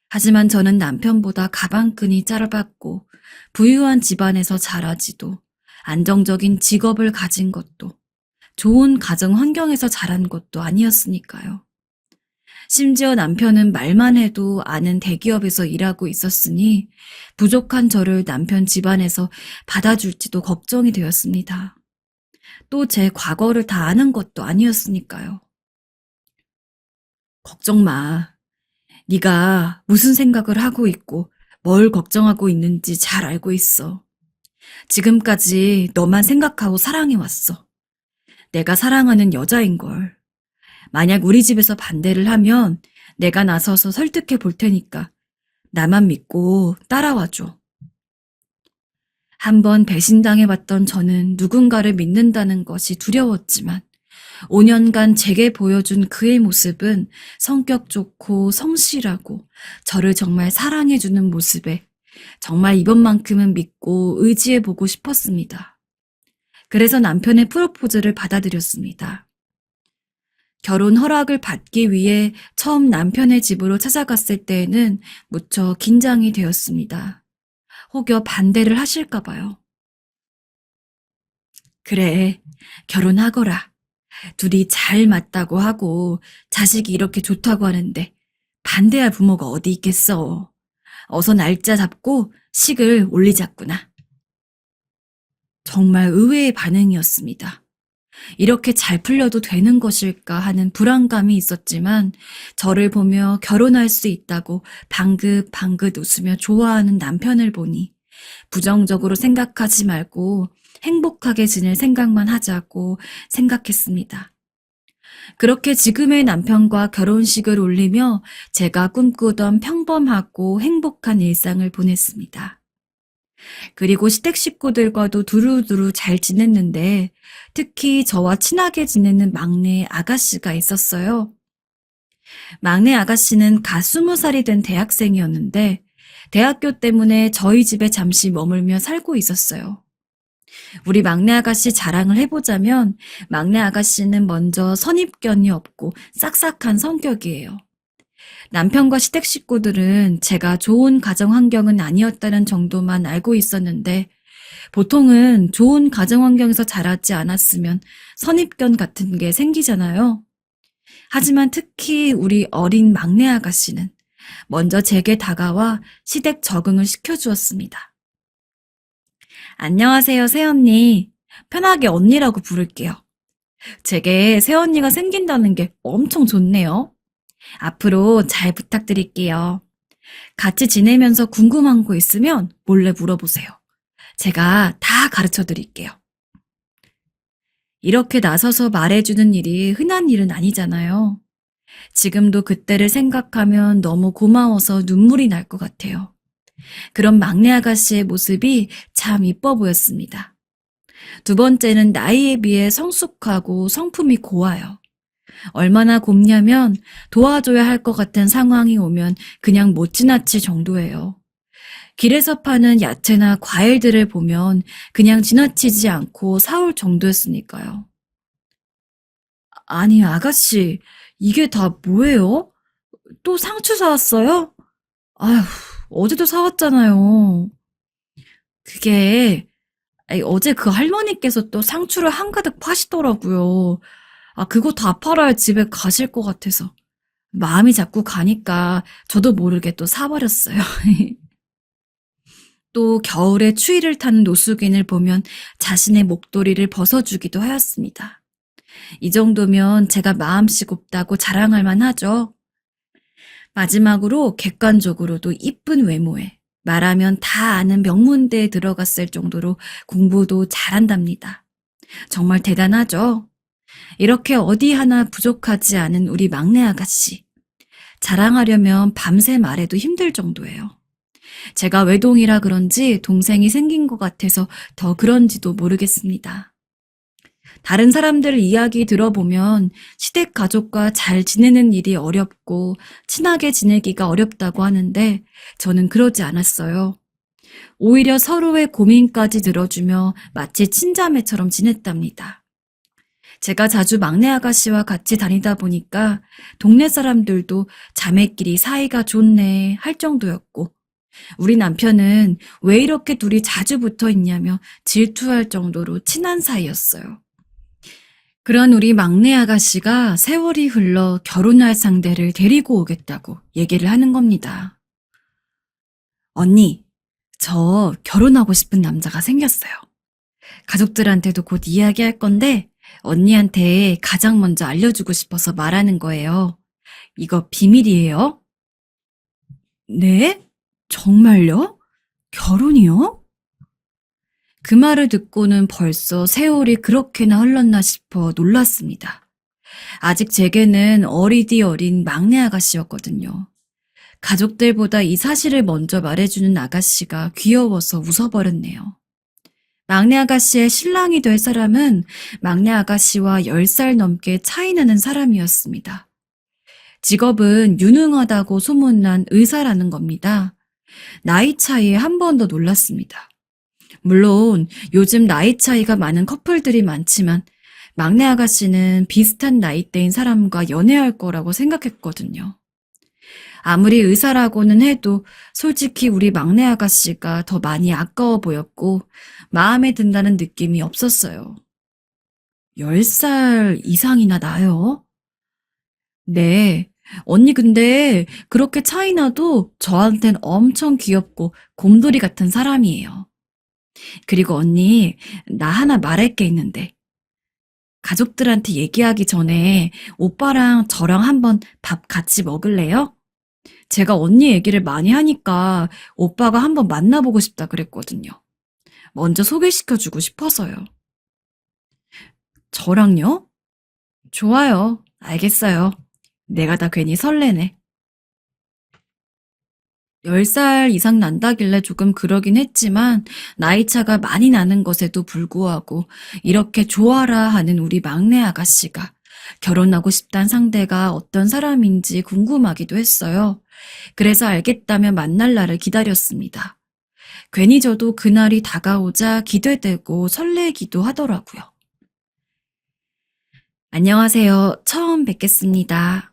[SPEAKER 2] 하지만 저는 남편보다 가방끈이 짧았고 부유한 집안에서 자라지도 안정적인 직업을 가진 것도 좋은 가정 환경에서 자란 것도 아니었으니까요. 심지어 남편은 말만 해도 아는 대기업에서 일하고 있었으니 부족한 저를 남편 집안에서 받아줄지도 걱정이 되었습니다. 또 제 과거를 다 아는 것도 아니었으니까요. 걱정 마. 네가 무슨 생각을 하고 있고 뭘 걱정하고 있는지 잘 알고 있어. 지금까지 너만 생각하고 사랑해왔어. 내가 사랑하는 여자인걸. 만약 우리 집에서 반대를 하면 내가 나서서 설득해 볼 테니까 나만 믿고 따라와줘. 한번 배신당해봤던 저는 누군가를 믿는다는 것이 두려웠지만 5년간 제게 보여준 그의 모습은 성격 좋고 성실하고 저를 정말 사랑해주는 모습에 정말 이번만큼은 믿고 의지해보고 싶었습니다. 그래서 남편의 프로포즈를 받아들였습니다. 결혼 허락을 받기 위해 처음 남편의 집으로 찾아갔을 때에는 무척 긴장이 되었습니다. 혹여 반대를 하실까 봐요. 그래, 결혼하거라. 둘이 잘 맞다고 하고 자식이 이렇게 좋다고 하는데 반대할 부모가 어디 있겠어. 어서 날짜 잡고 식을 올리자꾸나. 정말 의외의 반응이었습니다. 이렇게 잘 풀려도 되는 것일까 하는 불안감이 있었지만 저를 보며 결혼할 수 있다고 방긋방긋 웃으며 좋아하는 남편을 보니 부정적으로 생각하지 말고 행복하게 지낼 생각만 하자고 생각했습니다. 그렇게 지금의 남편과 결혼식을 올리며 제가 꿈꾸던 평범하고 행복한 일상을 보냈습니다. 그리고 시댁 식구들과도 두루두루 잘 지냈는데 특히 저와 친하게 지내는 막내 아가씨가 있었어요. 막내 아가씨는 갓 20살이 된 대학생이었는데 대학교 때문에 저희 집에 잠시 머물며 살고 있었어요. 우리 막내 아가씨 자랑을 해보자면 막내 아가씨는 먼저 선입견이 없고 싹싹한 성격이에요. 남편과 시댁 식구들은 제가 좋은 가정 환경은 아니었다는 정도만 알고 있었는데 보통은 좋은 가정 환경에서 자라지 않았으면 선입견 같은 게 생기잖아요. 하지만 특히 우리 어린 막내 아가씨는 먼저 제게 다가와 시댁 적응을 시켜주었습니다. 안녕하세요, 새언니. 편하게 언니라고 부를게요. 제게 새언니가 생긴다는 게 엄청 좋네요. 앞으로 잘 부탁드릴게요. 같이 지내면서 궁금한 거 있으면 몰래 물어보세요. 제가 다 가르쳐 드릴게요. 이렇게 나서서 말해주는 일이 흔한 일은 아니잖아요. 지금도 그때를 생각하면 너무 고마워서 눈물이 날 것 같아요. 그런 막내 아가씨의 모습이 참 이뻐 보였습니다. 두 번째는 나이에 비해 성숙하고 성품이 고와요. 얼마나 곱냐면 도와줘야 할 것 같은 상황이 오면 그냥 못 지나칠 정도예요. 길에서 파는 야채나 과일들을 보면 그냥 지나치지 않고 사올 정도였으니까요. 아니, 아가씨, 이게 다 뭐예요? 또 상추 사왔어요? 아휴, 어제도 사왔잖아요. 그게 어제 그 할머니께서 또 상추를 한가득 파시더라고요. 그거 다 팔아야 집에 가실 것 같아서. 마음이 자꾸 가니까 저도 모르게 또 사버렸어요. 또 겨울에 추위를 타는 노숙인을 보면 자신의 목도리를 벗어주기도 하였습니다. 이 정도면 제가 마음씨 곱다고 자랑할 만하죠. 마지막으로 객관적으로도 이쁜 외모에 말하면 다 아는 명문대에 들어갔을 정도로 공부도 잘한답니다. 정말 대단하죠? 이렇게 어디 하나 부족하지 않은 우리 막내 아가씨. 자랑하려면 밤새 말해도 힘들 정도예요. 제가 외동이라 그런지 동생이 생긴 것 같아서 더 그런지도 모르겠습니다. 다른 사람들 이야기 들어보면 시댁 가족과 잘 지내는 일이 어렵고 친하게 지내기가 어렵다고 하는데 저는 그러지 않았어요. 오히려 서로의 고민까지 들어주며 마치 친자매처럼 지냈답니다. 제가 자주 막내 아가씨와 같이 다니다 보니까 동네 사람들도 자매끼리 사이가 좋네 할 정도였고 우리 남편은 왜 이렇게 둘이 자주 붙어 있냐며 질투할 정도로 친한 사이였어요. 그런 우리 막내 아가씨가 세월이 흘러 결혼할 상대를 데리고 오겠다고 얘기를 하는 겁니다. 언니, 저 결혼하고 싶은 남자가 생겼어요. 가족들한테도 곧 이야기할 건데 언니한테 가장 먼저 알려주고 싶어서 말하는 거예요. 이거 비밀이에요? 네? 정말요? 결혼이요? 그 말을 듣고는 벌써 세월이 그렇게나 흘렀나 싶어 놀랐습니다. 아직 제게는 어리디 어린 막내 아가씨였거든요. 가족들보다 이 사실을 먼저 말해주는 아가씨가 귀여워서 웃어버렸네요. 막내 아가씨의 신랑이 될 사람은 막내 아가씨와 10살 넘게 차이 나는 사람이었습니다. 직업은 유능하다고 소문난 의사라는 겁니다. 나이 차이에 한 번 더 놀랐습니다. 물론 요즘 나이 차이가 많은 커플들이 많지만 막내 아가씨는 비슷한 나이대인 사람과 연애할 거라고 생각했거든요. 아무리 의사라고는 해도 솔직히 우리 막내 아가씨가 더 많이 아까워 보였고 마음에 든다는 느낌이 없었어요. 10살 이상이나 나요? 네. 언니 근데 그렇게 차이 나도 저한텐 엄청 귀엽고 곰돌이 같은 사람이에요. 그리고 언니, 나 하나 말할 게 있는데. 가족들한테 얘기하기 전에 오빠랑 저랑 한번 밥 같이 먹을래요? 제가 언니 얘기를 많이 하니까 오빠가 한번 만나보고 싶다 그랬거든요. 먼저 소개시켜주고 싶어서요. 저랑요? 좋아요. 알겠어요. 내가 다 괜히 설레네. 10살 이상 난다길래 조금 그러긴 했지만 나이 차가 많이 나는 것에도 불구하고 이렇게 좋아라 하는 우리 막내 아가씨가 결혼하고 싶단 상대가 어떤 사람인지 궁금하기도 했어요. 그래서 알겠다며 만날 날을 기다렸습니다. 괜히 저도 그날이 다가오자 기대되고 설레기도 하더라고요. 안녕하세요. 처음 뵙겠습니다.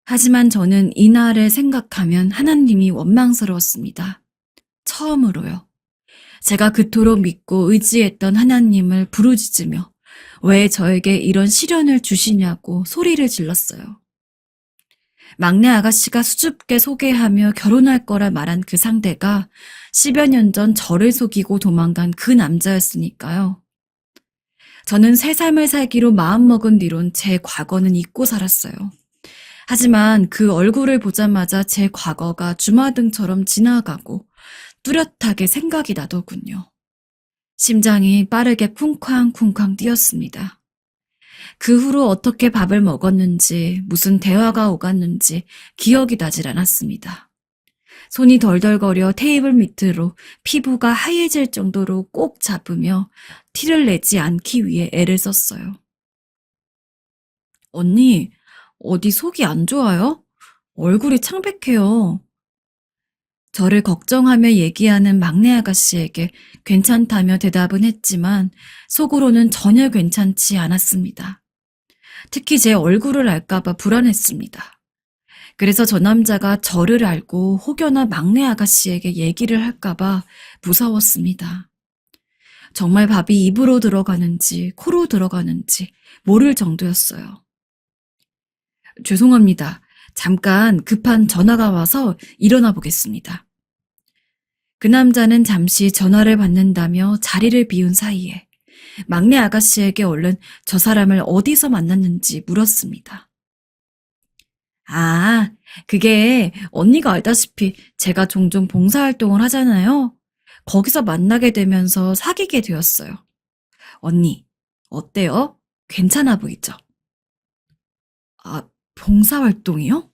[SPEAKER 2] 하지만 저는 이날을 생각하면 하나님이 원망스러웠습니다. 처음으로요. 제가 그토록 믿고 의지했던 하나님을 부르짖으며 왜 저에게 이런 시련을 주시냐고 소리를 질렀어요. 막내 아가씨가 수줍게 소개하며 결혼할 거라 말한 그 상대가 10여 년 전 저를 속이고 도망간 그 남자였으니까요. 저는 새 삶을 살기로 마음먹은 뒤론 제 과거는 잊고 살았어요. 하지만 그 얼굴을 보자마자 제 과거가 주마등처럼 지나가고 뚜렷하게 생각이 나더군요. 심장이 빠르게 쿵쾅쿵쾅 뛰었습니다. 그 후로 어떻게 밥을 먹었는지, 무슨 대화가 오갔는지 기억이 나질 않았습니다. 손이 덜덜거려 테이블 밑으로 피부가 하얘질 정도로 꼭 잡으며 티를 내지 않기 위해 애를 썼어요. 언니, 어디 속이 안 좋아요? 얼굴이 창백해요. 저를 걱정하며 얘기하는 막내 아가씨에게 괜찮다며 대답은 했지만 속으로는 전혀 괜찮지 않았습니다. 특히 제 얼굴을 알까봐 불안했습니다. 그래서 저 남자가 저를 알고 혹여나 막내 아가씨에게 얘기를 할까봐 무서웠습니다. 정말 밥이 입으로 들어가는지 코로 들어가는지 모를 정도였어요. 죄송합니다. 잠깐 급한 전화가 와서 일어나 보겠습니다. 그 남자는 잠시 전화를 받는다며 자리를 비운 사이에 막내 아가씨에게 얼른 저 사람을 어디서 만났는지 물었습니다. 아, 그게 언니가 알다시피 제가 종종 봉사활동을 하잖아요. 거기서 만나게 되면서 사귀게 되었어요. 언니, 어때요? 괜찮아 보이죠? 아, 봉사활동이요?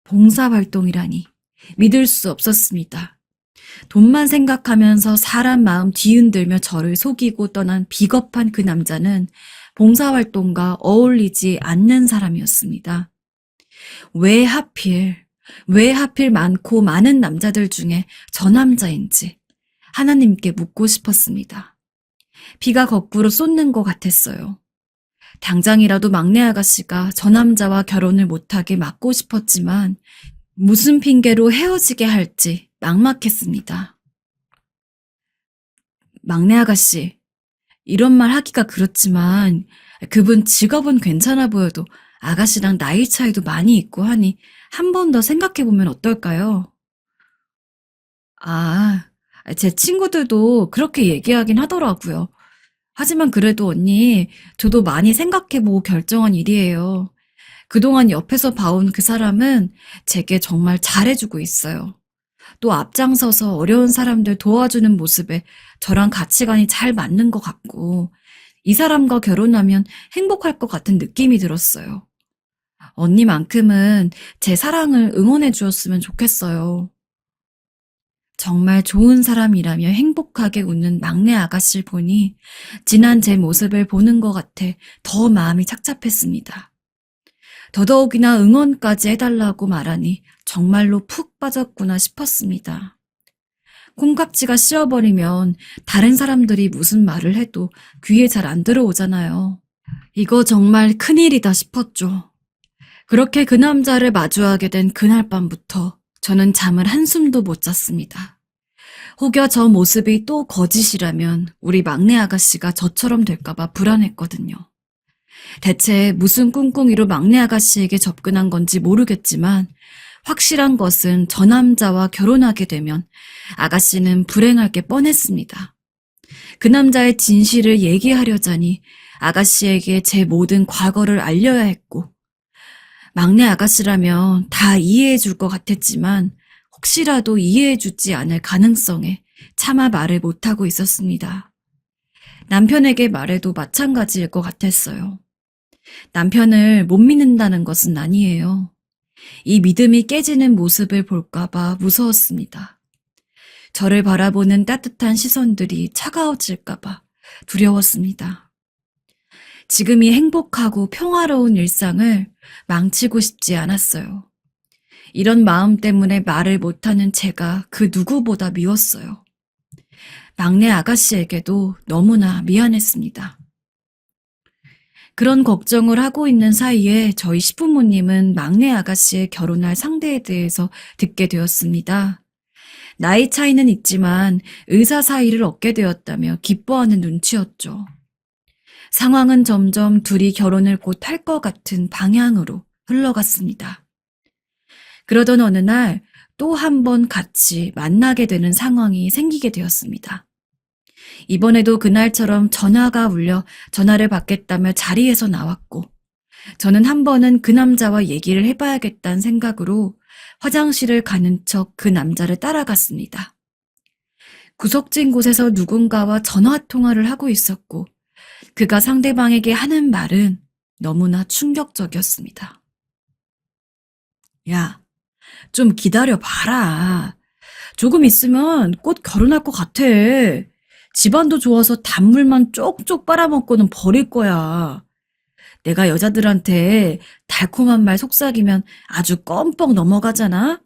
[SPEAKER 2] 봉사활동이라니. 믿을 수 없었습니다. 돈만 생각하면서 사람 마음 뒤흔들며 저를 속이고 떠난 비겁한 그 남자는 봉사활동과 어울리지 않는 사람이었습니다. 왜 하필 많고 많은 남자들 중에 저 남자인지 하나님께 묻고 싶었습니다. 피가 거꾸로 쏟는 것 같았어요. 당장이라도 막내 아가씨가 저 남자와 결혼을 못하게 막고 싶었지만 무슨 핑계로 헤어지게 할지 막막했습니다. 막내 아가씨, 이런 말 하기가 그렇지만 그분 직업은 괜찮아 보여도 아가씨랑 나이 차이도 많이 있고 하니 한 번 더 생각해보면 어떨까요? 아, 제 친구들도 그렇게 얘기하긴 하더라고요. 하지만 그래도 언니, 저도 많이 생각해보고 결정한 일이에요. 그동안 옆에서 봐온 그 사람은 제게 정말 잘해주고 있어요. 또 앞장서서 어려운 사람들 도와주는 모습에 저랑 가치관이 잘 맞는 것 같고, 이 사람과 결혼하면 행복할 것 같은 느낌이 들었어요. 언니만큼은 제 사랑을 응원해 주었으면 좋겠어요. 정말 좋은 사람이라며 행복하게 웃는 막내 아가씨를 보니 지난 제 모습을 보는 것 같아 더 마음이 착잡했습니다. 더더욱이나 응원까지 해달라고 말하니 정말로 푹 빠졌구나 싶었습니다. 콩깍지가 씌어버리면 다른 사람들이 무슨 말을 해도 귀에 잘 안 들어오잖아요. 이거 정말 큰일이다 싶었죠. 그렇게 그 남자를 마주하게 된 그날 밤부터 저는 잠을 한숨도 못 잤습니다. 혹여 저 모습이 또 거짓이라면 우리 막내 아가씨가 저처럼 될까봐 불안했거든요. 대체 무슨 꿍꿍이로 막내 아가씨에게 접근한 건지 모르겠지만 확실한 것은 저 남자와 결혼하게 되면 아가씨는 불행할 게 뻔했습니다. 그 남자의 진실을 얘기하려자니 아가씨에게 제 모든 과거를 알려야 했고 막내 아가씨라면 다 이해해 줄 것 같았지만 혹시라도 이해해 주지 않을 가능성에 차마 말을 못하고 있었습니다. 남편에게 말해도 마찬가지일 것 같았어요. 남편을 못 믿는다는 것은 아니에요. 이 믿음이 깨지는 모습을 볼까봐 무서웠습니다. 저를 바라보는 따뜻한 시선들이 차가워질까봐 두려웠습니다. 지금이 행복하고 평화로운 일상을 망치고 싶지 않았어요. 이런 마음 때문에 말을 못하는 제가 그 누구보다 미웠어요. 막내 아가씨에게도 너무나 미안했습니다. 그런 걱정을 하고 있는 사이에 저희 시부모님은 막내 아가씨의 결혼할 상대에 대해서 듣게 되었습니다. 나이 차이는 있지만 의사 사이를 얻게 되었다며 기뻐하는 눈치였죠. 상황은 점점 둘이 결혼을 곧 할 것 같은 방향으로 흘러갔습니다. 그러던 어느 날 또 한 번 같이 만나게 되는 상황이 생기게 되었습니다. 이번에도 그날처럼 전화가 울려 전화를 받겠다며 자리에서 나왔고 저는 한 번은 그 남자와 얘기를 해봐야겠다는 생각으로 화장실을 가는 척 그 남자를 따라갔습니다. 구석진 곳에서 누군가와 전화통화를 하고 있었고 그가 상대방에게 하는 말은 너무나 충격적이었습니다. 야, 좀 기다려봐라. 조금 있으면 곧 결혼할 것 같아. 집안도 좋아서 단물만 쪽쪽 빨아먹고는 버릴 거야. 내가 여자들한테 달콤한 말 속삭이면 아주 껌뻑 넘어가잖아?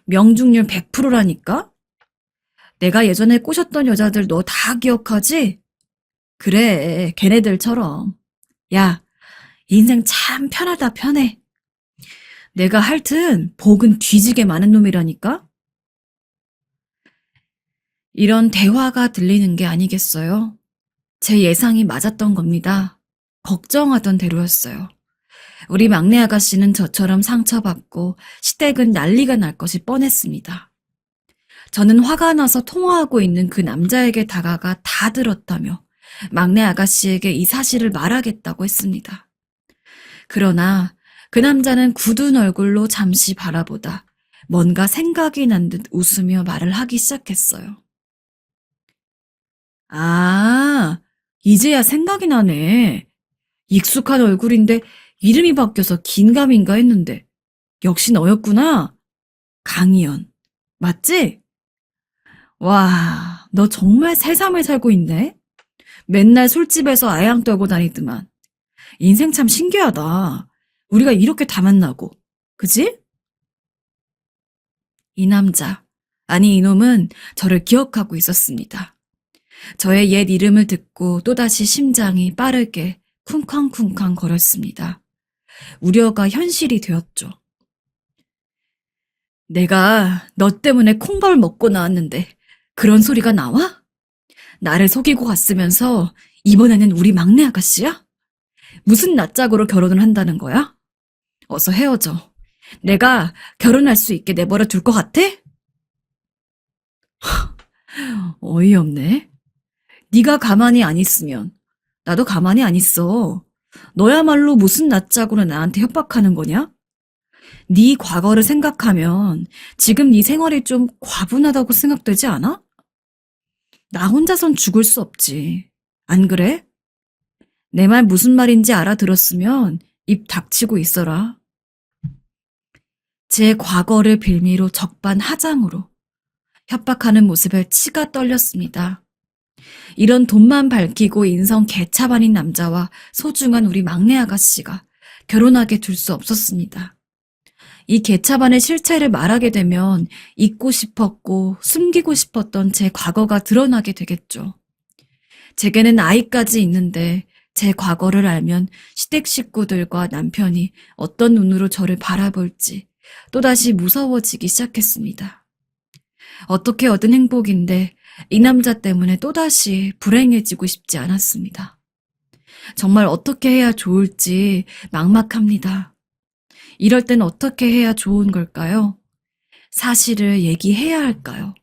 [SPEAKER 2] 명중률 100%라니까? 내가 예전에 꼬셨던 여자들 너 다 기억하지? 그래, 걔네들처럼. 야, 인생 참 편하다 편해. 내가 하여튼 복은 뒤지게 많은 놈이라니까? 이런 대화가 들리는 게 아니겠어요? 제 예상이 맞았던 겁니다. 걱정하던 대로였어요. 우리 막내 아가씨는 저처럼 상처받고 시댁은 난리가 날 것이 뻔했습니다. 저는 화가 나서 통화하고 있는 그 남자에게 다가가 다 들었다며 막내 아가씨에게 이 사실을 말하겠다고 했습니다. 그러나 그 남자는 굳은 얼굴로 잠시 바라보다 뭔가 생각이 난 듯 웃으며 말을 하기 시작했어요. 아, 이제야 생각이 나네. 익숙한 얼굴인데 이름이 바뀌어서 긴가민가 했는데 역시 너였구나. 강희연. 맞지? 와, 너 정말 새삼을 살고 있네. 맨날 술집에서 아양 떨고 다니더만. 인생 참 신기하다. 우리가 이렇게 다 만나고. 그지? 이 남자, 아니 이놈은 저를 기억하고 있었습니다. 저의 옛 이름을 듣고 또다시 심장이 빠르게 쿵쾅쿵쾅 거렸습니다. 우려가 현실이 되었죠. 내가 너 때문에 콩밥을 먹고 나왔는데 그런 소리가 나와? 나를 속이고 갔으면서 이번에는 우리 막내 아가씨야? 무슨 낯짝으로 결혼을 한다는 거야? 어서 헤어져. 내가 결혼할 수 있게 내버려 둘 것 같아? 어이없네. 네가 가만히 안 있으면 나도 가만히 안 있어. 너야말로 무슨 낯짝으로 나한테 협박하는 거냐? 네 과거를 생각하면 지금 네 생활이 좀 과분하다고 생각되지 않아? 나 혼자선 죽을 수 없지. 안 그래? 내 말 무슨 말인지 알아들었으면 입 닥치고 있어라. 제 과거를 빌미로 적반하장으로 협박하는 모습에 치가 떨렸습니다. 이런 돈만 밝히고 인성 개차반인 남자와 소중한 우리 막내 아가씨가 결혼하게 둘 수 없었습니다. 이 개차반의 실체를 말하게 되면 잊고 싶었고 숨기고 싶었던 제 과거가 드러나게 되겠죠. 제게는 아이까지 있는데 제 과거를 알면 시댁 식구들과 남편이 어떤 눈으로 저를 바라볼지 또다시 무서워지기 시작했습니다. 어떻게 얻은 행복인데 이 남자 때문에 또다시 불행해지고 싶지 않았습니다. 정말 어떻게 해야 좋을지 막막합니다. 이럴 땐 어떻게 해야 좋은 걸까요? 사실을 얘기해야 할까요?